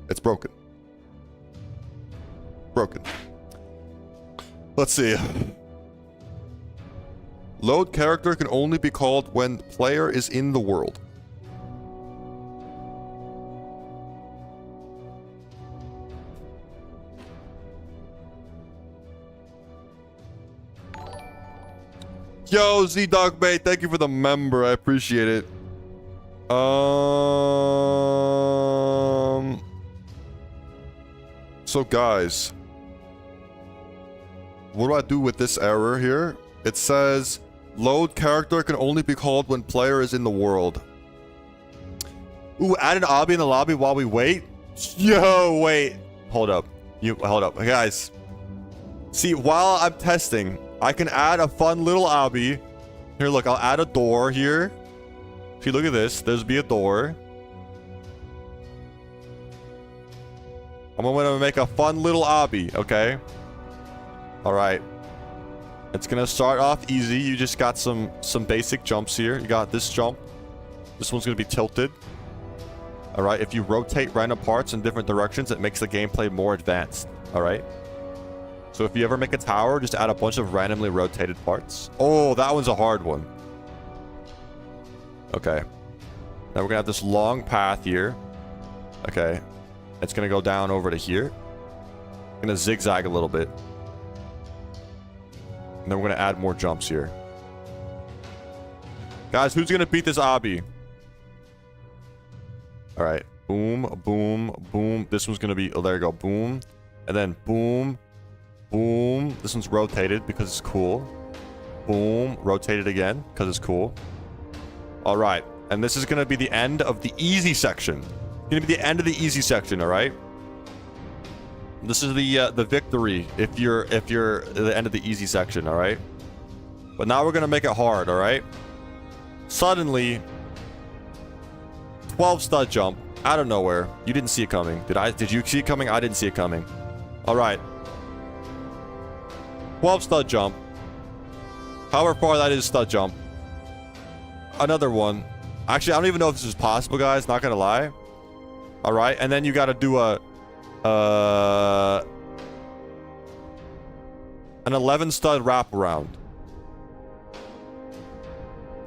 It's broken. Broken. Let's see. Load character can only be called when the player is in the world. Yo, Z-Dog-Bait, thank you for the member. I appreciate it. So guys, what do I do with this error here? It says load character can only be called when player is in the world. Ooh, add an obby in the lobby while we wait. Yo, wait. Hold up. Hold up. Guys. See, while I'm testing, I can add a fun little obby. Here, look, I'll add a door here. See, look at this. There's be a door. I'm gonna make a fun little obby, okay? Alright. It's gonna start off easy. You just got some basic jumps here. You got this jump. This one's gonna be tilted. Alright, if you rotate random parts in different directions, it makes the gameplay more advanced. Alright? So if you ever make a tower, just add a bunch of randomly rotated parts. Oh, that one's a hard one. Okay. Now we're gonna have this long path here. Okay. It's gonna go down over to here. Gonna zigzag a little bit. And then we're gonna add more jumps here. Guys, who's gonna beat this obby? Alright. Boom, boom, boom. This one's gonna be... Oh, there you go. Boom. And then boom. Boom. This one's rotated because it's cool. Boom. Rotated again because it's cool. Alright. And this is gonna be the end of the easy section. It's gonna be the end of the easy section, alright? This is the victory if you're at the end of the easy section, all right? But now we're gonna make it hard, all right? Suddenly, 12 stud jump out of nowhere. You didn't see it coming. Did you see it coming? I didn't see it coming. All right. 12 stud jump. However far that is stud jump. Another one. Actually, I don't even know if this is possible, guys. Not gonna lie. All right, and then you got to do an 11 stud wraparound.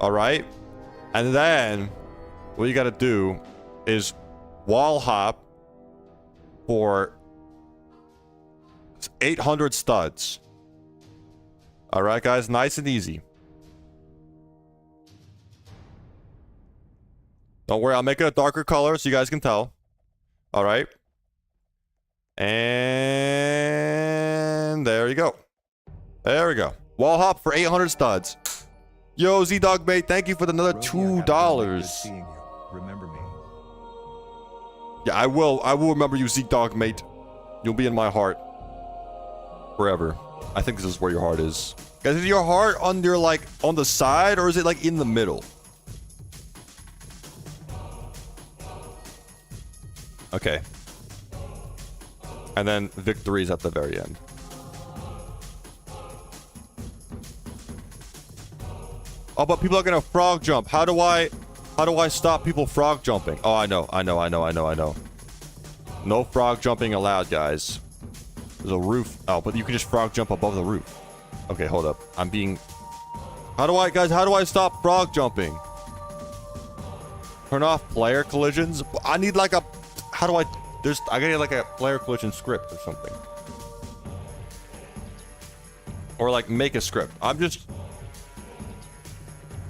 All right, and then what you got to do is wall hop for 800 studs. All right, guys, nice and easy. Don't worry, I'll make it a darker color so you guys can tell. All right. And there you go. There we go. Wall hop for 800 studs. Yo, Z-Dog mate, thank you for another $2. Seeing you. Remember me. Yeah, I will. I will remember you, Z-Dog mate. You'll be in my heart forever. I think this is where your heart is. Guys, is your heart on your, like, on the side, or is it like in the middle? Okay. And then victories at the very end. Oh, but people are gonna frog jump. How do I stop people frog jumping? Oh, I know. No frog jumping allowed, guys. There's a roof. Oh, but you can just frog jump above the roof. Okay, hold up. I'm being... How do I stop frog jumping? Turn off player collisions? I need like a... How do I... I gotta get like a player collision script or something. Or like make a script. I'm just...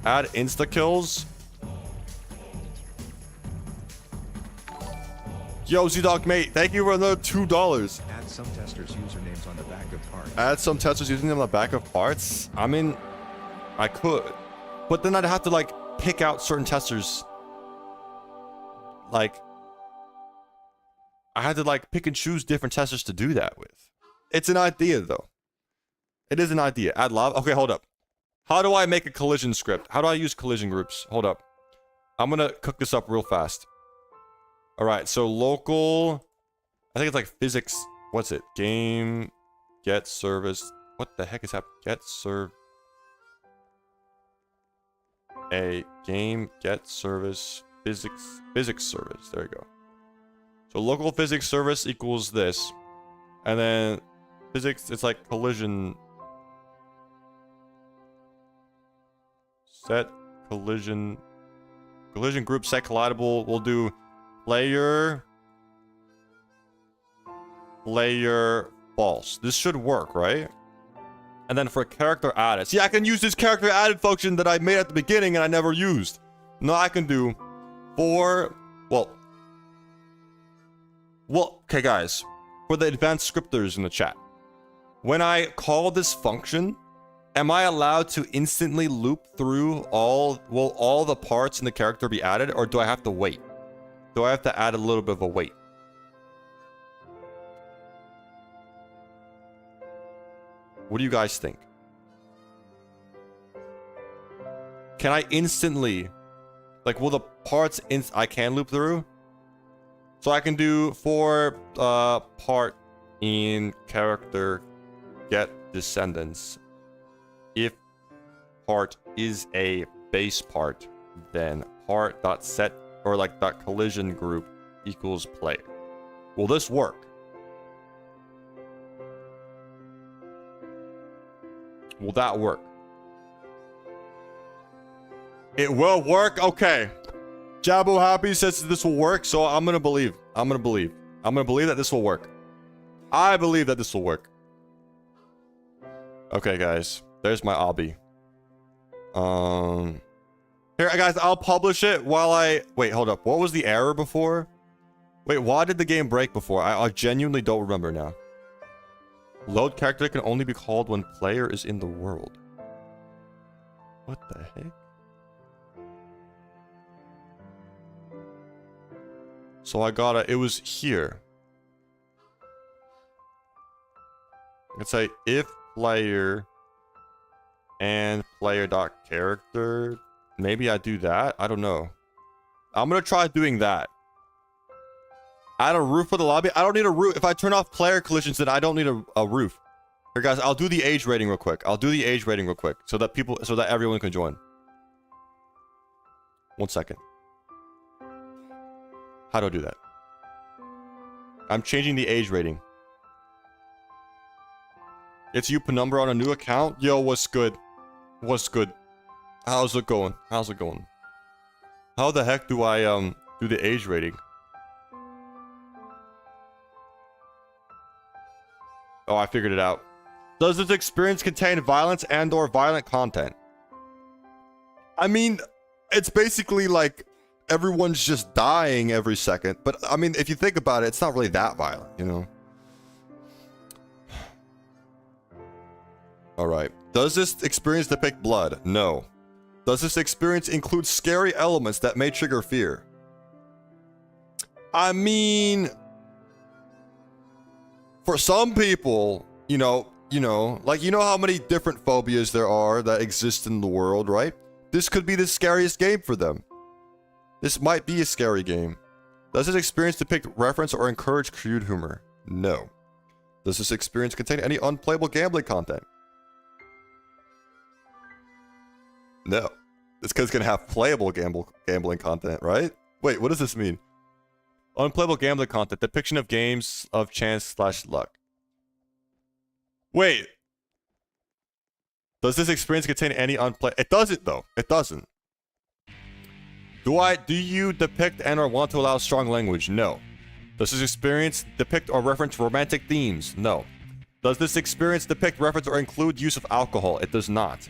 Add insta kills. Yo, Z-Dog mate, thank you for another $2. Add some testers' usernames on the back of parts. Add some testers using them on the back of parts? I mean, I could. But then I'd have to like pick out certain testers. Like, I had to like pick and choose different testers to do that with. It's an idea though. It is an idea. Add lava. Okay, hold up. How do I make a collision script? How do I use collision groups? Hold up. I'm gonna cook this up real fast. All right, so local, I think it's like physics. What's it? Game, get service. What the heck is happening? Get serve. A game, get service, physics service. There you go. So local physics service equals this. And then physics, it's like collision. Set collision group set collidable. We'll do player false. This should work, right? And then for character added. See, I can use this character added function that I made at the beginning and I never used. No, I can do for okay guys, for the advanced scripters in the chat. When I call this function, am I allowed to instantly loop through all the parts in the character be added, or do I have to wait? Do I have to add a little bit of a wait? What do you guys think? Can I instantly, like, will the parts I can loop through? So I can do for part in character get descendants. If part is a base part, then part.set or like .collision group equals player. Will this work? Will that work? It will work? Okay. Jabo Happy says this will work, so I'm gonna believe. I'm gonna believe that this will work. I believe that this will work. Okay, guys. There's my obby. Here, guys, I'll publish it while I... Wait, hold up. What was the error before? Wait, why did the game break before? I genuinely don't remember now. Load character can only be called when player is in the world. What the heck? So I gotta... It was here. Let's say if player and player.character. Maybe I do that. I don't know. I'm gonna try doing that. Add a roof for the lobby. I don't need a roof. If I turn off player collisions, then I don't need a roof. Here, guys, I'll do the age rating real quick. I'll do the age rating real quick so that everyone can join. 1 second. How do I do that? I'm changing the age rating. It's you, Penumbra, on a new account. Yo, what's good? What's good? How's it going? How's it going? How the heck do I do the age rating? Oh, I figured it out. Does this experience contain violence and/or violent content? I mean, it's basically like everyone's just dying every second. But I mean, if you think about it, it's not really that violent, you know? All right. Does this experience depict blood? No. Does this experience include scary elements that may trigger fear? I mean, for some people, you know, like, you know how many different phobias there are that exist in the world, right? This could be the scariest game for them. This might be a scary game. Does this experience depict, reference, or encourage crude humor? No. Does this experience contain any unplayable gambling content? No. It's because it's going to have playable gambling content, right? Wait, what does this mean? Unplayable gambling content. Depiction of games of chance/luck. Wait. Does this experience contain any unplay? It doesn't, though. It doesn't. Do you depict and/or want to allow strong language? No. Does this experience depict or reference romantic themes? No. Does this experience depict, reference, or include use of alcohol? It does not.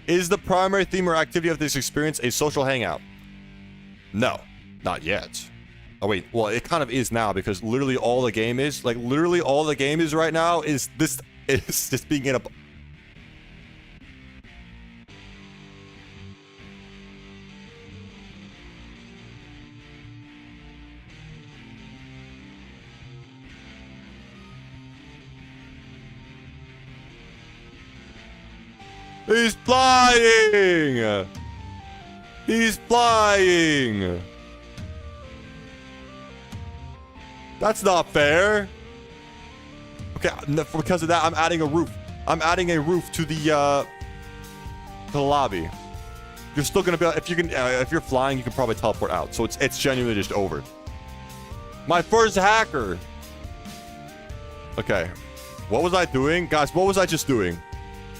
Is the primary theme or activity of this experience a social hangout? No, not yet. Oh wait, well, it kind of is now because literally all the game is, like, literally all the game is right now is this, is just being in a... He's flying! He's flying! That's not fair. Okay, because of that, I'm adding a roof. I'm adding a roof to the lobby. You're still gonna be, if you're flying, you can probably teleport out. So it's genuinely just over. My first hacker. Okay, what was I doing, guys? What was I just doing?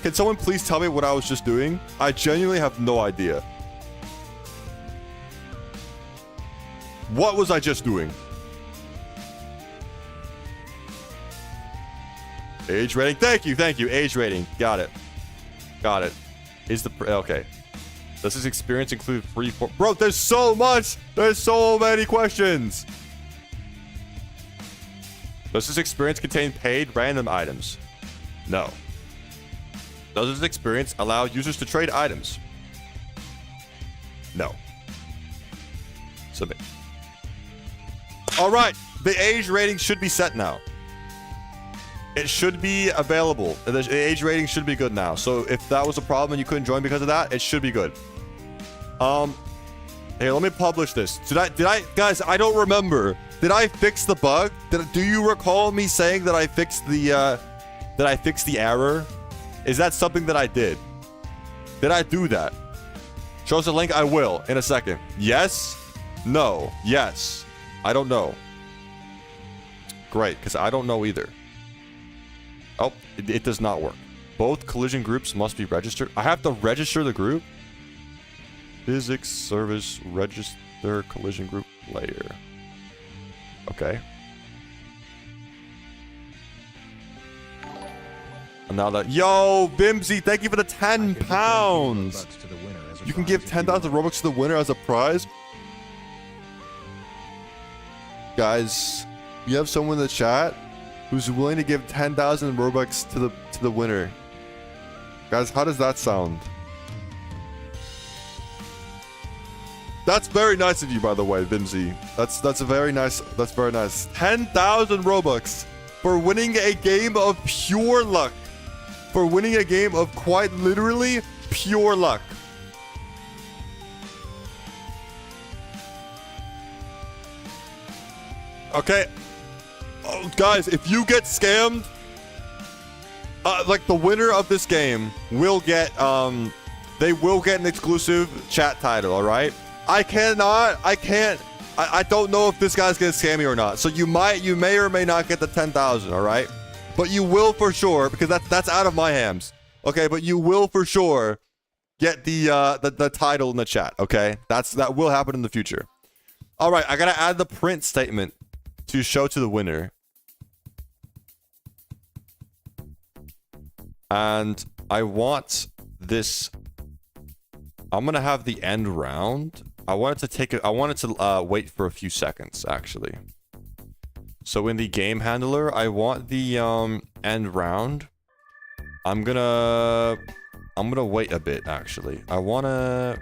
Can someone please tell me what I was just doing? I genuinely have no idea. What was I just doing? Age rating. Thank you. Age rating. Got it. Is the... Okay. Does this experience include free... Bro, there's so much! There's so many questions! Does this experience contain paid random items? No. Does this experience allow users to trade items? No. Submit. Alright, the age rating should be set now. It should be available. The age rating should be good now. So if that was a problem and you couldn't join because of that, it should be good. Here, let me publish this. Did I, guys, I don't remember. Did I fix the bug? Do you recall me saying that I fixed the error? Is that something that I did? Did I do that? Show us a link. I will in a second. Yes? No. Yes. I don't know. Great, because I don't know either. Oh, it does not work. Both collision groups must be registered. I have to register the group? Physics service register collision group layer. Okay. And now that... Yo, Bimsy, thank you for the 10 pounds. You can give 10,000 Robux to the winner as a prize. Guys, you have someone in the chat who's willing to give 10,000 Robux to the winner. Guys, how does that sound? That's very nice of you, by the way, Bimsy. That's very nice. That's very nice. 10,000 Robux for winning a game of pure luck. For winning a game of quite literally pure luck. Okay. Oh, guys, if you get scammed, like the winner of this game will get they will get an exclusive chat title. All right. I can't. I don't know if this guy's gonna scam me or not. So you may or may not get the 10,000. All right. But you will for sure, because that's out of my hands. Okay. But you will for sure get the title in the chat. Okay. That will happen in the future. All right. I gotta add the print statement to show to the winner. And I want this. I'm gonna have the end round. I want it to wait for a few seconds, actually. So in the game handler, I want the end round. I'm gonna wait a bit, actually. I wanna.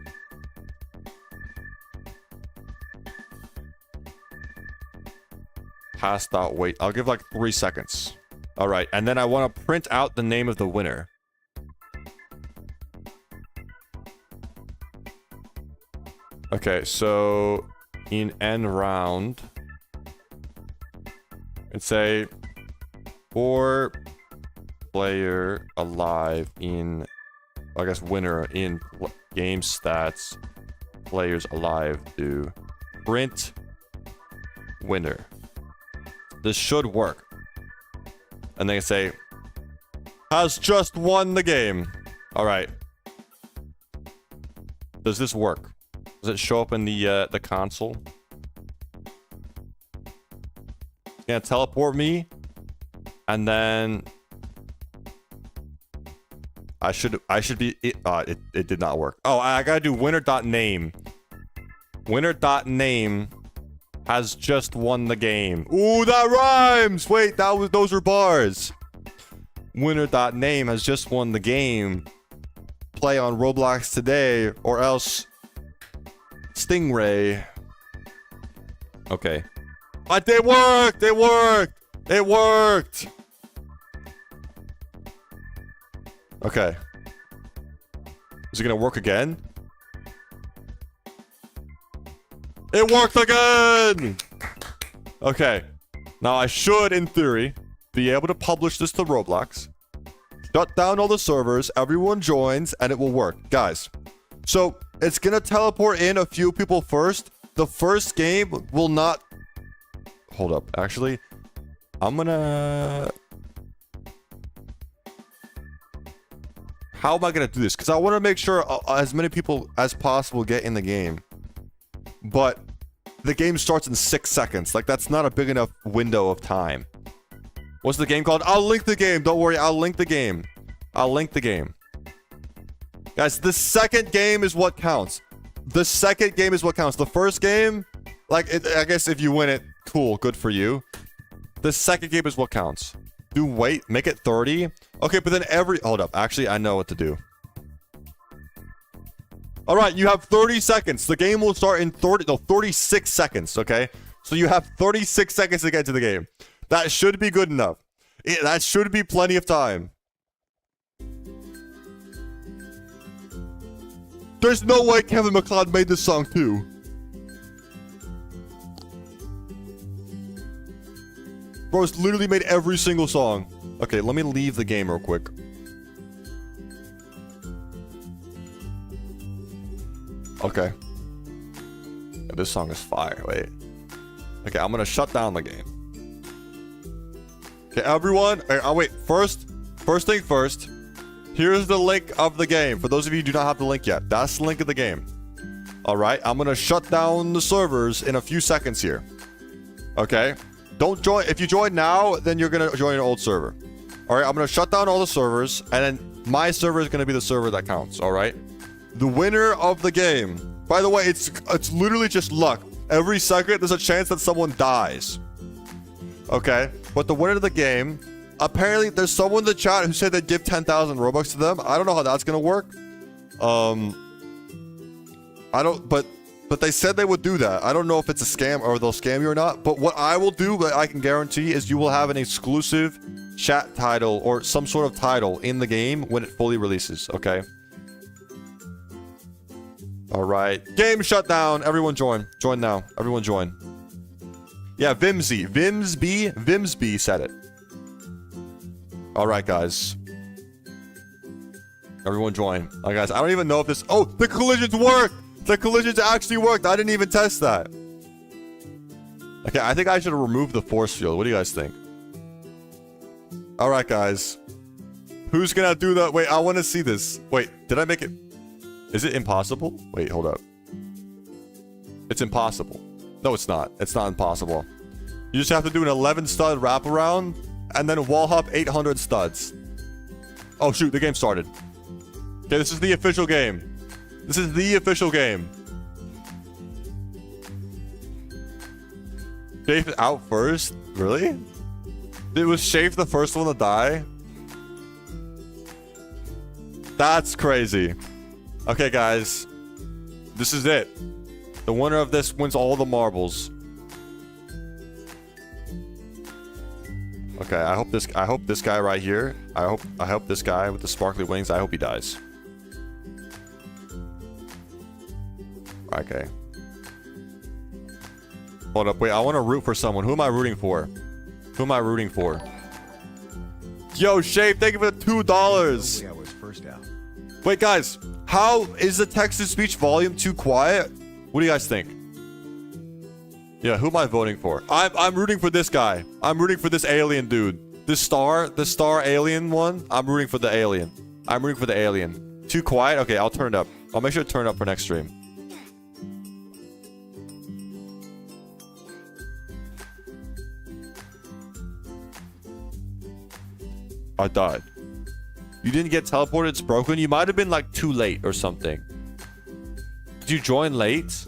Past that wait. I'll give like 3 seconds. All right, and then I want to print out the name of the winner. Okay, so in end round, and say 4 player alive in, I guess winner in game stats, players alive to print winner. This should work. And they say, has just won the game. All right. Does this work? Does it show up in the console? It's gonna teleport me, and then I should be. It did not work. Oh, I gotta do winner.name. Winner.name has just won the game. Ooh, that rhymes! Wait, those were bars. Winner.name has just won the game. Play on Roblox today, or else Stingray. Okay. But it worked! It worked! It worked! Okay. Is it gonna work again? It worked again! Okay. Now I should, in theory, be able to publish this to Roblox. Shut down all the servers, everyone joins, and it will work. Guys, so it's gonna teleport in a few people first. The first game will not... Hold up. Actually, I'm gonna... How am I gonna do this? Because I want to make sure as many people as possible get in the game. But the game starts in 6 seconds. Like, that's not a big enough window of time. What's the game called? I'll link the game. Don't worry. I'll link the game. I'll link the game. Guys, the second game is what counts. The second game is what counts. The first game, like, I guess if you win it, cool. Good for you. The second game is what counts. Do wait. Make it 30. Okay, but then hold up. Actually, I know what to do. All right, you have 30 seconds. The game will start in 36 seconds, okay? So you have 36 seconds to get to the game. That should be good enough. That should be plenty of time. There's no way Kevin MacLeod made this song too. Bro's literally made every single song. Okay, let me leave the game real quick. Okay. Yeah, this song is fire. Wait. Okay, I'm gonna shut down the game. Okay, everyone. I'll wait. First thing first. Here's the link of the game. For those of you who do not have the link yet, that's the link of the game. All right, I'm gonna shut down the servers in a few seconds here. Okay. Don't join. If you join now, then you're gonna join an old server. All right, I'm gonna shut down all the servers, and then my server is gonna be the server that counts. All right. The winner of the game. By the way, it's literally just luck. Every second, there's a chance that someone dies. Okay, but the winner of the game. Apparently, there's someone in the chat who said they'd give 10,000 Robux to them. I don't know how that's gonna work. I don't. But they said they would do that. I don't know if it's a scam or they'll scam you or not. But what I will do, but I can guarantee, is you will have an exclusive chat title or some sort of title in the game when it fully releases. Okay. All right. Game shut down. Everyone join. Join now. Everyone join. Yeah, Vimsby said it. All right, guys. Everyone join. Alright, guys. I don't even know if this... Oh, the collisions work! The collisions actually worked. I didn't even test that. Okay, I think I should remove the force field. What do you guys think? Alright, guys. Who's gonna do that? Wait, I want to see this. Wait, did I make it? Is it impossible? Wait, hold up. It's impossible. No, it's not. It's not impossible. You just have to do an 11 stud wraparound and then wall hop 800 studs. Oh, shoot. The game started. Okay, this is the official game. This is the official game. Shafe out first? Really? Was Shafe the first one to die? That's crazy. Okay, guys. This is it. The winner of this wins all the marbles. Okay, I hope this guy right here. I hope this guy with the sparkly wings, I hope he dies. Okay. Hold up, wait, I want to root for someone. Who am I rooting for? Who am I rooting for? Yo, Shape, thank you for the $2. Hopefully I was first out. Wait, guys, how is the text-to-speech volume too quiet? What do you guys think? Yeah, who am I voting for? I'm rooting for this guy. I'm rooting for this alien dude. The star alien one. I'm rooting for the alien. I'm rooting for the alien. Too quiet? Okay, I'll turn it up. I'll make sure to turn it up for next stream. I died. You didn't get teleported, it's broken. You might have been like too late or something. Did you join late?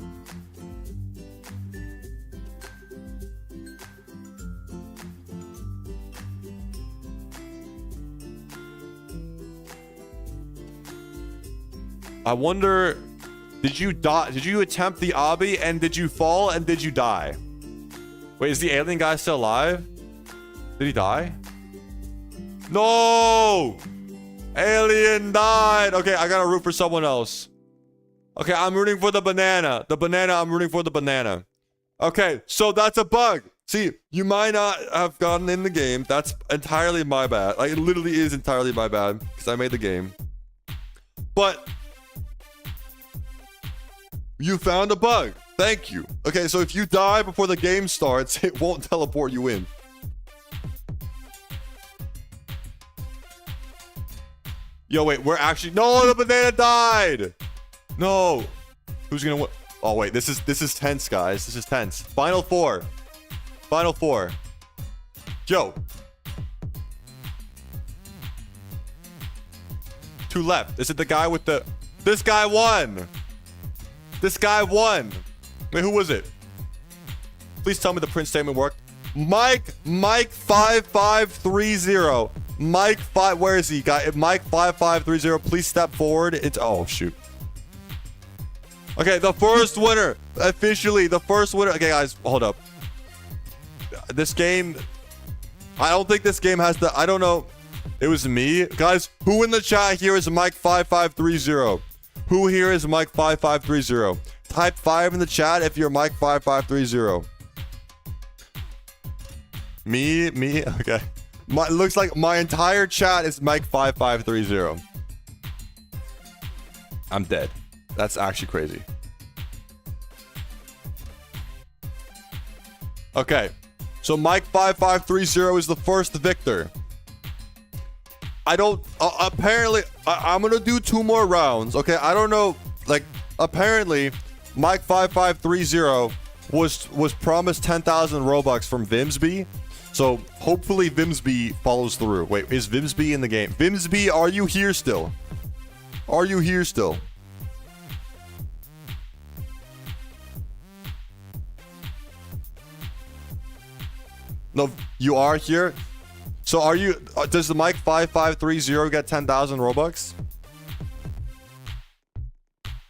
I wonder, did you die? Did you attempt the obby and did you fall and did you die? Wait, is the alien guy still alive? Did he die? No! Alien died! Okay, I gotta root for someone else. Okay, I'm rooting for the banana. The banana, I'm rooting for the banana. Okay, so that's a bug. See, you might not have gotten in the game. That's entirely my bad. Like, it literally is entirely my bad because I made the game. But you found a bug. Thank you. Okay, so if you die before the game starts, it won't teleport you in. Yo, wait, we're actually... No, the banana died! No. Who's gonna win? Oh, wait, this is tense, guys. This is tense. Final four. Final four. Yo. 2 left. Is it the guy with the... This guy won! This guy won! Wait, who was it? Please tell me the print statement worked. Mike 5530. Mike 5, where is he? Mike 5530, please step forward. It's, oh shoot. Okay, the first winner, officially, the first winner. Okay, guys, hold up. This game, I don't think this game has the, I don't know. It was me. Guys, who in the chat here is Mike 5530? Who here is Mike 5530? Type 5 in the chat if you're Mike 5530. Me, okay. Looks like my entire chat is Mike 5530. I'm dead. That's actually crazy. Okay. So Mike 5530 is the first victor. I don't apparently I'm going to do 2 more rounds. Okay? I don't know, like apparently Mike 5530 was promised 10,000 Robux from Vimsby. So hopefully Vimsby follows through. Wait, is Vimsby in the game? Vimsby, are you here still? Are you here still? No, you are here? So are you... does the Mike 5530 get 10,000 Robux?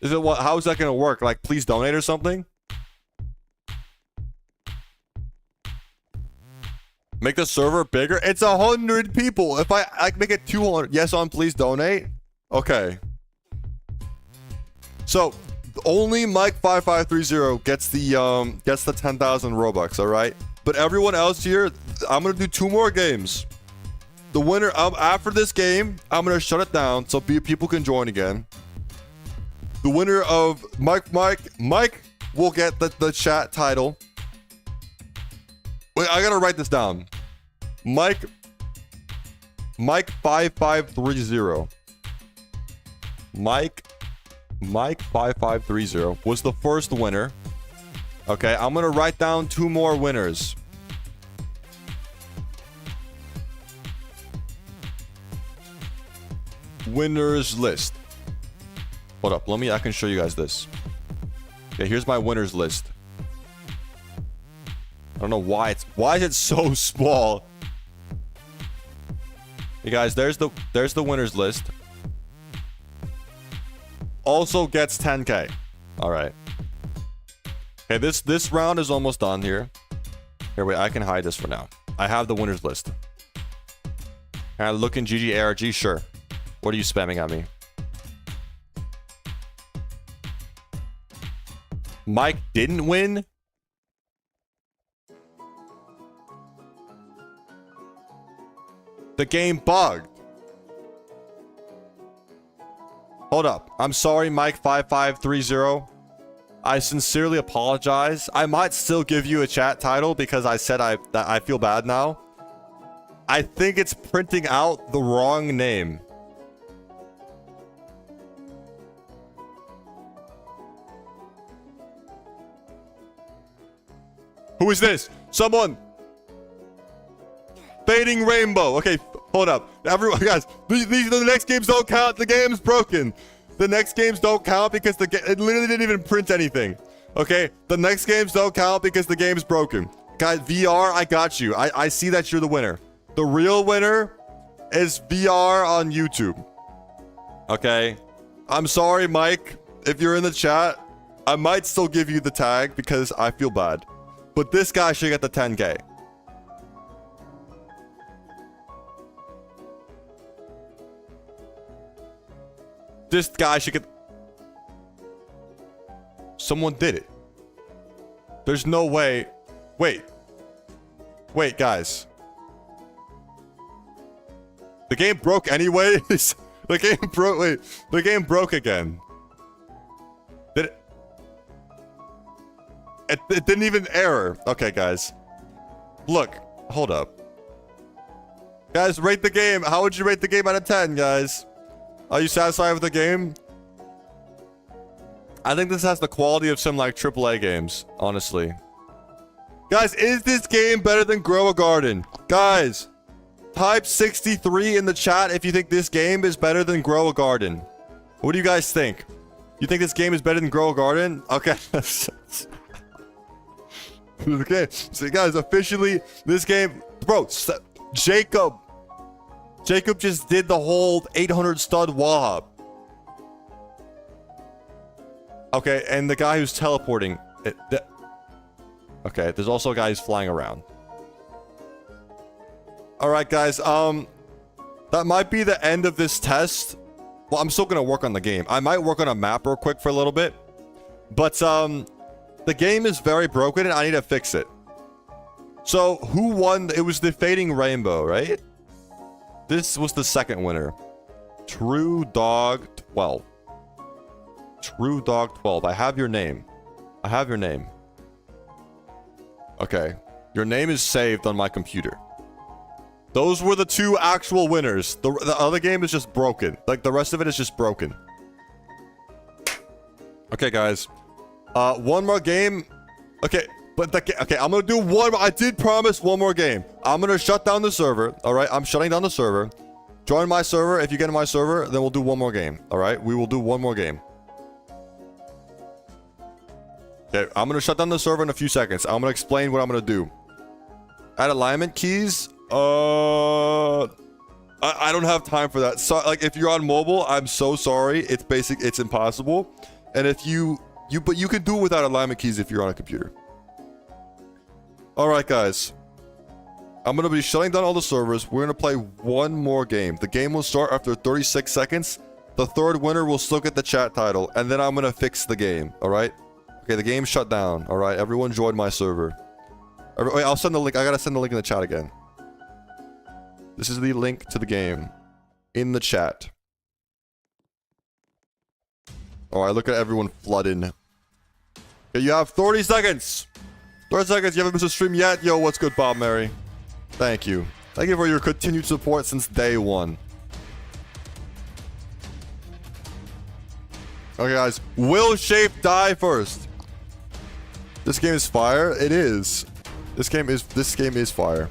Is it what? How is that going to work? Like, please donate or something? Make the server bigger? It's 100 people. If I make it 200. Yes, on please donate. Okay. So only Mike 5530 gets the 10,000 Robux, all right? But everyone else here, I'm gonna do 2 more games. The winner after this game, I'm gonna shut it down so people can join again. The winner of Mike will get the chat title. Wait, I gotta write this down. Mike 5530. Mike 5530 was the first winner. Okay, I'm gonna write down 2 more winners. Winners list. Hold up, I can show you guys this. Okay, here's my winners list. I don't know why is it so small? Hey guys, there's the winners list. Also gets 10k. All right. Okay, this round is almost done here. Here, wait, I can hide this for now. I have the winners list. Look in GG ARG, sure. What are you spamming at me? Mike didn't win? The game bugged. Hold up. I'm sorry, Mike 5530. I sincerely apologize. I might still give you a chat title because I said that I feel bad now. I think it's printing out the wrong name. Who is this? Someone. Fading Rainbow. Okay, hold up. Everyone, guys, the next games don't count. The game's broken. The next games don't count because it literally didn't even print anything. Okay, the next games don't count because the game's broken. Guys, VR, I got you. I see that you're the winner. The real winner is VR on YouTube. Okay, I'm sorry, Mike. If you're in the chat, I might still give you the tag because I feel bad. But this guy should get the 10k. This guy should get... Someone did it. There's no way... Wait, guys. The game broke anyways. The game broke... Wait, the game broke again. Did it... It didn't even error. Okay, guys. Look, hold up. Guys, rate the game. How would you rate the game out of 10, guys? Are you satisfied with the game? I think this has the quality of some like AAA games, honestly. Guys, is this game better than Grow a Garden? Guys, type 63 in the chat if you think this game is better than Grow a Garden. What do you guys think? You think this game is better than Grow a Garden? Okay. Okay, so guys, officially, this game... Bro, Jacob just did the whole 800 stud wallop. Okay, and the guy who's teleporting... Okay, there's also a guy who's flying around. Alright, guys, that might be the end of this test. Well, I'm still gonna work on the game. I might work on a map real quick for a little bit. But, the game is very broken and I need to fix it. So, who won? It was the Fading Rainbow, right? This was the second winner. True Dog 12. True Dog 12. I have your name. I have your name. Okay. Your name is saved on my computer. Those were the 2 actual winners. The other game is just broken. Like, the rest of it is just broken. Okay, guys. One more game. Okay, but okay, I'm gonna do one. I did promise one more game. I'm gonna shut down the server. All right, I'm shutting down the server. Join my server. If you get in my server, then we'll do one more game. All right, we will do one more game. Okay, I'm gonna shut down the server in a few seconds. I'm gonna explain what I'm gonna do. Add alignment keys. I don't have time for that. So, like, if you're on mobile, I'm so sorry. It's basic. It's impossible. And if but you can do it without alignment keys if you're on a computer. Alright, guys. I'm going to be shutting down all the servers. We're going to play one more game. The game will start after 36 seconds. The third winner will still get the chat title. And then I'm going to fix the game. Alright? Okay, the game shut down. Alright, everyone join my server. Wait, I'll send the link. I got to send the link in the chat again. This is the link to the game in the chat. Alright, look at everyone flooding. Okay, you have 30 seconds. 30 seconds. You haven't missed a stream yet. Yo, what's good, Bob Mary? Thank you. Thank you for your continued support since day one. Okay, guys. Will Shape die first? This game is fire. It is. This game is fire.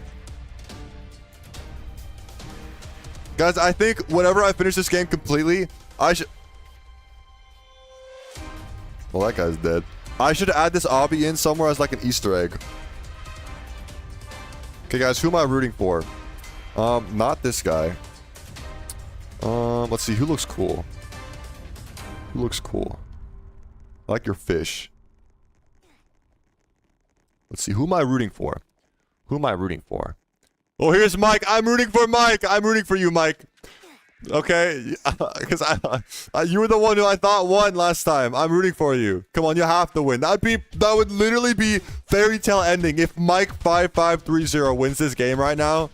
Guys, I think whenever I finish this game completely, I should... Well, that guy's dead. I should add this obby in somewhere as like an Easter egg. Okay, guys, who am I rooting for? Not this guy. Let's see, who looks cool? Who looks cool? I like your fish. Let's see, who am I rooting for? Who am I rooting for? Oh, here's Mike. I'm rooting for Mike. I'm rooting for you, Mike. Okay, because you were the one who I thought won last time. I'm rooting for you. Come on, you have to win. That would literally be fairy tale ending if Mike 5530 wins this game right now.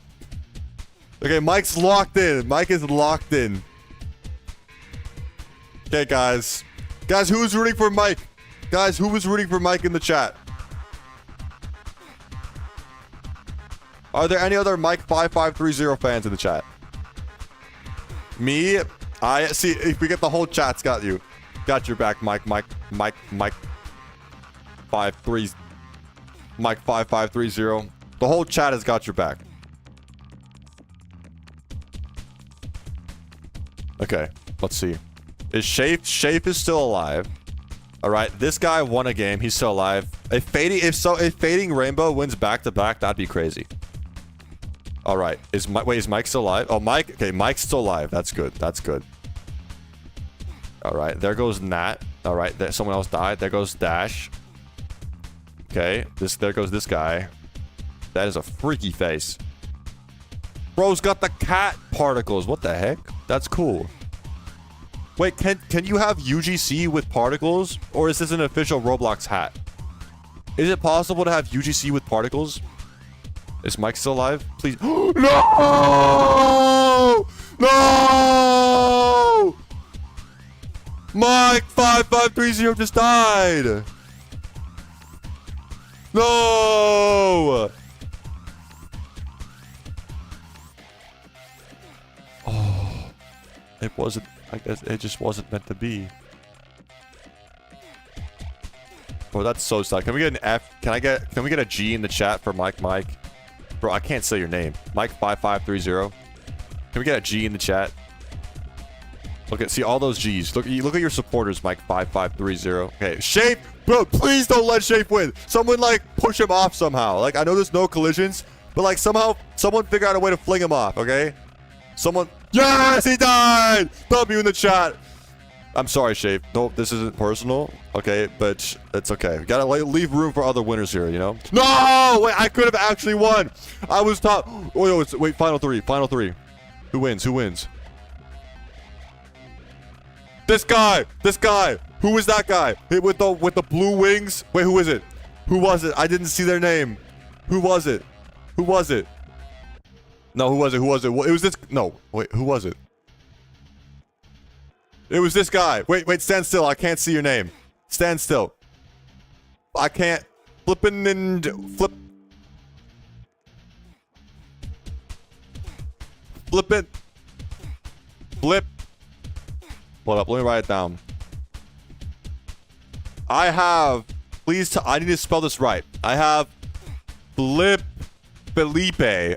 Okay, Mike's locked in. Mike is locked in. Okay, guys. Guys, who's rooting for Mike? Guys, who was rooting for Mike in the chat? Are there any other Mike 5530 fans in the chat? Me, I see. If we get the whole chat's got you, got your back, Mike 5530. The whole chat has got your back. Okay, let's see. Is Shape is still alive? All right, this guy won a game. He's still alive. If Fading Rainbow wins back to back, that'd be crazy. All right. Is Mike still alive? Oh, Mike. Okay, Mike's still alive. That's good. That's good. All right. There goes Nat. All right. There, someone else died. There goes Dash. Okay. There goes this guy. That is a freaky face. Bro's got the cat particles. What the heck? That's cool. Wait, can you have UGC with particles? Or is this an official Roblox hat? Is it possible to have UGC with particles? Is Mike still alive? Please. No! No! Mike 5530 just died. No! Oh, it wasn't. I guess it just wasn't meant to be. Oh, that's so sad. Can we get an F? Can we get a G in the chat for Mike? Bro, I can't say your name. Mike 5530. Can we get a G in the chat? See all those G's. Look at your supporters, Mike 5530. Okay, Shape, bro, please don't let Shape win. Someone like push him off somehow. Like I know there's no collisions, but like somehow someone figure out a way to fling him off. Okay, someone. Yes, he died. W in the chat. I'm sorry, Shape. No, this isn't personal. Okay, but it's okay. We gotta leave room for other winners here, you know? No! Wait, I could have actually won. I was top. Oh, no, wait, final three. Final three. Who wins? Who wins? This guy. This guy. Who was that guy? With the blue wings? Wait, who is it? Who was it? I didn't see their name. Who was it? Who was it? No, who was it? Who was it? It was this. No, wait, who was it? It was this guy. Wait, stand still. I can't see your name. Stand still. I can't. Flippin' and flip. Flip it. Flip. Hold up. Let me write it down. I have. Please. I need to spell this right. I have. Felipe.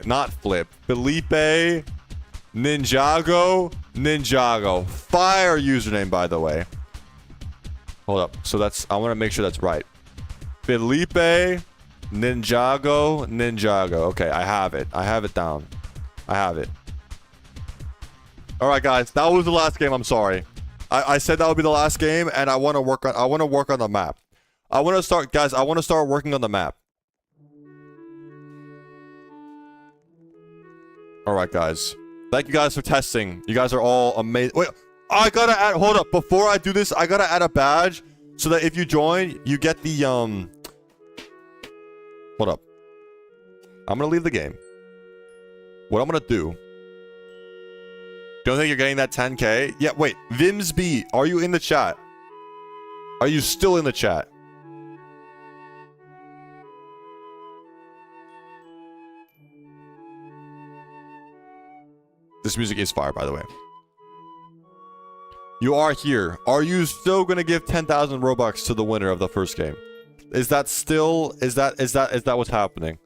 Not Flip. Felipe. Ninjago. Fire username, by the way. Hold up. So that's. I want to make sure that's right. Felipe. Ninjago. Okay, I have it. I have it down. I have it. All right, guys. That was the last game. I'm sorry. I said that would be the last game, and I want to work on. I want to work on the map. I want to start, guys. I want to start working on the map. All right, guys. Thank you guys for testing. You guys are all amazing. Wait, I gotta add. Hold up. Before I do this, I gotta add a badge so that if you join, you get the Hold up. I'm gonna leave the game. what I'm gonna do. Don't think you're getting that 10K? Yeah, wait. Vimsby, are you in the chat? Are you still in the chat? This music is fire, by the way. You are here. Are you still gonna give 10,000 Robux to the winner of the first game? Is that still... Is that what's happening?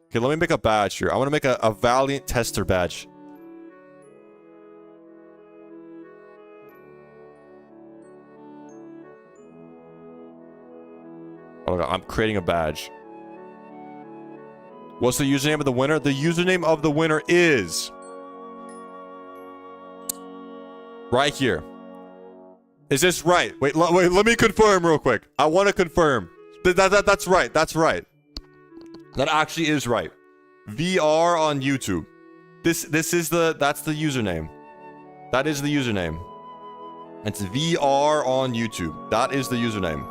Okay, let me make a badge here. I want to make a Valiant Tester badge. Oh my god, I'm creating a badge. What's the username of the winner? The username of the winner is... right here. Is this right? Wait, let me confirm real quick. I want to confirm. That's right. That's right. That actually is right. VR on YouTube. That's the username. That is the username. It's VR on YouTube. That is the username.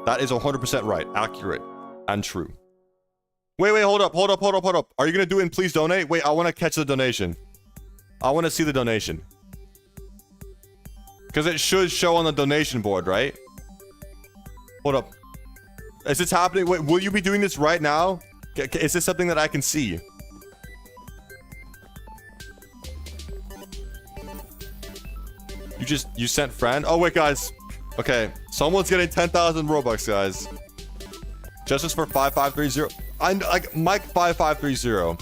That is 100% right. Accurate. And true. Wait, hold up. Are you gonna do it in please donate? Wait, I want to catch the donation. I want to see the donation. Because it should show on the donation board, right? Hold up. Is this happening? Wait, will you be doing this right now? Is this something that I can see? You sent friend? Oh, wait, guys. Okay. Someone's getting 10,000 Robux, guys. Justice for 5530. I'm like Mike 5530.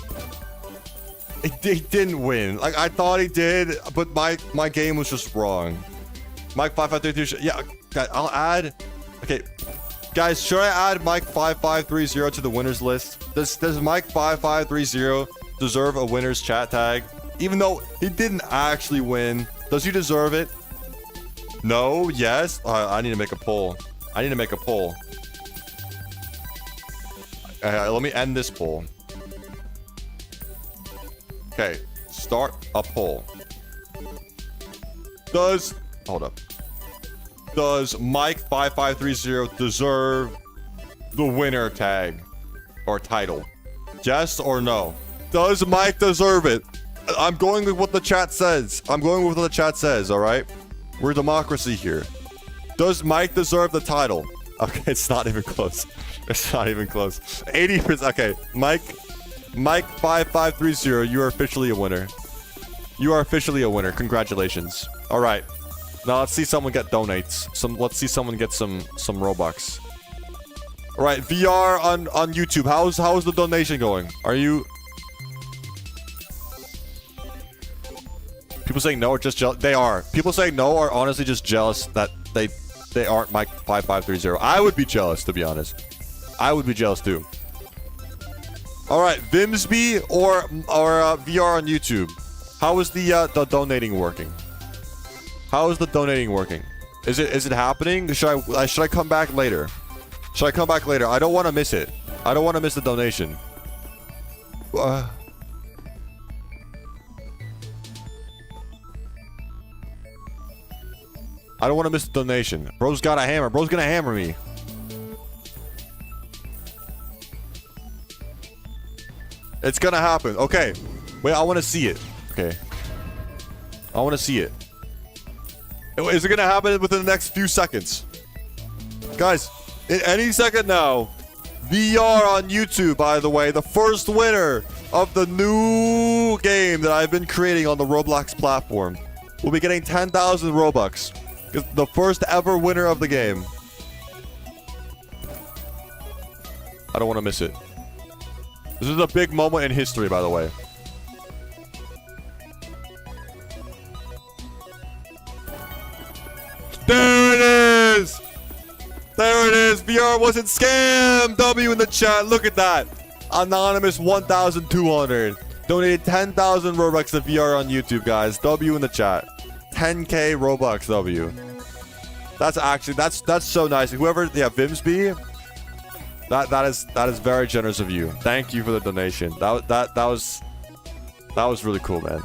He didn't win. Like, I thought he did, but my game was just wrong. Mike 5530. Yeah, okay, I'll add. Okay, guys, should I add Mike 5530 to the winners list? Does Mike 5530 deserve a winner's chat tag? Even though he didn't actually win, does he deserve it? No. Yes. I need to make a poll. Let me end this poll. Okay, start a poll. Hold up. Does Mike 5530 deserve the winner tag or title? Yes or no? Does Mike deserve it? I'm going with what the chat says. All right? We're democracy here. Does Mike deserve the title? Okay, it's not even close. 80%. Okay, Mike 5530, you are officially a winner. Congratulations. All right. Now let's see someone get donates. Let's see someone get some Robux. All right, VR on YouTube. How's the donation going? Are you... People saying no are just jealous. They are. People saying no are honestly just jealous that they aren't Mike 5530. I would be jealous, to be honest. I would be jealous too. All right, Vimsby or VR on YouTube. How is the donating working? Is it happening? Should I come back later? I don't want to miss it. I don't want to miss the donation. I don't want to miss the donation. Bro's got a hammer. Bro's gonna hammer me. It's gonna happen. Okay. Wait, I want to see it. Okay. I want to see it. Is it gonna happen within the next few seconds? Guys, in any second now. VR on YouTube, by the way. The first winner of the new game that I've been creating on the Roblox platform. Will be getting 10,000 Robux. The first ever winner of the game. I don't want to miss it. This is a big moment in history, by the way. There it is! VR wasn't scammed! W in the chat. Look at that. Anonymous 1,200. Donated 10,000 Robux to VR on YouTube, guys. W in the chat. 10K Robux, W. That's so nice. Whoever, Vimsby, that is very generous of you. Thank you for the donation. That was really cool, man.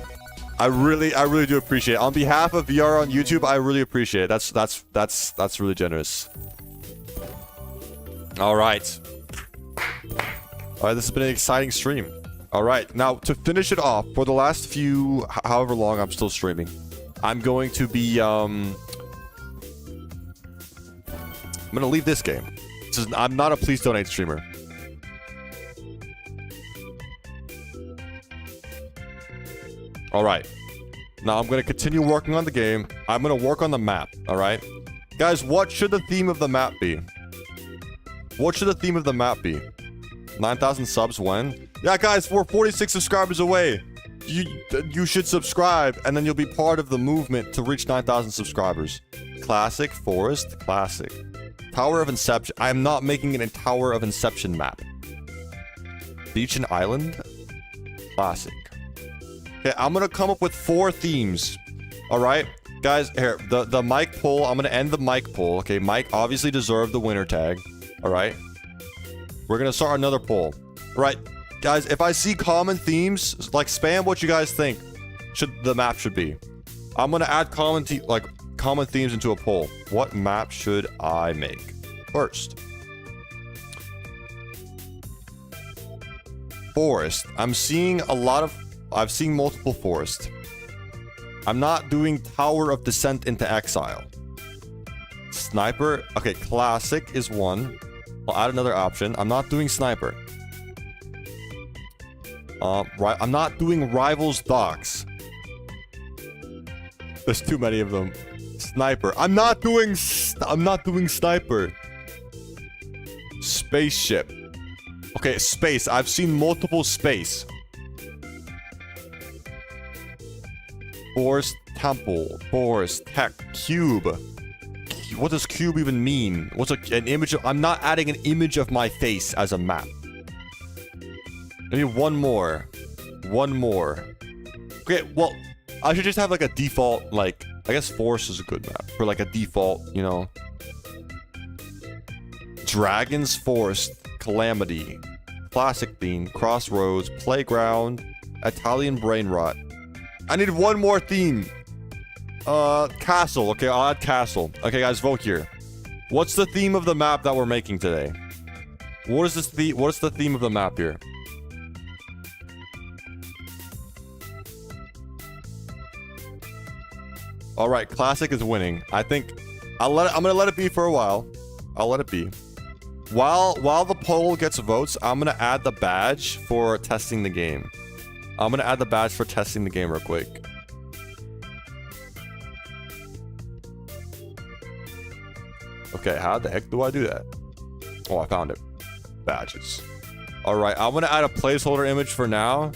I really do appreciate it. On behalf of VR on YouTube, I really appreciate it. That's really generous. All right. This has been an exciting stream. All right, now to finish it off, for the last few, however long I'm still streaming, I'm going to be, I'm gonna leave this game. I'm not a please donate streamer. All right, now I'm gonna continue working on the game. I'm gonna work on the map, all right? Guys, what should the theme of the map be? What should the theme of the map be? 9,000 subs when? Yeah, guys, we're 46 subscribers away. You should subscribe, and then you'll be part of the movement to reach 9,000 subscribers. Classic, forest, classic. Tower of Inception. I am not making a Tower of Inception map. Beach and island? Classic. Okay, I'm gonna come up with 4 themes. Alright? Guys, here, the mic poll, I'm gonna end the mic poll. Okay, Mike obviously deserved the winner tag. Alright? We're gonna start another poll. Right, guys, if I see common themes, like spam what you guys think the map should be. I'm gonna add common themes into a poll. What map should I make? First. Forest. I've seen multiple forests. I'm not doing Tower of Descent into Exile. Sniper. Okay, classic is one. I'll add another option. I'm not doing sniper. Right. I'm not doing Rivals Docks. There's too many of them. Sniper. I'm not doing sniper. Spaceship. Okay, space. I've seen multiple space. Forest Temple. Forest Tech. Cube. What does cube even mean? What's an image of... I'm not adding an image of my face as a map. I need one more. One more. Okay, well, I should just have like a default, like... I guess Forest is a good map for like a default, you know. Dragon's Forest. Calamity. Classic Theme. Crossroads. Playground. Italian Brain Rot. I need one more theme. Castle. Okay, I'll add castle. Okay, guys, vote here. What's the theme of the map that we're making today? What is the theme of the map here? All right, classic is winning. I think I'm gonna let it be for a while. I'll let it be. While the poll gets votes, I'm gonna add the badge for testing the game. I'm gonna add the badge for testing the game real quick. Okay, how the heck do I do that? Oh, I found it. Badges. All right, I'm gonna add a placeholder image for now.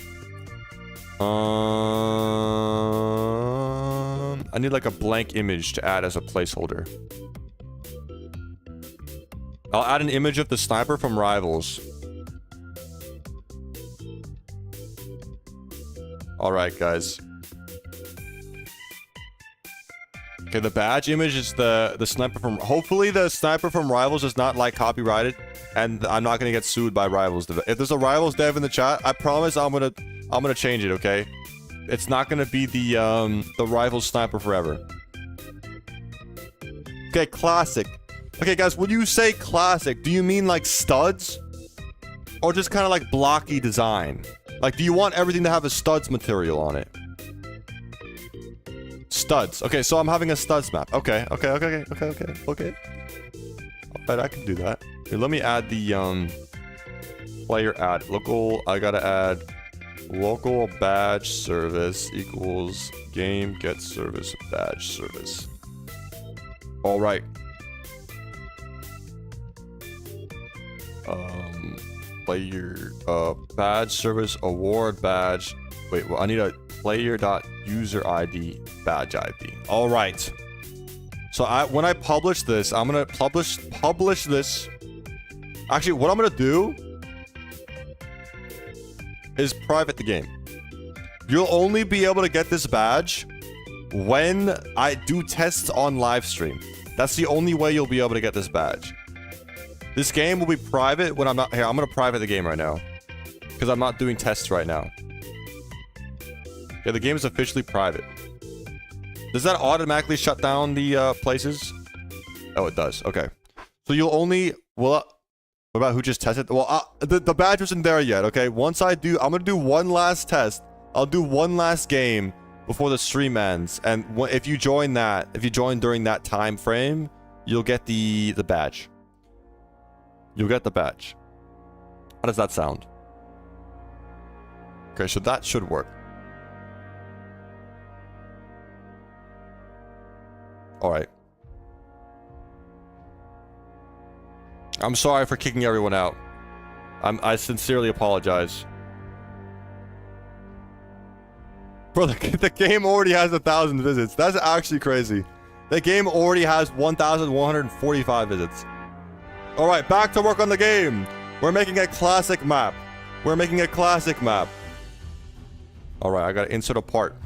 I need like a blank image to add as a placeholder. I'll add an image of the sniper from Rivals. All right, guys. Okay, the badge image is the sniper from... Hopefully the sniper from Rivals is not like copyrighted, and I'm not gonna get sued by Rivals. If there's a Rivals dev in the chat, I promise I'm gonna change it. Okay, it's not gonna be the Rivals sniper forever. Okay, classic. Okay, guys, when you say classic, do you mean like studs, or just kind of like blocky design? Like, do you want everything to have a studs material on it? Studs. Okay, so I'm having a studs map. Okay. Alright, I can do that. Here, let me add the player add. Local, I gotta add local badge service equals game get service badge service. Alright. Player badge service award badge. Wait, well, I need a player.user ID badge ID. All right. So when I publish this, I'm gonna publish this. Actually, what I'm gonna do is private the game. You'll only be able to get this badge when I do tests on live stream. That's the only way you'll be able to get this badge. This game will be private when I'm not here. I'm gonna private the game right now because I'm not doing tests right now. Yeah, the game is officially private. Does that automatically shut down the places? Oh, it does. Okay. So you'll only... Well, What about who just tested? Well, the badge wasn't there yet, okay? Once I do, I'm gonna do one last test. I'll do one last game before the stream ends. And if you join during that time frame, you'll get the badge. You'll get the badge. How does that sound? Okay, so that should work. Alright. I'm sorry for kicking everyone out. I sincerely apologize. Bro, the game already has 1,000 visits. That's actually crazy. The game already has 1,145 visits. Alright, back to work on the game. We're making a classic map. We're making a classic map. Alright, I gotta insert a part.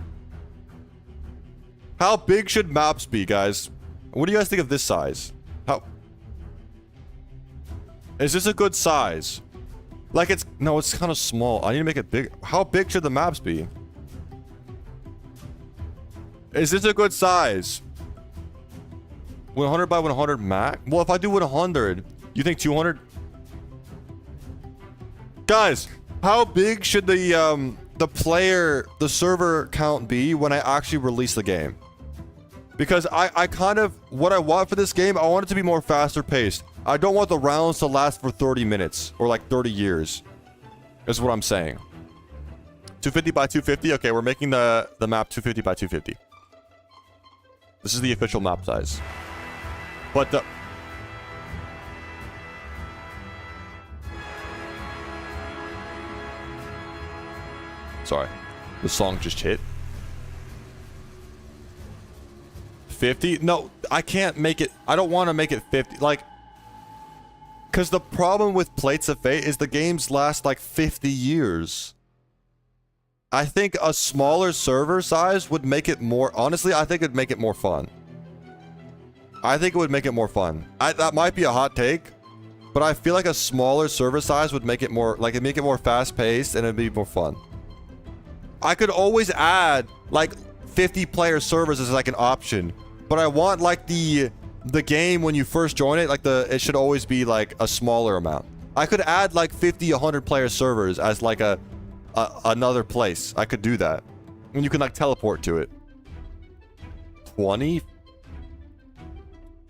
How big should maps be, guys? What do you guys think of this size? How... Is this a good size? Like it's... No, it's kind of small. I need to make it big. How big should the maps be? Is this a good size? 100 by 100 map? Well, if I do 100, you think 200? Guys, how big should the server count be when I actually release the game? Because I kind of... What I want for this game, I want it to be more faster paced. I don't want the rounds to last for 30 minutes or like 30 years. Is what I'm saying. 250 by 250? Okay, we're making the map 250 by 250. This is the official map size. But the... Sorry. The song just hit. 50? No, I can't make it... I don't want to make it 50. Like... Because the problem with Plates of Fate is the games last like 50 years. I think a smaller server size would make it more... Honestly, I think it'd make it more fun. I think it would make it more fun. That might be a hot take, but I feel like a smaller server size would make it more... Like, it'd make it more fast-paced and it'd be more fun. I could always add, like, 50-player servers as, like, an option. But I want, like, the game when you first join it, like, it should always be, like, a smaller amount. I could add, like, 50, 100-player servers as, like, another place. I could do that. And you can, like, teleport to it. 20?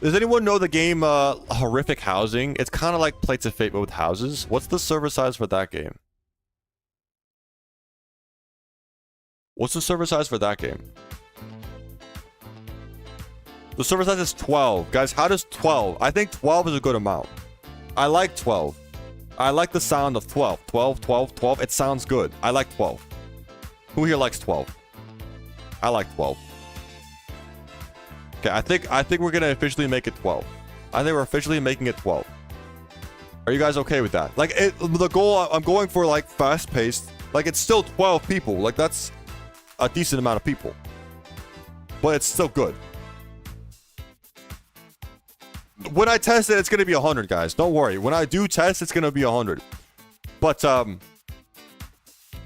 Does anyone know the game, Horrific Housing? It's kind of like Plates of Fate, but with houses. What's the server size for that game? What's the server size for that game? The server size is 12. Guys, how does 12? I think 12 is a good amount. I like 12. I like the sound of 12. 12, 12, 12. It sounds good. I like 12. Who here likes 12? I like 12. Okay, I think we're gonna officially make it 12. I think we're officially making it 12. Are you guys okay with that? Like, the goal, I'm going for, like, fast-paced. Like, it's still 12 people. Like, that's a decent amount of people. But it's still good. When I test it, it's gonna be 100, guys. Don't worry. When I do test, it's gonna be 100. But, for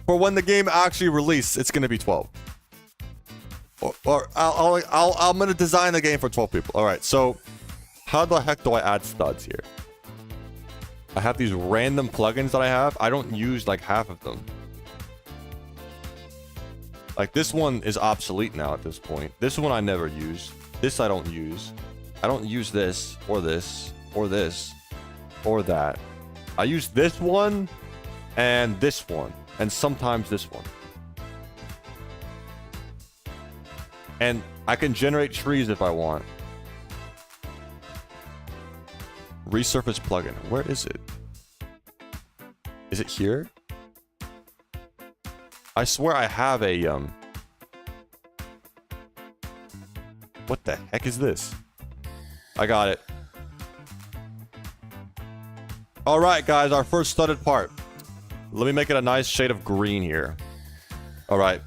when the game actually releases, it's gonna be 12. Or I'm gonna design the game for 12 people. All right, so how the heck do I add studs here? I have these random plugins that I have. I don't use like half of them. Like this one is obsolete now at this point. This one I never use. This I don't use. I don't use this or this or this or that. I use this one and this one and sometimes this one. And I can generate trees if I want. Resurface plugin. Where is it? Is it here? I swear I have a What the heck is this? I got it. All right, guys, our first studded part. Let me make it a nice shade of green here. All right.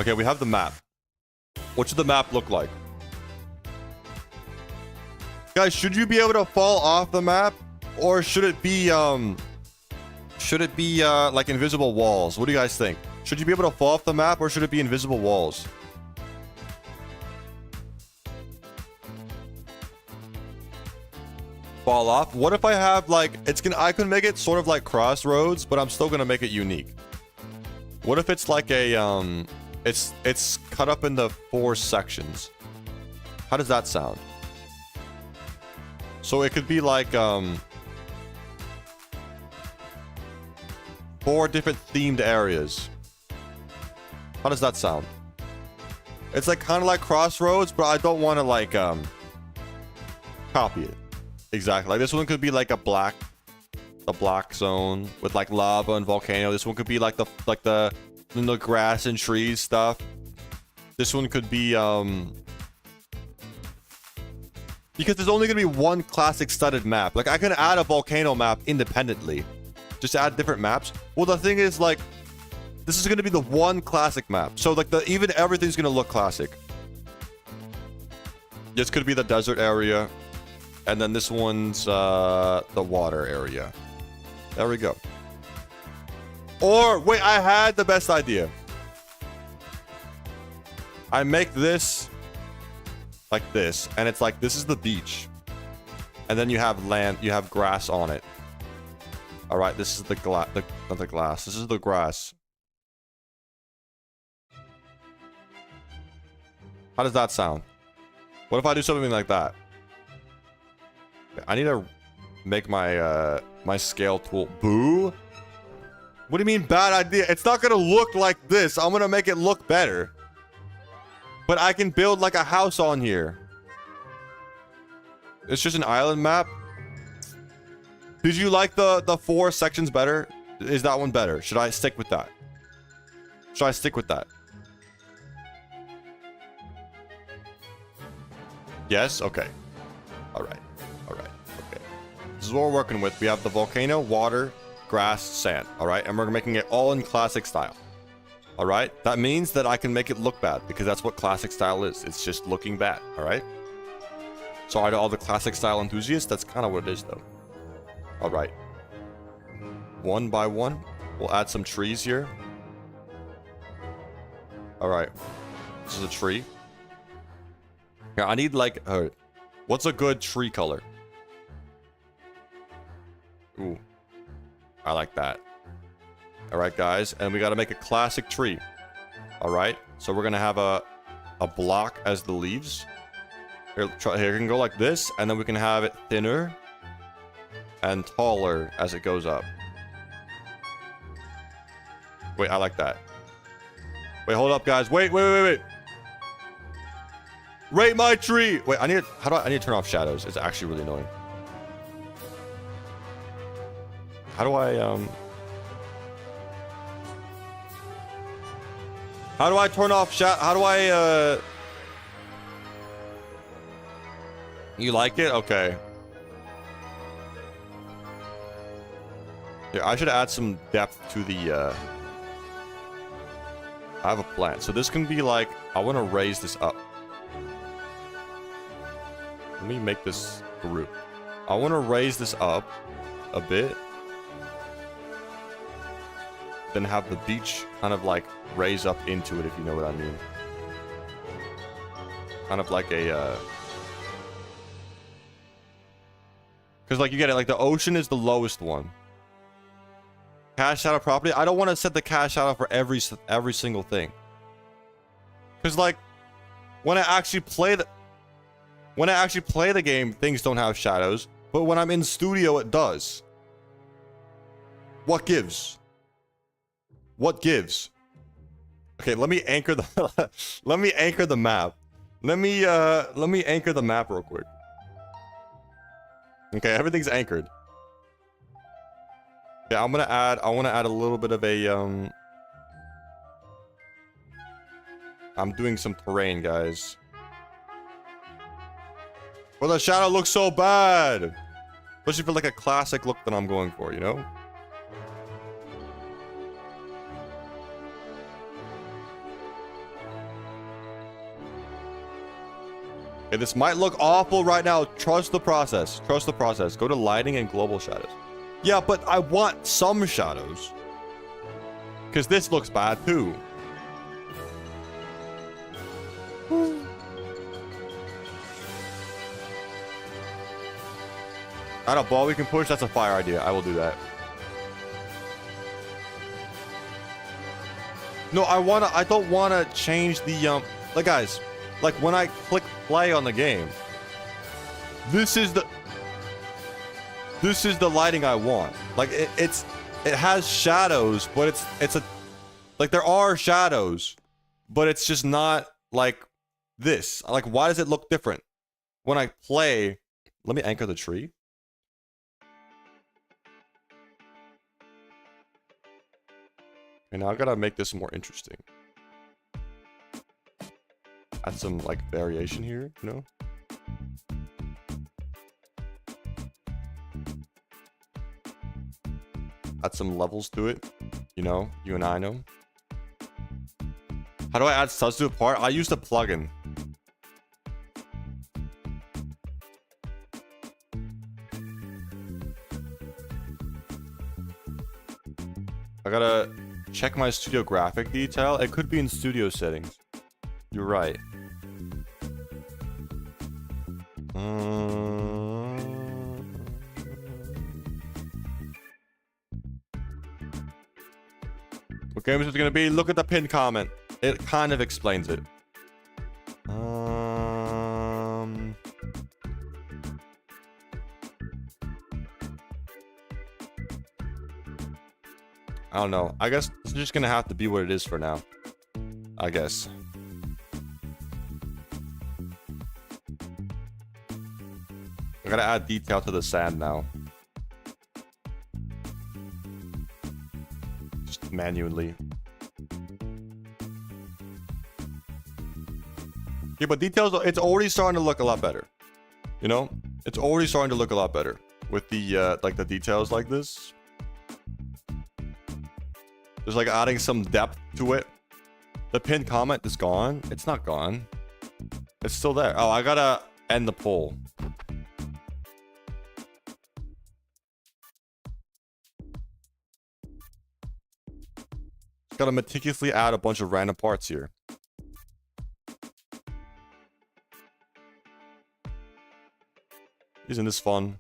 Okay, we have the map. What should the map look like? Guys, should you be able to fall off the map? Or should it be, like invisible walls? What do you guys think? Should you be able to fall off the map or should it be invisible walls? fall off. What if I have like I can make it sort of like Crossroads, but I'm still gonna make it unique. What if it's like a it's cut up into 4 sections? How does that sound? So it could be like 4 different themed areas. How does that sound? It's like kind of like Crossroads, but I don't want to like copy it. Exactly. Like this one could be like a black zone with like lava and volcano. This one could be like the grass and trees stuff. This one could be because there's only gonna be one classic studded map. Like I can add a volcano map independently. Just add different maps. Well, the thing is like this is gonna be the one classic map. So like even everything's gonna look classic. This could be the desert area. And then this one's the water area. There we go. Or wait, I had the best idea. I make this like this, and it's like this is the beach. And then you have land, you have grass on it. All right, this is the glass, not the glass. This is the grass. How does that sound? What if I do something like that? I need to make my my scale tool. Boo? What do you mean bad idea? It's not gonna look like this. I'm gonna make it look better. But I can build like a house on here. It's just an island map. Did you like the 4 sections better? Is that one better? Should I stick with that? Should I stick with that? Yes? Okay. Alright. Alright. Okay. This is what we're working with. We have the volcano, water, grass, sand. Alright? And we're making it all in classic style. Alright? That means that I can make it look bad, because that's what classic style is. It's just looking bad. Alright? Sorry to all the classic style enthusiasts. That's kind of what it is, though. Alright. One by one. We'll add some trees here. Alright. This is a tree. Here, I need like... what's a good tree color? Ooh. I like that. Alright, guys. And we gotta make a classic tree. Alright. So we're gonna have a block as the leaves. Here, here, it can go like this. And then we can have it thinner and taller as it goes up. Wait, I like that. Wait, hold up, guys. Wait. Rate my tree. Wait, I need to turn off shadows. It's actually really annoying. How do I turn off how do I You like it? Okay. Yeah, I should add some depth to the I have a plan. So this can be like, I want to raise this up. Let me make this group. I want to raise this up a bit. Then have the beach kind of like raise up into it, if you know what I mean. Kind of like a because like you get it, like the ocean is the lowest one. Cash out of property. I don't want to set the cash out for every single thing. Because like when I actually play the game, things don't have shadows. But when I'm in studio, it does. What gives? What gives? Okay, let me anchor the let me anchor the map. Let me anchor the map real quick. Okay, everything's anchored. Yeah, I want to add a little bit of a I'm doing some terrain, guys. Well, the shadow looks so bad. Especially for like a classic look that I'm going for, you know? Okay, this might look awful right now. Trust the process. Trust the process. Go to lighting and global shadows. Yeah, but I want some shadows. Because this looks bad too. I don't know, ball we can push. That's a fire idea. I will do that. No, I don't wanna change the like guys, like when I click play on the game, this is the lighting I want. Like it has shadows, but it's a like there are shadows, but it's just not like this. Like why does it look different when I play? Let me anchor the tree. And now I gotta make this more interesting. Add some like variation here, you know? Add some levels to it, you know? You and I know. How do I add studs to a part? I use the plugin. I gotta check my studio graphic detail. It could be in studio settings. You're right. What game is it gonna be? Look at the pinned comment. It kind of explains it. I don't know. I guess it's just gonna have to be what it is for now. I guess. I gotta add detail to the sand now. Just manually. Yeah, but details, it's already starting to look a lot better. You know? It's already starting to look a lot better with the like the details like this. There's like adding some depth to it. The pinned comment is gone. It's not gone. It's still there. Oh, I gotta end the poll. Gotta meticulously add a bunch of random parts here. Isn't this fun?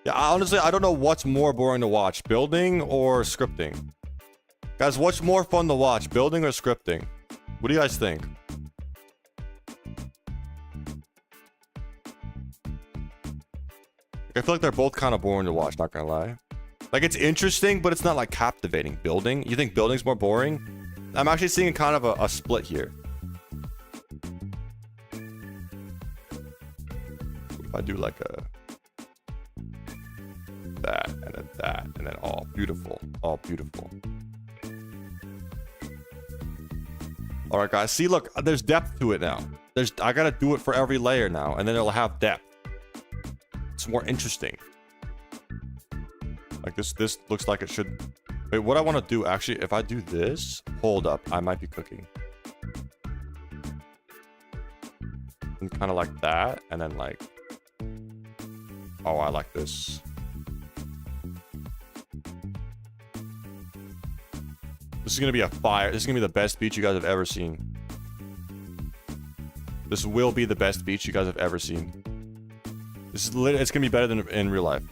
Yeah, honestly, I don't know what's more boring to watch, building or scripting. Guys, what's more fun to watch, building or scripting? What do you guys think? I feel like they're both kind of boring to watch, not gonna lie. Like, it's interesting, but it's not like captivating. Building? You think building's more boring? I'm actually seeing kind of a split here. If I do like a... that, and then that, and then all beautiful. All beautiful. Alright, guys. See, look, there's depth to it now. I gotta do it for every layer now, and then it'll have depth. It's more interesting. Like this looks like it should... Wait, what I want to do, actually, if I do this... Hold up, I might be cooking. And kind of like that, and then like... Oh, I like this. This is gonna be a fire. This is gonna be the best beach you guys have ever seen. This will be the best beach you guys have ever seen. This is it's gonna be better than in real life.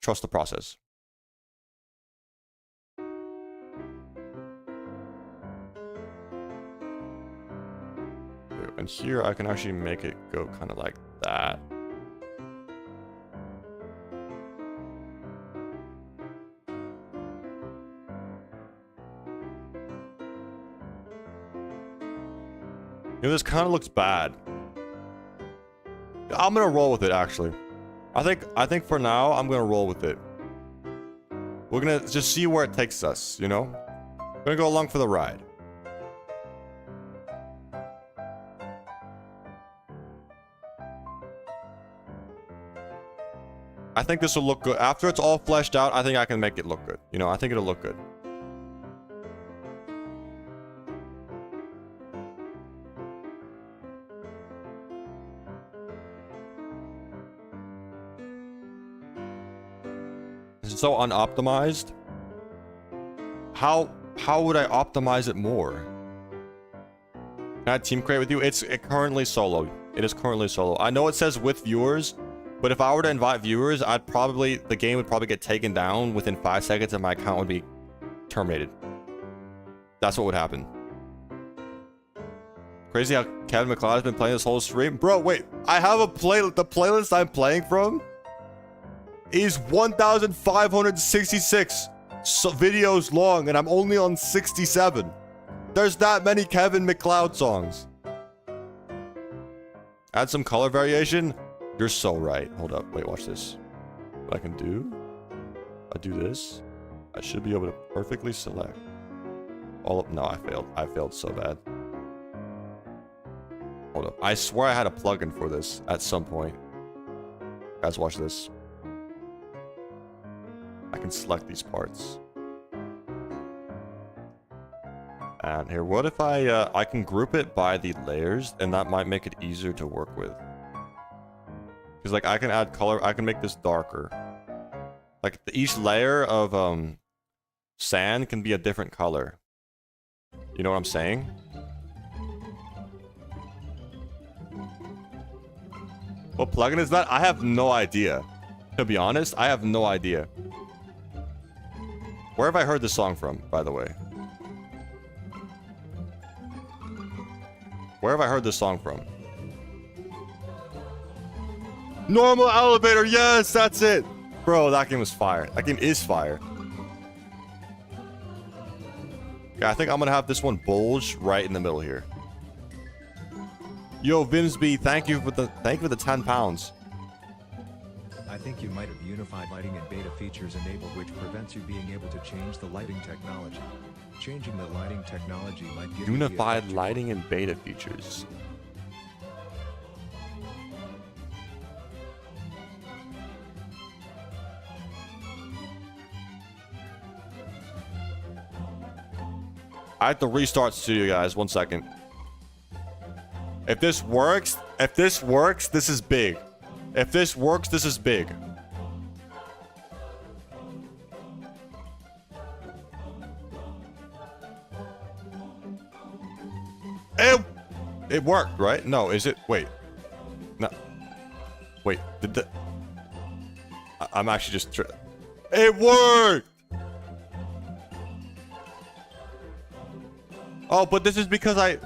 Trust the process. And here I can actually make it go kind of like that. You know, this kind of looks bad. I'm gonna roll with it, actually. I think for now, I'm gonna roll with it. We're gonna just see where it takes us, you know? We're gonna go along for the ride. I think this will look good. After it's all fleshed out, I think I can make it look good. You know, I think it'll look good. It's so unoptimized. How would I optimize it more? Can I team create with you? It's currently solo. It is currently solo. I know it says with viewers, but if I were to invite viewers, the game would probably get taken down within 5 seconds and my account would be terminated. That's what would happen. Crazy how Kevin McLeod has been playing this whole stream. Bro, wait. I have the playlist I'm playing from is 1,566 videos long, and I'm only on 67. There's that many Kevin McLeod songs. Add some color variation. You're so right. Hold up. Wait, watch this. What I can do? I do this. I should be able to perfectly select all of... No, I failed. I failed so bad. Hold up. I swear I had a plugin for this at some point. Guys, watch this. I can select these parts. And here, what if I can group it by the layers, and that might make it easier to work with. Because like I can add color, I can make this darker. Like each layer of sand can be a different color. You know what I'm saying? What plugin is that? I have no idea. To be honest, I have no idea. Where have I heard this song from, by the way? Where have I heard this song from? Normal elevator, yes, that's it. Bro, that game was fire. That game is fire. Yeah, I think I'm gonna have this one bulge right in the middle here. Yo, Vinsby, thank you for the 10 pounds. I think you might have unified lighting and beta features enabled, which prevents you being able to change the lighting technology. Changing the lighting technology might give Unified lighting and beta features. I have to restart Studio, guys. 1 second. If this works, this is big. If this works, this is big. It worked, right? No, is it? Wait. No. Wait, did the... I'm actually just... It worked! Oh, but this is because I...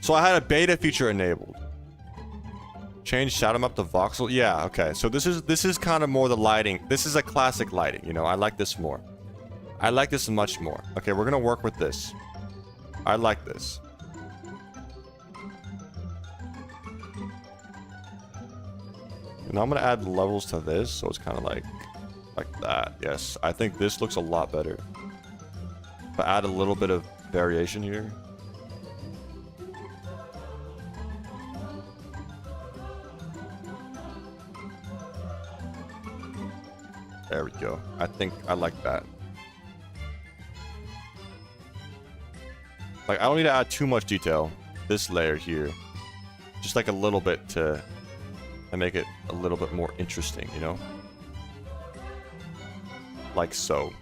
So I had a beta feature enabled. Change shadow map to voxel. Yeah, okay. So this is kind of more the lighting. This is a classic lighting, you know. I like this more. I like this much more. Okay, we're gonna work with this. I like this. And I'm gonna add levels to this, so it's kind of like that. Yes, I think this looks a lot better. But add a little bit of variation here. There we go. I think I like that. Like, I don't need to add too much detail. This layer here. Just like a little bit to make it a little bit more interesting, you know? Like so.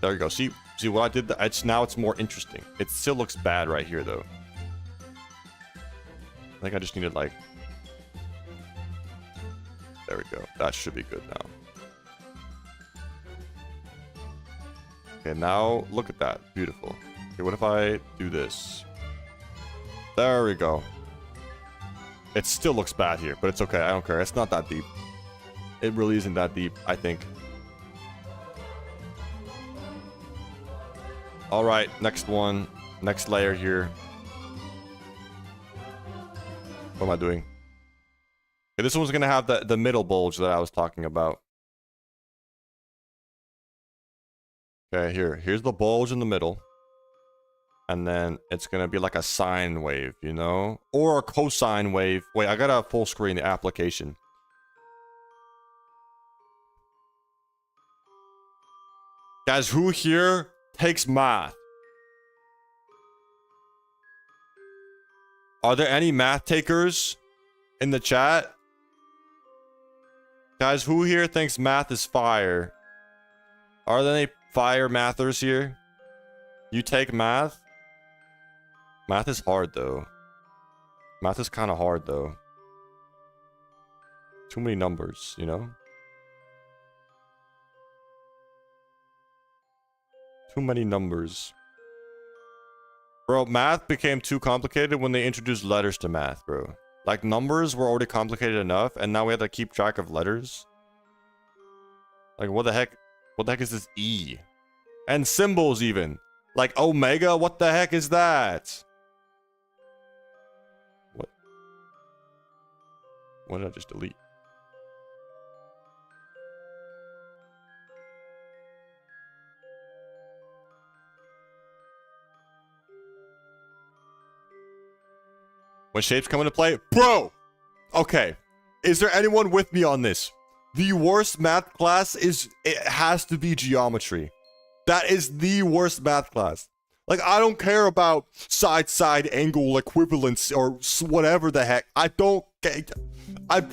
There you go. See what I did? Now it's more interesting. It still looks bad right here, though. I think I just needed, like... There we go. That should be good now. Okay, now look at that. Beautiful. Okay, what if I do this? There we go. It still looks bad here, but it's okay. I don't care. It's not that deep. It really isn't that deep, I think. All right, next one. Next layer here. What am I doing? Okay, this one's going to have the middle bulge that I was talking about. Okay, here's the bulge in the middle. And then it's going to be like a sine wave, you know? Or a cosine wave. Wait, I got a full screen application. Guys, who here takes math? Are there any math takers in the chat? Guys, who here thinks math is fire? Are there any fire mathers here. You take math. Math is hard though. Math is kind of hard though. Too many numbers, you know? Too many numbers. Bro, math became too complicated when they introduced letters to math, bro. Like, numbers were already complicated enough, and now we have to keep track of letters. Like, what the heck? What the heck is this E? And symbols, even. Like, omega? What the heck is that? What? What did I just delete? When shapes come into play? Bro! Okay. Is there anyone with me on this? The worst math class it has to be geometry. That is the worst math class. Like, I don't care about side angle equivalence or whatever the heck. I'd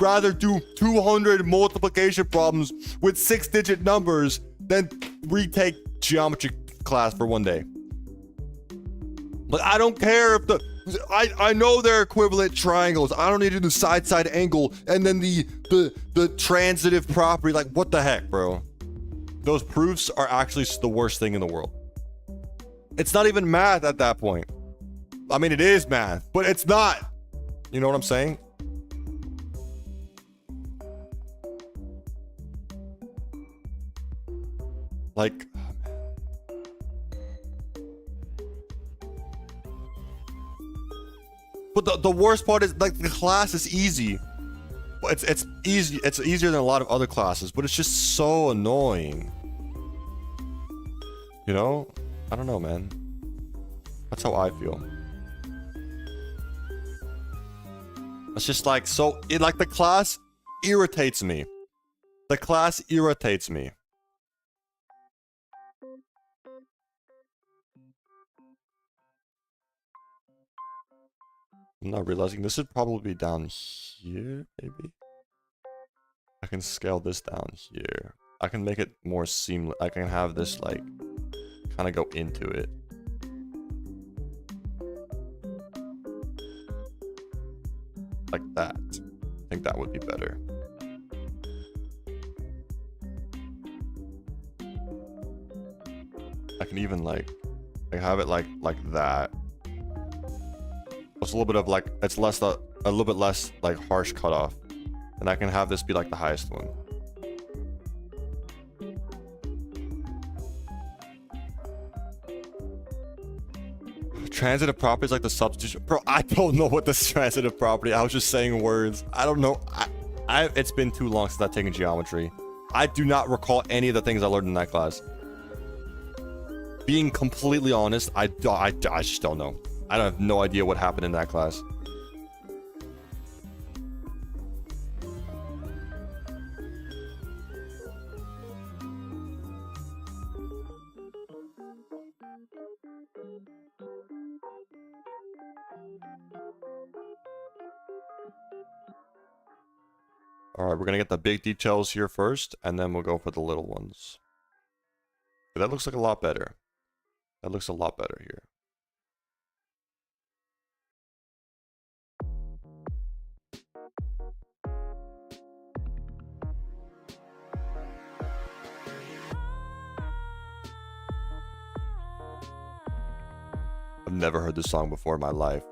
rather do 200 multiplication problems with 6-digit numbers than retake geometry class for one day. Like, I don't care if I know they're equivalent triangles. I don't need to do side angle and then the transitive property. Like, what the heck, bro? Those proofs are actually the worst thing in the world. It's not even math at that point. I mean, it is math, but it's not. You know what I'm saying? Like, but the worst part is, like, the class is easy. It's easy. It's easier than a lot of other classes, but it's just so annoying. You know? I don't know, man. That's how I feel. It's just like, like, the class irritates me. The class irritates me. I'm not realizing this should probably be down here, maybe. I can scale this down here. I can make it more seamless. I can have this, like, kind of go into it. Like that. I think that would be better. I can even, like have it like that. It's a little bit of, like, it's less a little bit less, like, harsh cutoff, and I can have this be like the highest one. Transitive property is like the substitution. Bro, I don't know what this transitive property. I was just saying words. I don't know. It's been too long since I've taken geometry. I do not recall any of the things I learned in that class. Being completely honest, I just don't know. I have no idea what happened in that class. Alright, we're gonna get the big details here first, and then we'll go for the little ones. That looks like a lot better. That looks a lot better here. I've never heard this song before in my life.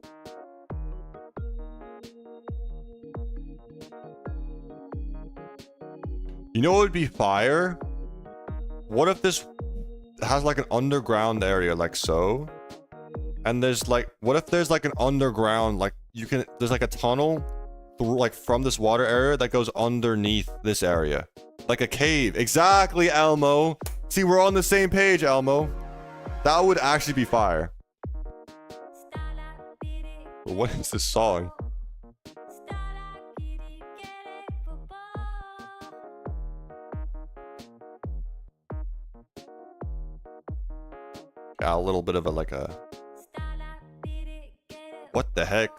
You know what would be fire? What if this has, like, an underground area, like so? And there's, like, what if there's, like, an underground, like, there's, like, a tunnel through, like, from this water area that goes underneath this area. Like a cave. Exactly, Elmo. See, we're on the same page, Elmo. That would actually be fire. But what is this song? Got a little bit of a, like a... What the heck?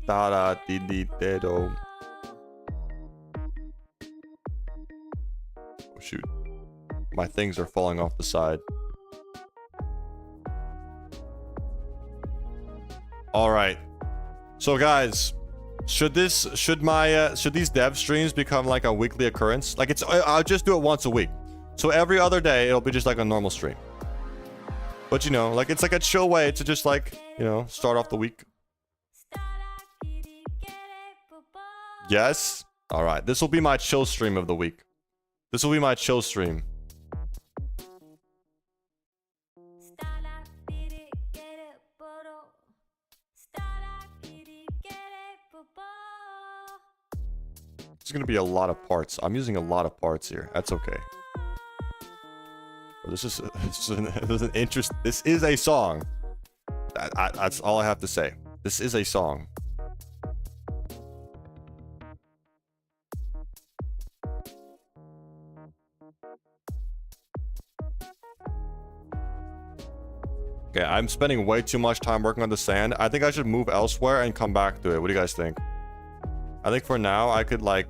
Da di di do. Oh shoot. My things are falling off the side. All right. So guys, should these dev streams become like a weekly occurrence? Like I'll just do it once a week. So every other day it'll be just like a normal stream. But you know, like it's like a chill way to just like, you know, start off the week. Yes. All right. This will be my chill stream of the week. This will be my chill stream. There's gonna be a lot of parts. I'm using a lot of parts here. That's okay. This is an interest. This is a song. That's all I have to say. This is a song. Okay, I'm spending way too much time working on the sand. I think I should move elsewhere and come back to it. What do you guys think? I think for now, I could like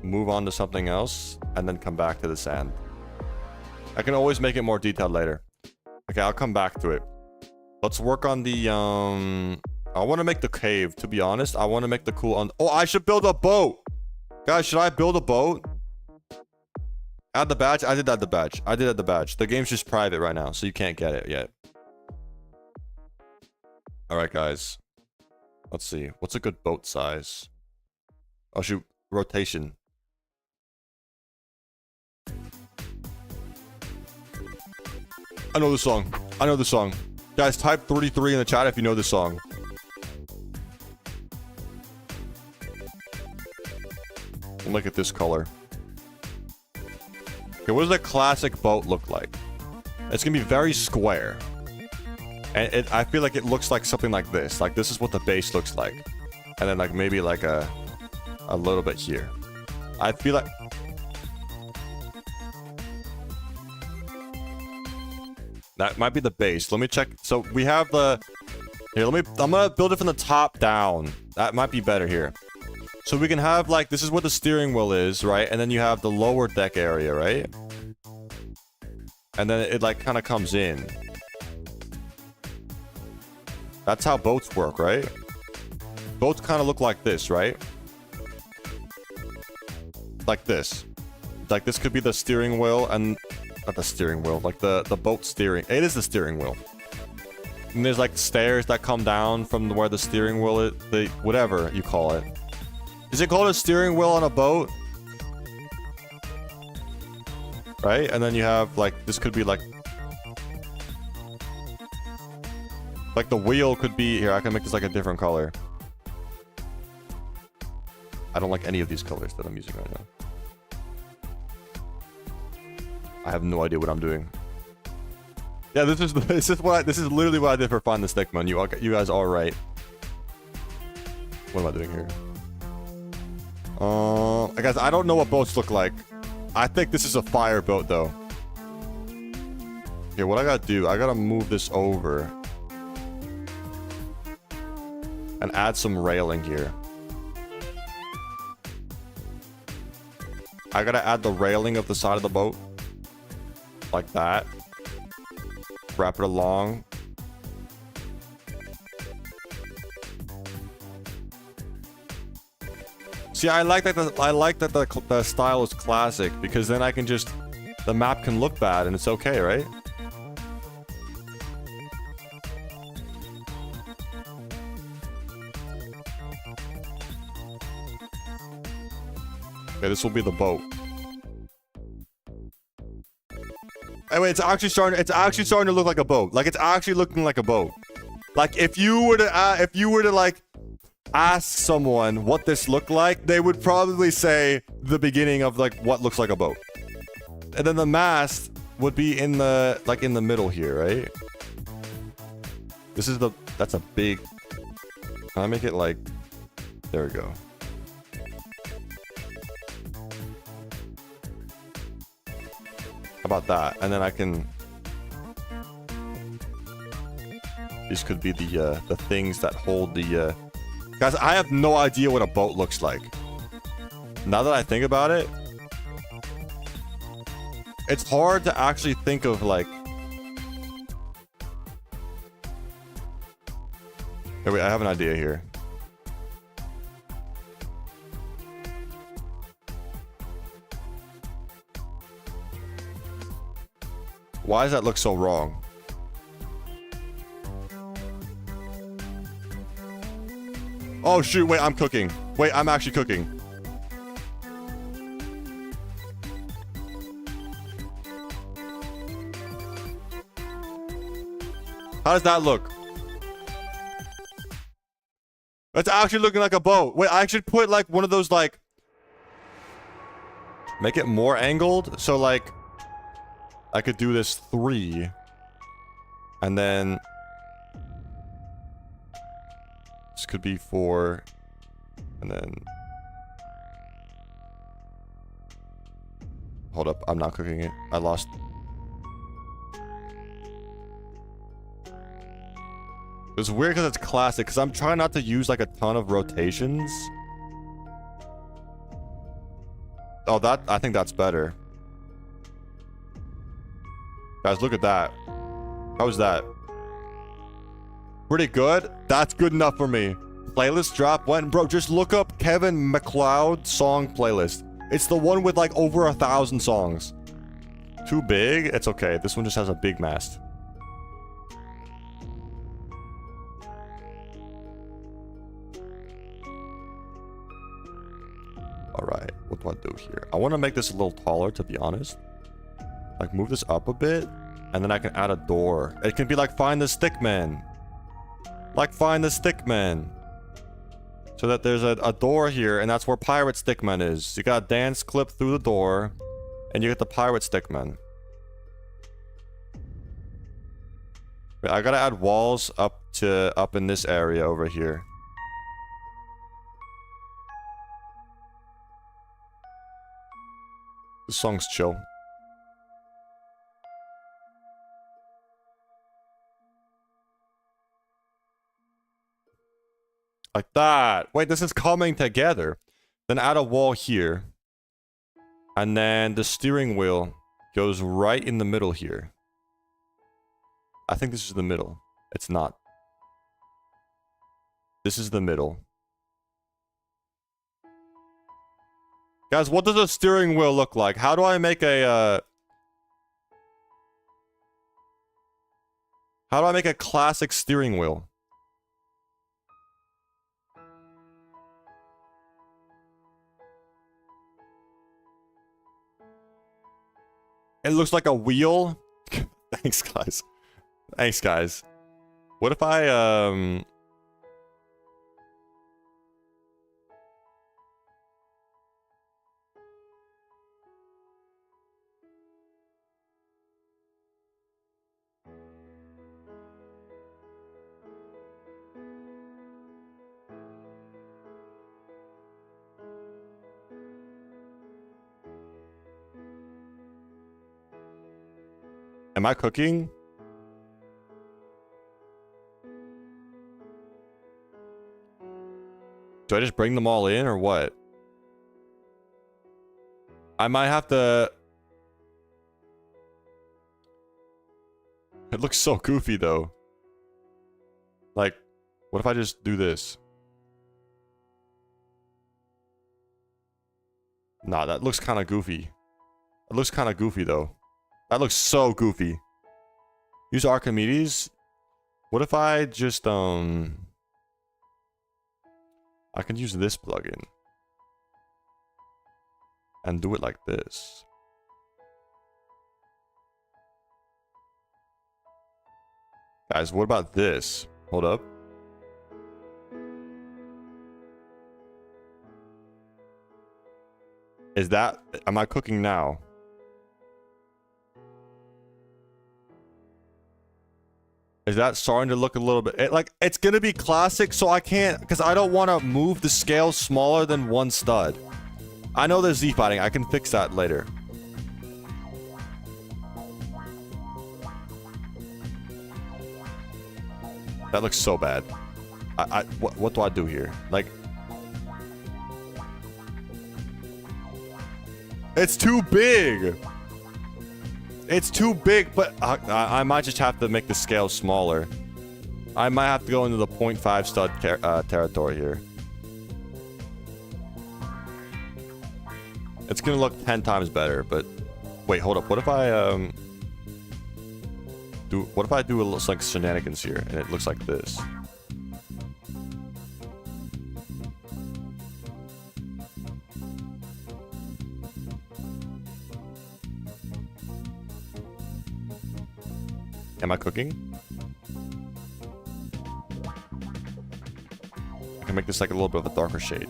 move on to something else and then come back to the sand. I can always make it more detailed later. Okay, I'll come back to it. Let's work on the, I want to make the cave, to be honest. I want to make the cool oh, I should build a boat. Guys, should I build a boat? Add the badge? I did add the badge. I did add the badge. The game's just private right now, so you can't get it yet. Alright, guys. Let's see. What's a good boat size? Oh, shoot. Rotation. I know the song. I know the song. Guys, type 33 in the chat if you know the song. And look at this color. Okay, what does a classic boat look like? It's gonna be very square. And I feel like it looks like something like this. Like this is what the base looks like. And then like maybe like a little bit here. I feel like... That might be the base. Let me check. So we have the... Here, I'm gonna build it from the top down. That might be better here. So we can have like, this is what the steering wheel is, right? And then you have the lower deck area, right? And then it like kind of comes in. That's how boats work, right? Boats kind of look like this, right? Like this. Like this could be the steering wheel and... Not the steering wheel, like the boat steering. It is the steering wheel. And there's like stairs that come down from where the steering wheel is, the whatever you call it. Is it called a steering wheel on a boat? Right? And then you have like, this could be like the wheel could be, here, I can make this like a different color. I don't like any of these colors that I'm using right now. I have no idea what I'm doing. Yeah, this is literally what I did for Find the Stickman. You guys are right. What am I doing here? Guys, I don't know what boats look like. I think this is a fire boat though. Okay, what I gotta do, I gotta move this over and add some railing here. I gotta add the railing of the side of the boat. Like that. Wrap it along. See, I like that the style is classic because then I can just, the map can look bad and it's okay, right? Okay, this will be the boat. Anyway, it's actually starting to look like a boat. Like it's actually looking like a boat. Like if you were to like ask someone what this looked like, they would probably say the beginning of like what looks like a boat. And then the mast would be in the like in the middle here, right? This is that's a big. Can I make it like, there we go. About that, and then I can, these could be the things that hold the guys. I have no idea what a boat looks like now that I think about it. it's hard to actually think of like. Here, wait, I have an idea here. Why does that look so wrong? Oh shoot, wait, I'm cooking. Wait, I'm actually cooking. How does that look? It's actually looking like a boat. Wait, I should put like one of those like... Make it more angled. So like... I could do this 3. And then... This could be 4. And then... Hold up, I'm not cooking it. I lost... It's weird because it's classic, because I'm trying not to use like a ton of rotations. Oh, that, I think that's better. Guys, look at that. How was that? Pretty good? That's good enough for me. Playlist drop when? Bro, just look up Kevin MacLeod song playlist. It's the one with like over 1,000 songs. Too big? It's okay. This one just has a big mast. Alright, what do I do here? I want to make this a little taller, to be honest. Like, move this up a bit, and then I can add a door. It can be like, find the stick man. Like, find the stick man. So that there's a door here, and that's where pirate stickman is. You got a dance clip through the door, and you get the pirate stickman. Wait, I gotta add walls up in this area over here. This song's chill. Like that. Wait, this is coming together. Then add a wall here. And then the steering wheel goes right in the middle here. I think this is the middle. It's not. This is the middle. Guys, what does a steering wheel look like? How do I make a, How do I make a classic steering wheel? It looks like a wheel? Thanks, guys. Thanks, guys. What if I, Am I cooking? Do I just bring them all in or what? I might have to... It looks so goofy though. Like, what if I just do this? Nah, that looks kind of goofy. It looks kind of goofy though. That looks so goofy. Use Archimedes? What if I just, I can use this plugin. And do it like this. Guys, what about this? Hold up. Is that... Am I cooking now? Is that starting to look a little bit... like, it's gonna be classic, so I can't... Because I don't want to move the scale smaller than one stud. I know there's Z-fighting. I can fix that later. That looks so bad. What do I do here? Like... It's too big! It's too big, but I might just have to make the scale smaller. I might have to go into the 0.5 stud territory here. It's gonna look 10 times better, but wait, hold up. What if I do a little like shenanigans here and it looks like this? Am I cooking? I can make this like a little bit of a darker shade.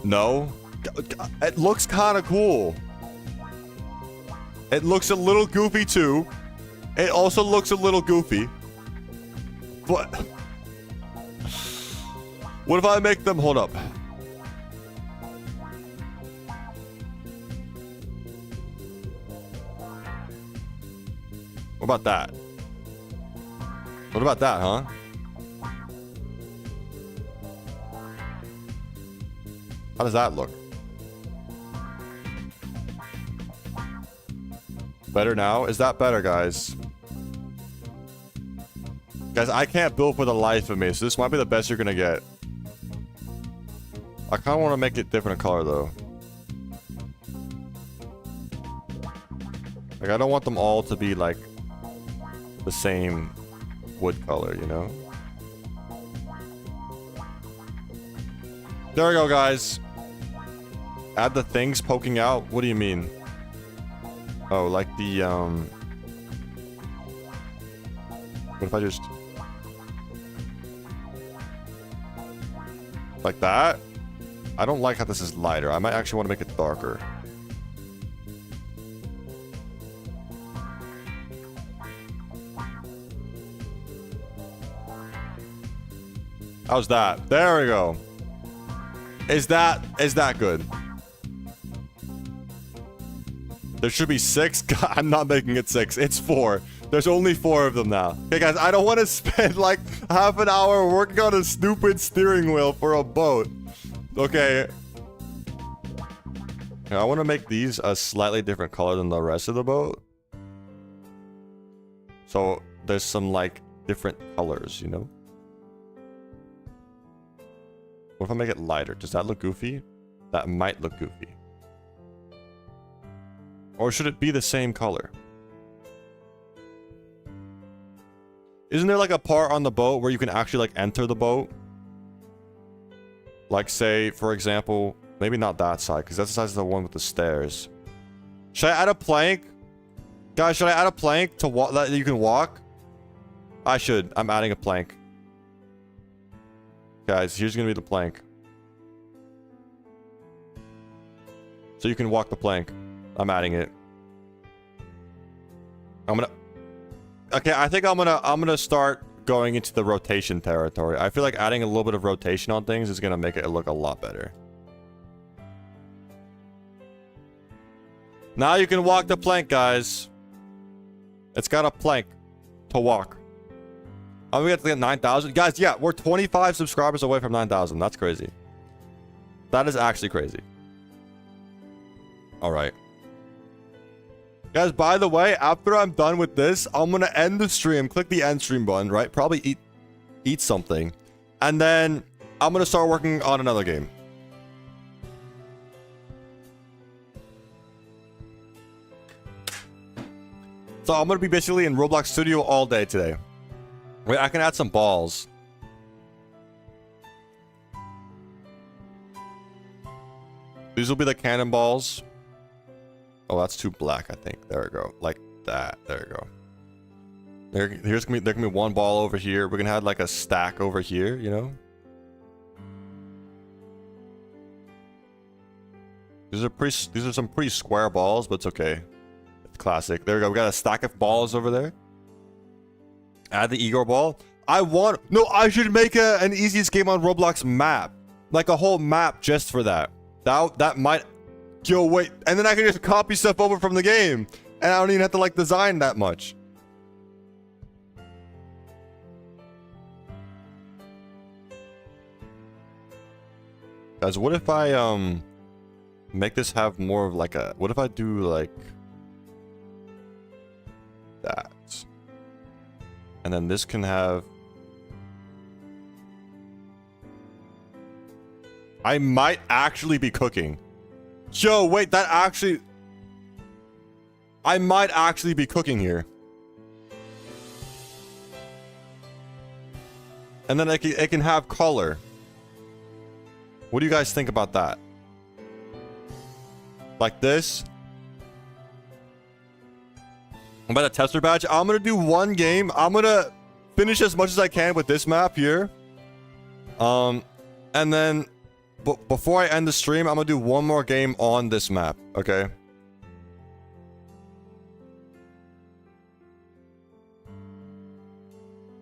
No? It looks kind of cool. It looks a little goofy too. It also looks a little goofy. But what if I make them... Hold up. What about that? What about that, huh? How does that look? Better now? Is that better, guys? Guys, I can't build for the life of me, so this might be the best you're gonna get. I kind of want to make it different color, though. Like, I don't want them all to be, like, the same wood color, you know? There we go, guys. Add the things poking out. What do you mean? Oh, like the, what if I just... like that? I don't like how this is lighter. I might actually want to make it darker. How's that? There we go. Is that good? There should be 6. God, I'm not making it 6. It's 4. There's only 4 of them now. Okay, guys, I don't want to spend like half an hour working on a stupid steering wheel for a boat. Okay. I want to make these a slightly different color than the rest of the boat. So there's some like different colors, you know? What if I make it lighter? Does that look goofy? That might look goofy. Or should it be the same color? Isn't there like a part on the boat where you can actually like enter the boat? Like say, for example, maybe not that side, because that's the size of the one with the stairs. Should I add a plank? Guys, should I add a plank to walk that you can walk? I should. I'm adding a plank. Guys, here's gonna be the plank. So you can walk the plank. I'm adding it. Okay, I think I'm gonna start going into the rotation territory. I feel like adding a little bit of rotation on things is gonna make it look a lot better. Now you can walk the plank, guys. It's got a plank to walk. I'm gonna get 9,000. Guys, yeah, we're 25 subscribers away from 9,000. That's crazy. That is actually crazy. Alright. Guys, by the way, after I'm done with this, I'm gonna end the stream. Click the end stream button, right? Probably eat something. And then I'm gonna start working on another game. So I'm gonna be basically in Roblox Studio all day today. Wait, I can add some balls. These will be the cannonballs. Oh, that's too black, I think. There we go. Like that. There we go. There can be one ball over here. We're gonna have like a stack over here, you know? These are some pretty square balls, but it's okay. It's classic. There we go. We got a stack of balls over there. Add the Igor ball. I should make an easiest game on Roblox map. Like a whole map just for that. That might... Yo, wait. And then I can just copy stuff over from the game. And I don't even have to, like, design that much. Guys, what if I, Make this have more of like a... What if I do like... that? And then this can have... I might actually be cooking. Yo, wait, that actually... I might actually be cooking here. And then it can have color. What do you guys think about that? Like this? I'm about a tester badge. I'm gonna do one game. I'm gonna finish as much as I can with this map here. And then before I end the stream, I'm gonna do one more game on this map. Okay.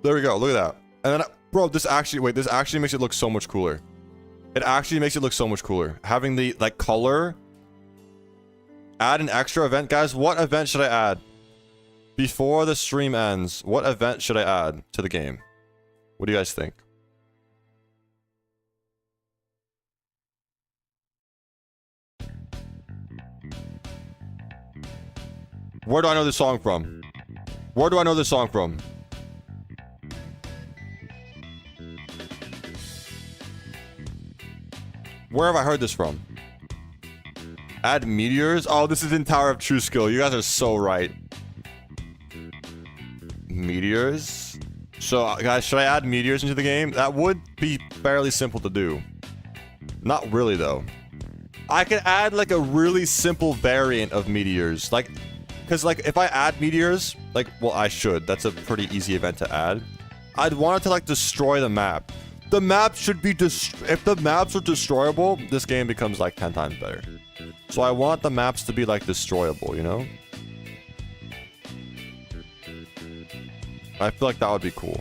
There we go. Look at that. And then, bro, this actually makes it look so much cooler. It actually makes it look so much cooler. Having the, like, color. Add an extra event. Guys, what event should I add? Before the stream ends, what event should I add to the game? What do you guys think? Where do I know this song from? Where do I know this song from? Where have I heard this from? Add meteors? Oh, this is in Tower of True Skill. You guys are so right. Meteors? So, guys, should I add meteors into the game? That would be fairly simple to do. Not really, though. I could add, like, a really simple variant of meteors. Like, because, like, if I add meteors, like, well, I should. That's a pretty easy event to add. I'd want it to, like, destroy the map. The map should be if the maps are destroyable, this game becomes like 10 times better. So I want the maps to be like destroyable, you know? I feel like that would be cool.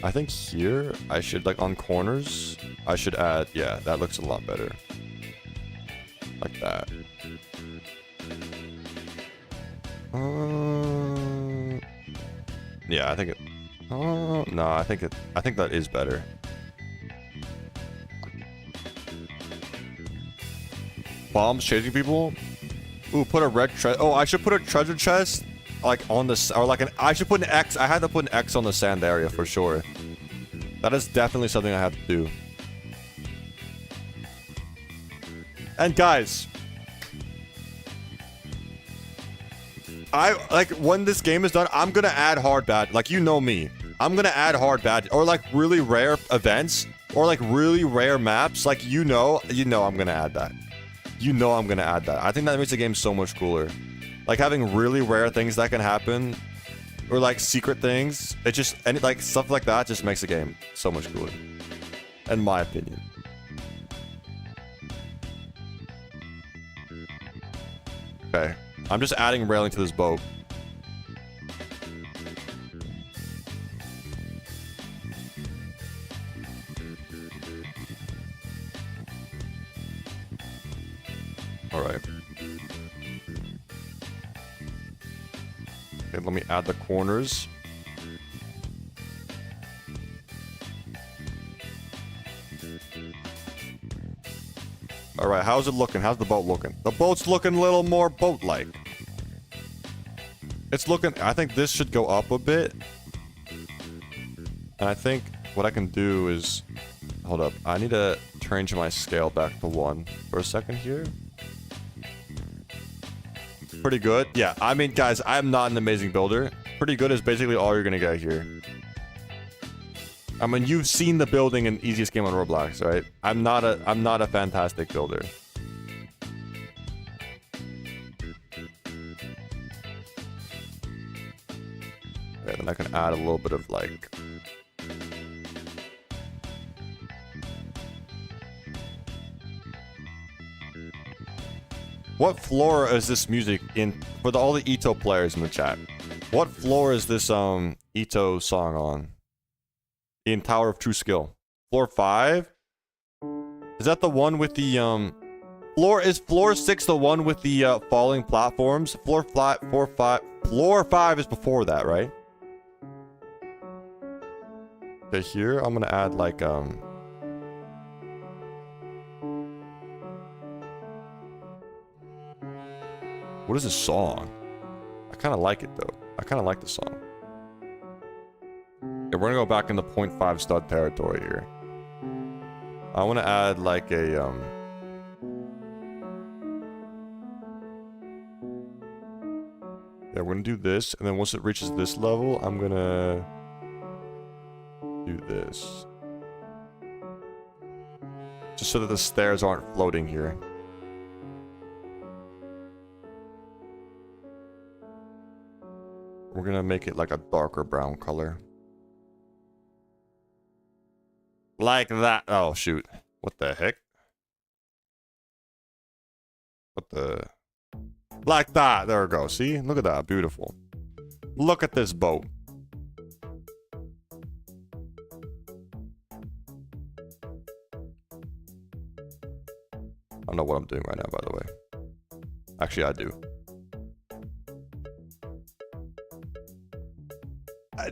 I think here I should, like, on corners, I should add, yeah, that looks a lot better. Like that. Yeah, I think it. Oh no, I think that is better. Bombs chasing people. Ooh, put a red treasure. Oh, I should put a treasure chest like on this, or like I should put an X. I had to put an X on the sand area for sure. That is definitely something I have to do. And guys, when this game is done, I'm gonna add hard badge. Like, you know me, I'm gonna add hard badge or like really rare events or like really rare maps. Like, you know, I'm gonna add that. You know, I'm gonna add that. I think that makes the game so much cooler. Like having really rare things that can happen, or like secret things. It just like stuff like that just makes the game so much cooler, in my opinion. Okay, I'm just adding railing to this boat. All right. Okay, let me add the corners. All right, how's it looking? How's the boat looking? The boat's looking a little more boat-like. It's looking... I think this should go up a bit. And I think what I can do is... Hold up. I need to change my scale back to 1 for a second here. Pretty good. Yeah, I mean, guys, I'm not an amazing builder. Pretty good is basically all you're gonna get here. I mean, you've seen the building in easiest game on Roblox, right? I'm not a fantastic builder. Okay, then I can add a little bit of like... What floor is this music in? For all the Ito players in the chat, what floor is this Ito song on? In Tower of True Skill. Floor 5? Is that the one with the Is floor 6 the one with the falling platforms? Floor 5 is before that, right? Okay, here I'm gonna add like What is this song? I kind of like it though. I kind of like the song. Yeah, we're gonna go back into 0.5 stud territory here. I want to add like a yeah, we're gonna do this, and then once it reaches this level, I'm gonna do this. Just so that the stairs aren't floating here. We're gonna make it like a darker brown color. Like that. Oh, shoot. What the heck? What the... Like that. There we go. See? Look at that. Beautiful. Look at this boat. I don't know what I'm doing right now, by the way. Actually, I do.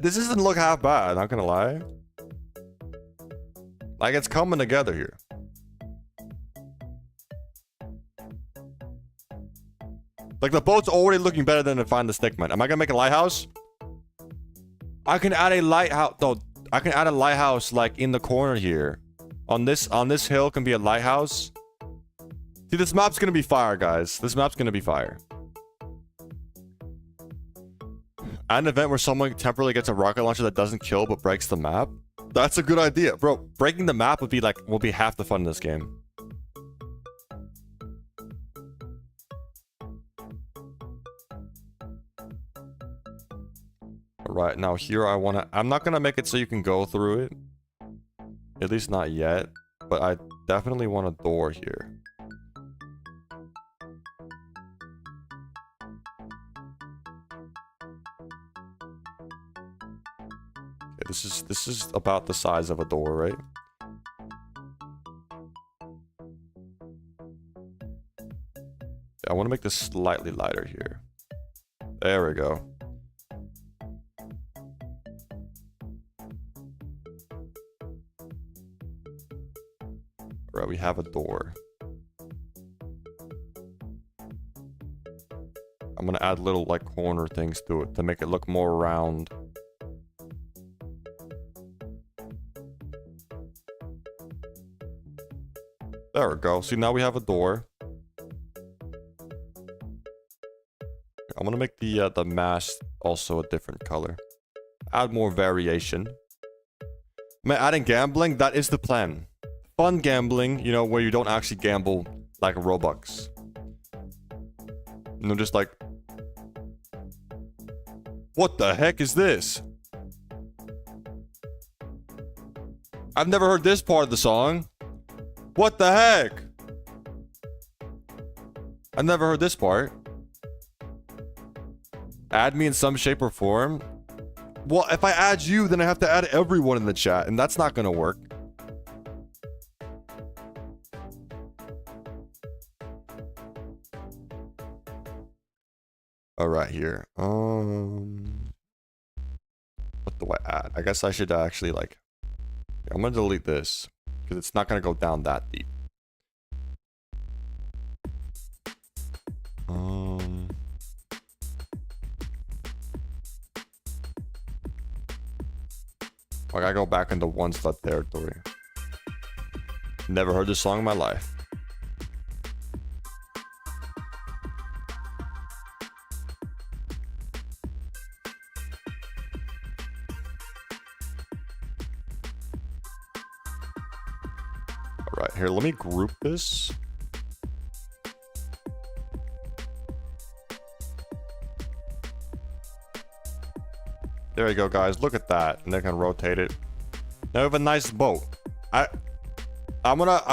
This doesn't look half bad, not gonna lie. Like, it's coming together here. Like, the boat's already looking better than the Find the Stickman. Am I gonna make a lighthouse? I can add a lighthouse. No, I can add a lighthouse, like, in the corner here. On this hill can be a lighthouse. See, this map's gonna be fire, guys. This map's gonna be fire. At an event where someone temporarily gets a rocket launcher that doesn't kill but breaks the map. That's a good idea, bro. Breaking the map would be half the fun in this game. Alright, now here I'm not gonna make it so you can go through it. At least not yet. But I definitely want a door here. This is about the size of a door, right? I want to make this slightly lighter here. There we go. Alright, we have a door. I'm gonna add little like corner things to it to make it look more round. There we go. See, now we have a door. I'm gonna make the mast also a different color. Add more variation. Am I adding gambling? That is the plan. Fun gambling, you know, where you don't actually gamble like Roblox. You know, just like... What the heck is this? I've never heard this part of the song. What the heck? I've never heard this part. Add me in some shape or form? Well, if I add you, then I have to add everyone in the chat, and that's not gonna work. Alright, here. What do I add? I guess I should actually, like... I'm gonna delete this. Because it's not going to go down that deep. I gotta go back into one stud territory. Never heard this song in my life. Alright, here, let me group this. There you go, guys. Look at that. And they can rotate it. Now we have a nice boat. I'm gonna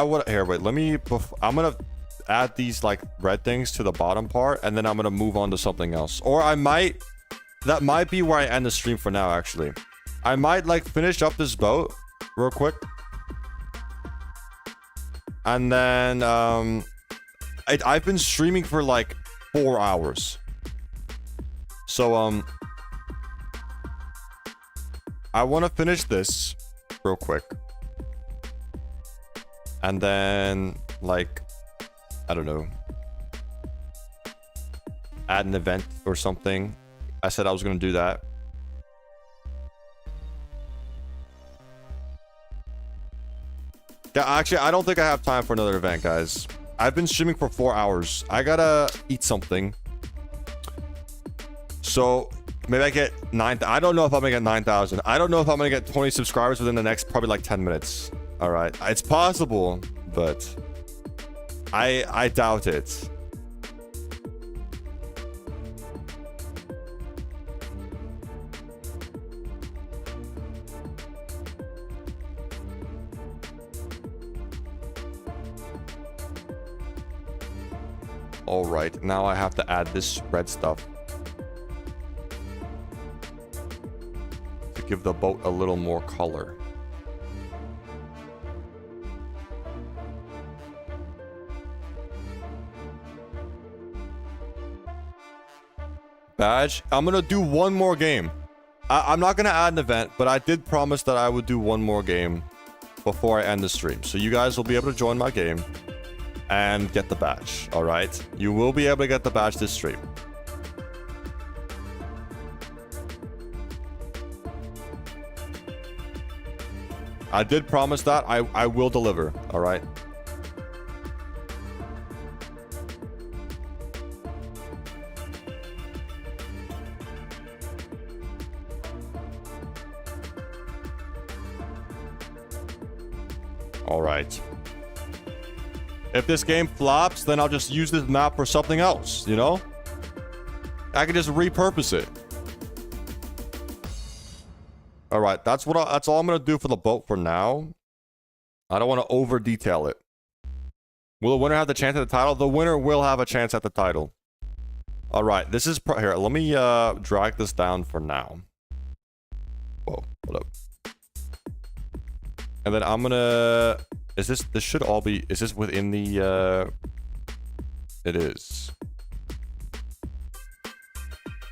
add these like red things to the bottom part, and then I'm gonna move on to something else. Or that might be where I end the stream for now, actually. I might like finish up this boat real quick. And then, I've been streaming for like 4 hours. So, I want to finish this real quick. And then, like, I don't know. add an event or something. I said I was gonna do that. Yeah, actually, I don't think I have time for another event, guys. I've been streaming for 4 hours. I gotta eat something. So maybe I get 9. I don't know if I'm gonna get 9,000. I don't know if I'm gonna get 20 subscribers within the next probably like 10 minutes. All right, it's possible, but I doubt it. All right, now I have to add this red stuff to give the boat a little more color. Badge. I'm gonna do one more game. I'm not gonna add an event, but I did promise that I would do one more game before I end the stream. So you guys will be able to join my game and get the badge. All right, you will be able to get the badge this stream. I did promise that. I will deliver. All right. All right. If this game flops, then I'll just use this map for something else, you know? I can just repurpose it. All right, that's all I'm going to do for the boat for now. I don't want to over detail it. Will the winner have the chance at the title? The winner will have a chance at the title. All right, this is here. Let me drag this down for now. Whoa, hold up. And then I'm gonna. Is this should all be? Is this within the? It is.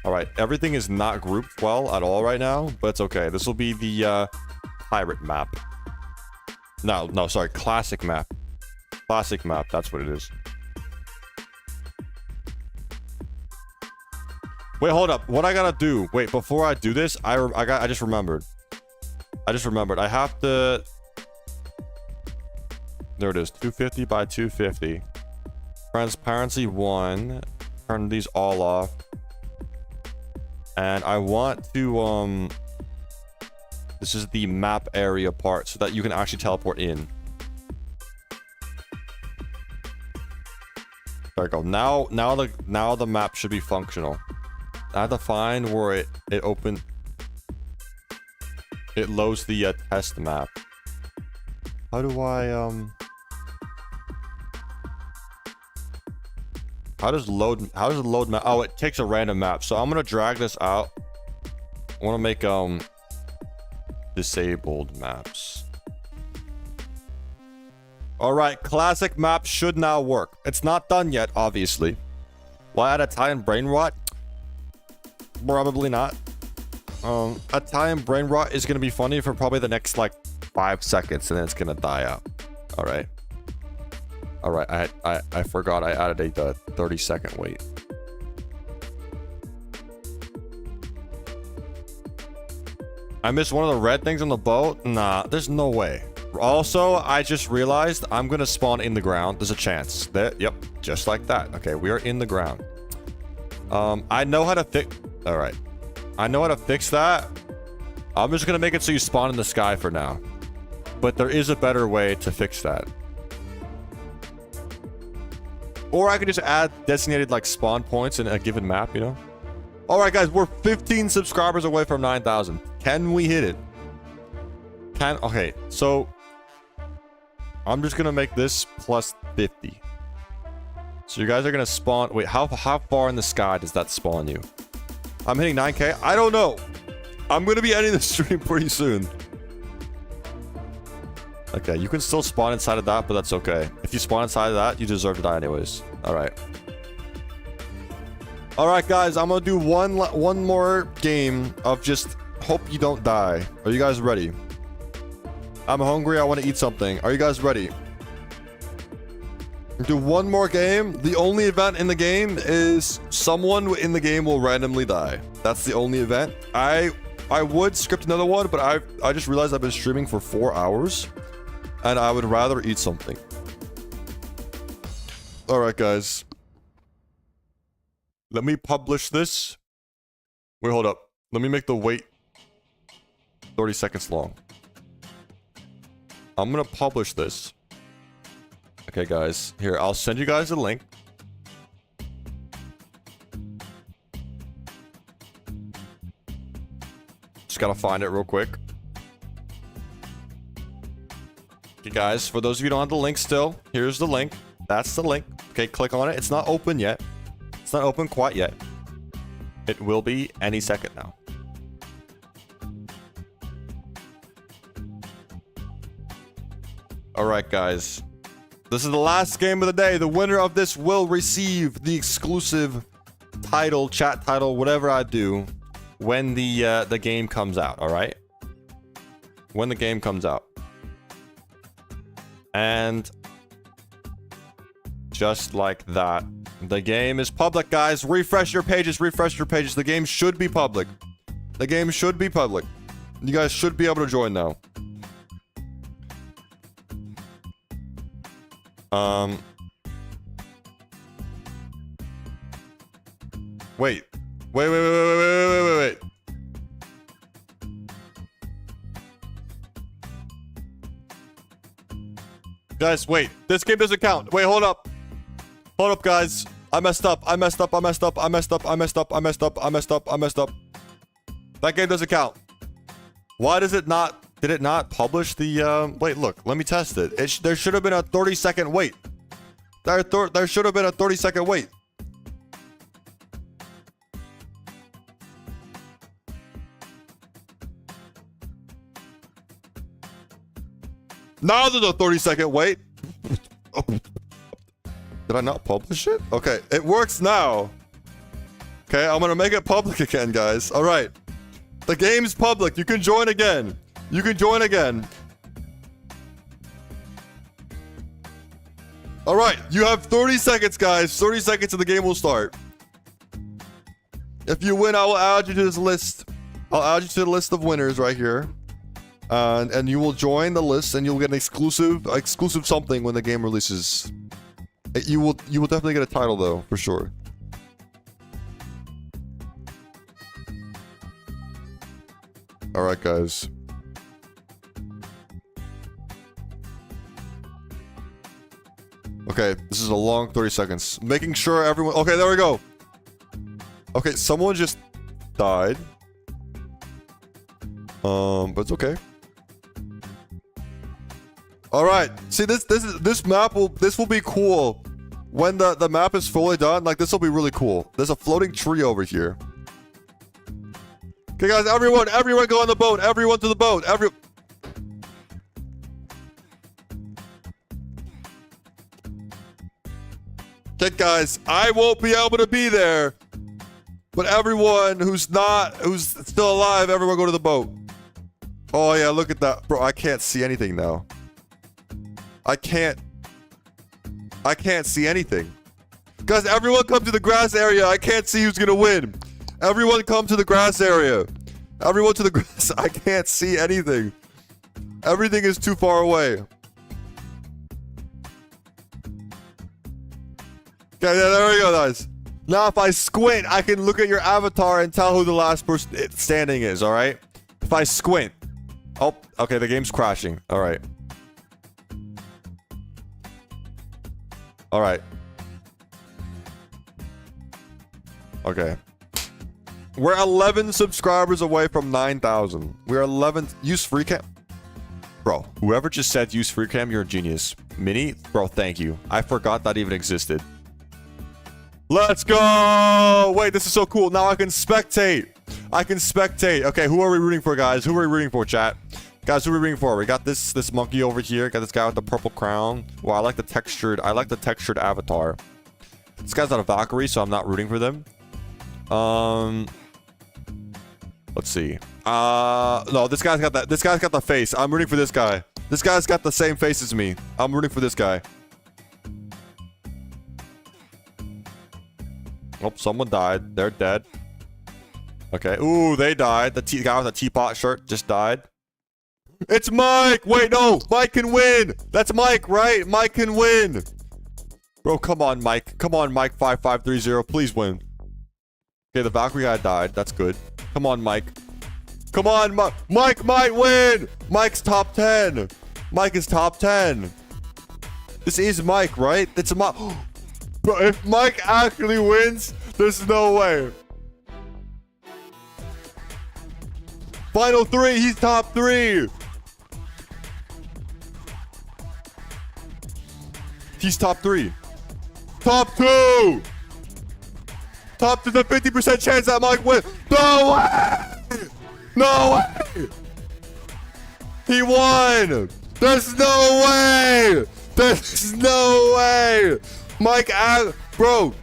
All right, everything is not grouped well at all right now, but it's okay. This will be the pirate map. No, sorry, classic map. Classic map. That's what it is. Wait, hold up. What I gotta do? Wait, before I do this, I just remembered. I have to. There it is. 250 by 250. Transparency 1. Turn these all off. And I want to this is the map area part so that you can actually teleport in. There we go. Now the map should be functional. I have to find where it loads the test map. How do I How does it load map? Oh, it takes a random map. So I'm gonna drag this out. I want to make disabled maps. All right, classic map should now work. It's not done yet, obviously. Will I add Italian brain rot? Probably not. Italian brain rot is gonna be funny for probably the next like 5 seconds, and then it's gonna die out. All right. All right, I forgot I added a 30-second wait. I missed one of the red things on the boat? Nah, there's no way. Also, I just realized I'm gonna spawn in the ground. There's a chance. Yep, just like that. Okay, we are in the ground. I know how to fix. All right, I know how to fix that. I'm just gonna make it so you spawn in the sky for now. But there is a better way to fix that. Or I could just add designated like spawn points in a given map, you know? All right, guys, we're 15 subscribers away from 9,000. Can we hit it? Okay, so I'm just gonna make this plus 50. So you guys are gonna spawn. Wait, how far in the sky does that spawn you? I'm hitting 9K. I don't know. I'm gonna be ending the stream pretty soon. Okay, you can still spawn inside of that, but that's okay. If you spawn inside of that, you deserve to die anyways. All right. All right, guys, I'm gonna do one more game of just hope you don't die. Are you guys ready? I'm hungry. I want to eat something. Are you guys ready? Do one more game. The only event in the game is someone in the game will randomly die. That's the only event. I would script another one, but I just realized I've been streaming for 4 hours and I would rather eat something. All right, guys. Let me publish this. Wait, hold up. Let me make the wait 30 seconds long. I'm gonna publish this. Okay, guys. Here, I'll send you guys a link. Just gotta find it real quick. Okay, guys. For those of you who don't have the link still, here's the link. That's the link. Okay, click on it. It's not open yet. It's not open quite yet. It will be any second now. All right, guys. This is the last game of the day. The winner of this will receive the exclusive title, chat title, whatever I do, when the game comes out. All right, when the game comes out, and just like that, the game is public, guys. Refresh your pages. Refresh your pages. The game should be public. The game should be public. You guys should be able to join now. Wait. Wait. Guys, wait. This game doesn't count. Wait, hold up. Hold up, guys. I messed up. That game doesn't count. Why does it not? Did it not publish the, wait, look, let me test it. There should have been a 30-second wait. There should have been a 30-second wait. Now there's a 30-second wait. Oh. Did I not publish it? Okay, it works now. Okay, I'm gonna make it public again, guys. All right. The game's public. You can join again. You can join again. All right, you have 30 seconds, guys. 30 seconds and the game will start. If you win, I will add you to this list. I'll add you to the list of winners right here. And you will join the list and you'll get an exclusive something when the game releases. You will definitely get a title though, for sure. All right, guys. Okay, this is a long 30 seconds. Making sure everyone... Okay, there we go. Okay, someone just died. But it's okay. All right. See, this map will be cool when the map is fully done. Like, this will be really cool. There's a floating tree over here. Okay, guys, everyone go on the boat. Everyone to the boat. Okay, guys, I won't be able to be there, but everyone who's still alive, everyone go to the boat. Oh yeah, look at that, bro. I can't see anything now. I can't see anything. Guys, everyone come to the grass area. I can't see who's gonna win. Everyone come to the grass area. Everyone to the grass. I can't see anything. Everything is too far away. Okay, yeah, there we go, guys. Now, if I squint, I can look at your avatar and tell who the last person standing is, all right? If I squint. Oh, okay, the game's crashing. All right. All right. Okay. We're 11 subscribers away from 9,000. We're 11. Use free cam. Bro, whoever just said use free cam, you're a genius. Mini, bro, thank you. I forgot that even existed. Let's go! Wait, this is so cool. Now I can spectate. Okay, who are we rooting for, guys? Who are we rooting for, chat? Guys, who are we rooting for? We got this monkey over here. Got this guy with the purple crown. Well, I like the textured avatar. This guy's not a Valkyrie, so I'm not rooting for them. Let's see. No, this guy's got the face. I'm rooting for this guy. This guy's got the same face as me. I'm rooting for this guy. Oh, someone died. They're dead. Okay. Ooh, they died. The guy with the teapot shirt just died. It's Mike! Wait, no! Mike can win! That's Mike, right? Mike can win! Bro, come on, Mike. Come on, Mike 5530. Please win. Okay, the Valkyrie guy died. That's good. Come on, Mike. Come on, Mike might win! Mike's top 10. Mike is top 10. This is Mike, right? It's a Mike. Bro, if Mike actually wins, there's no way. Final 3, he's top 3. He's top 3. Top 2. Top to the 50% chance that Mike wins. No way! No way! He won! There's no way! There's no way! Mike, bro.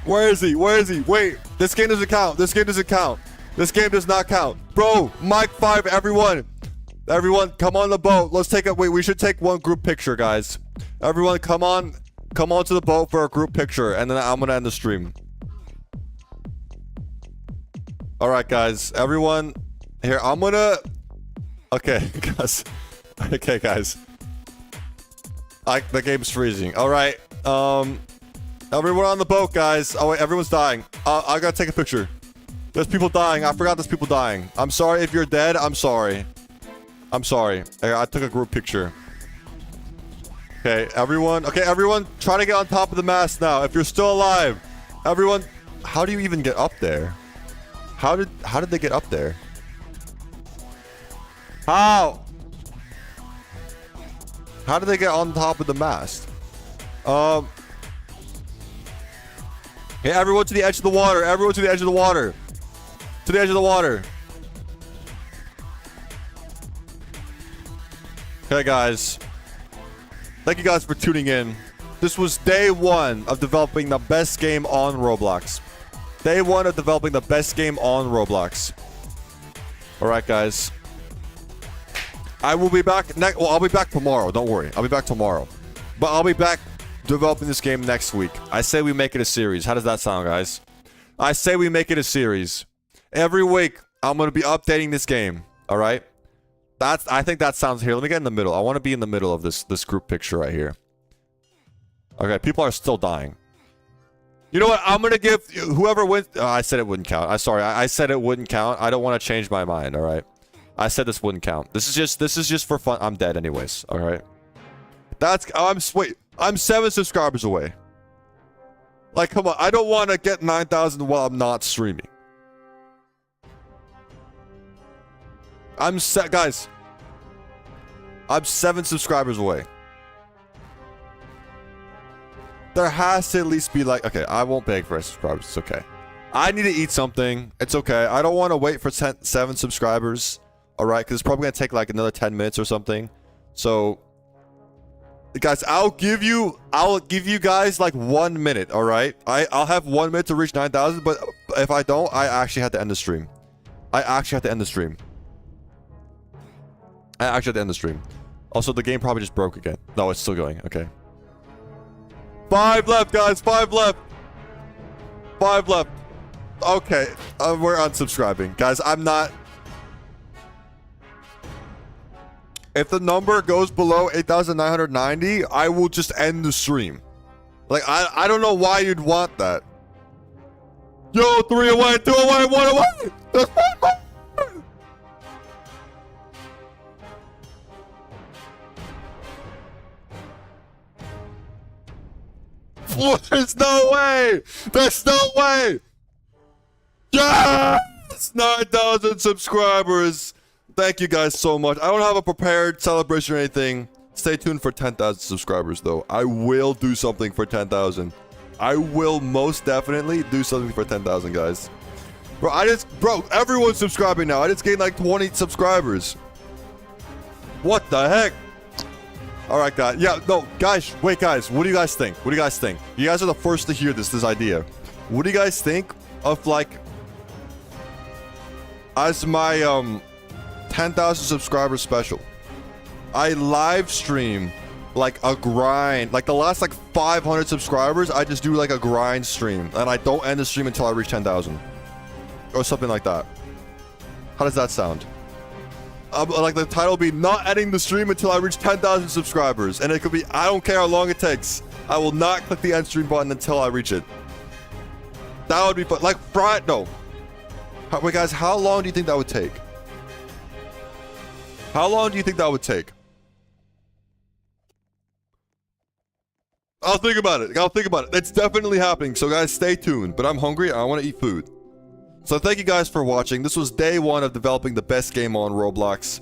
Where is he? Where is he? Wait, this game doesn't count. This game doesn't count. This game does not count. Bro, Mike 5, everyone. Everyone, come on the boat. Let's take a, wait, we should take one group picture, guys. Everyone, come on to the boat for a group picture, and then I'm gonna end the stream. All right, guys. Everyone, here, I'm gonna... Okay, guys. Okay, guys. The game's freezing. All right. Everyone on the boat, guys. Oh, wait, everyone's dying. I gotta take a picture. There's people dying. I forgot there's people dying. I'm sorry if you're dead. I'm sorry. I'm sorry. I took a group picture. Okay, everyone. Okay, everyone, try to get on top of the mast now. If you're still alive, everyone. How do you even get up there? How did they get up there? How? How did they get on top of the mast? Hey, everyone to the edge of the water. Everyone to the edge of the water. To the edge of the water. Okay, guys. Thank you guys for tuning in. This was day 1 of developing the best game on Roblox. Day 1 of developing the best game on Roblox. Alright, guys. I will be back next... Well, I'll be back tomorrow. Don't worry. I'll be back tomorrow. But I'll be back developing this game next week. I say we make it a series. How does that sound, guys? I say we make it a series. Every week, I'm going to be updating this game. Alright? I think that sounds... Here, let me get in the middle. I want to be in the middle of this group picture right here. Okay, people are still dying. You know what? I'm going to give... Whoever wins... I said it wouldn't count. I'm sorry. I said it wouldn't count. I don't want to change my mind, alright? I said this wouldn't count. This is just for fun. I'm dead anyways, alright? That's... Wait. I'm 7 subscribers away. Like, come on. I don't want to get 9,000 while I'm not streaming. Guys. I'm 7 subscribers away. There has to at least be like... Okay, I won't beg for subscribers. It's okay. I need to eat something. It's okay. I don't want to wait for 7 subscribers. Alright, because it's probably going to take like another 10 minutes or something. So... Guys, I'll give you guys like 1 minute, alright? I'll have 1 minute to reach 9,000, but if I don't, I actually have to end the stream. I actually have to end the stream. Also, the game probably just broke again. No, it's still going. Okay. 5 left, guys. 5 left. 5 left. Okay. We're unsubscribing. Guys, I'm not... If the number goes below 8,990, I will just end the stream. Like, I don't know why you'd want that. Yo, 3 away, 2 away, 1 away! There's 1 more! There's no way! There's no way! Yes! 9,000 subscribers! Thank you guys so much. I don't have a prepared celebration or anything. Stay tuned for 10,000 subscribers, though. I will do something for 10,000. I will most definitely do something for 10,000, guys. Bro, everyone's subscribing now. I just gained like 20 subscribers. What the heck? All right, guys. Yeah, no, guys. Wait, guys. What do you guys think? What do you guys think? You guys are the first to hear this idea. What do you guys think of like as my 10,000 subscribers special? I live stream like a grind. Like the last like 500 subscribers, I just do like a grind stream, and I don't end the stream until I reach 10,000 or something like that. How does that sound? Like the title will be not ending the stream until I reach 10,000 subscribers, and it could be I don't care how long it takes. I will not click the end stream button until I reach it. That would be fun. Like Friday, no. Wait, guys, how long do you think that would take? How long do you think that would take? I'll think about it. I'll think about it. It's definitely happening. So guys, stay tuned. But I'm hungry. I want to eat food. So thank you guys for watching. This was day 1 of developing the best game on Roblox.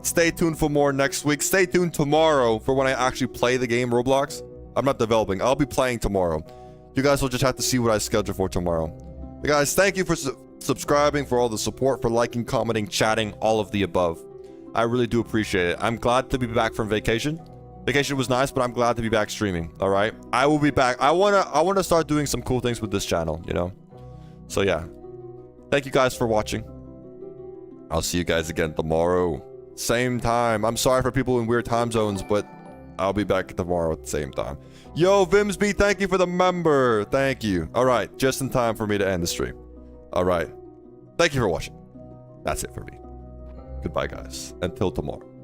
Stay tuned for more next week. Stay tuned tomorrow for when I actually play the game Roblox. I'm not developing. I'll be playing tomorrow. You guys will just have to see what I schedule for tomorrow. But guys, thank you for subscribing, for all the support, for liking, commenting, chatting, all of the above. I really do appreciate it. I'm glad to be back from vacation. Vacation was nice, but I'm glad to be back streaming. All right, I will be back. I wanna start doing some cool things with this channel, you know. So yeah, thank you guys for watching. I'll see you guys again tomorrow, same time. I'm sorry for people in weird time zones, but I'll be back tomorrow at the same time. Yo, Vimsby, thank you for the member. Thank you. All right, just in time for me to end the stream. All right, thank you for watching. That's it for me. Goodbye, guys. Until tomorrow.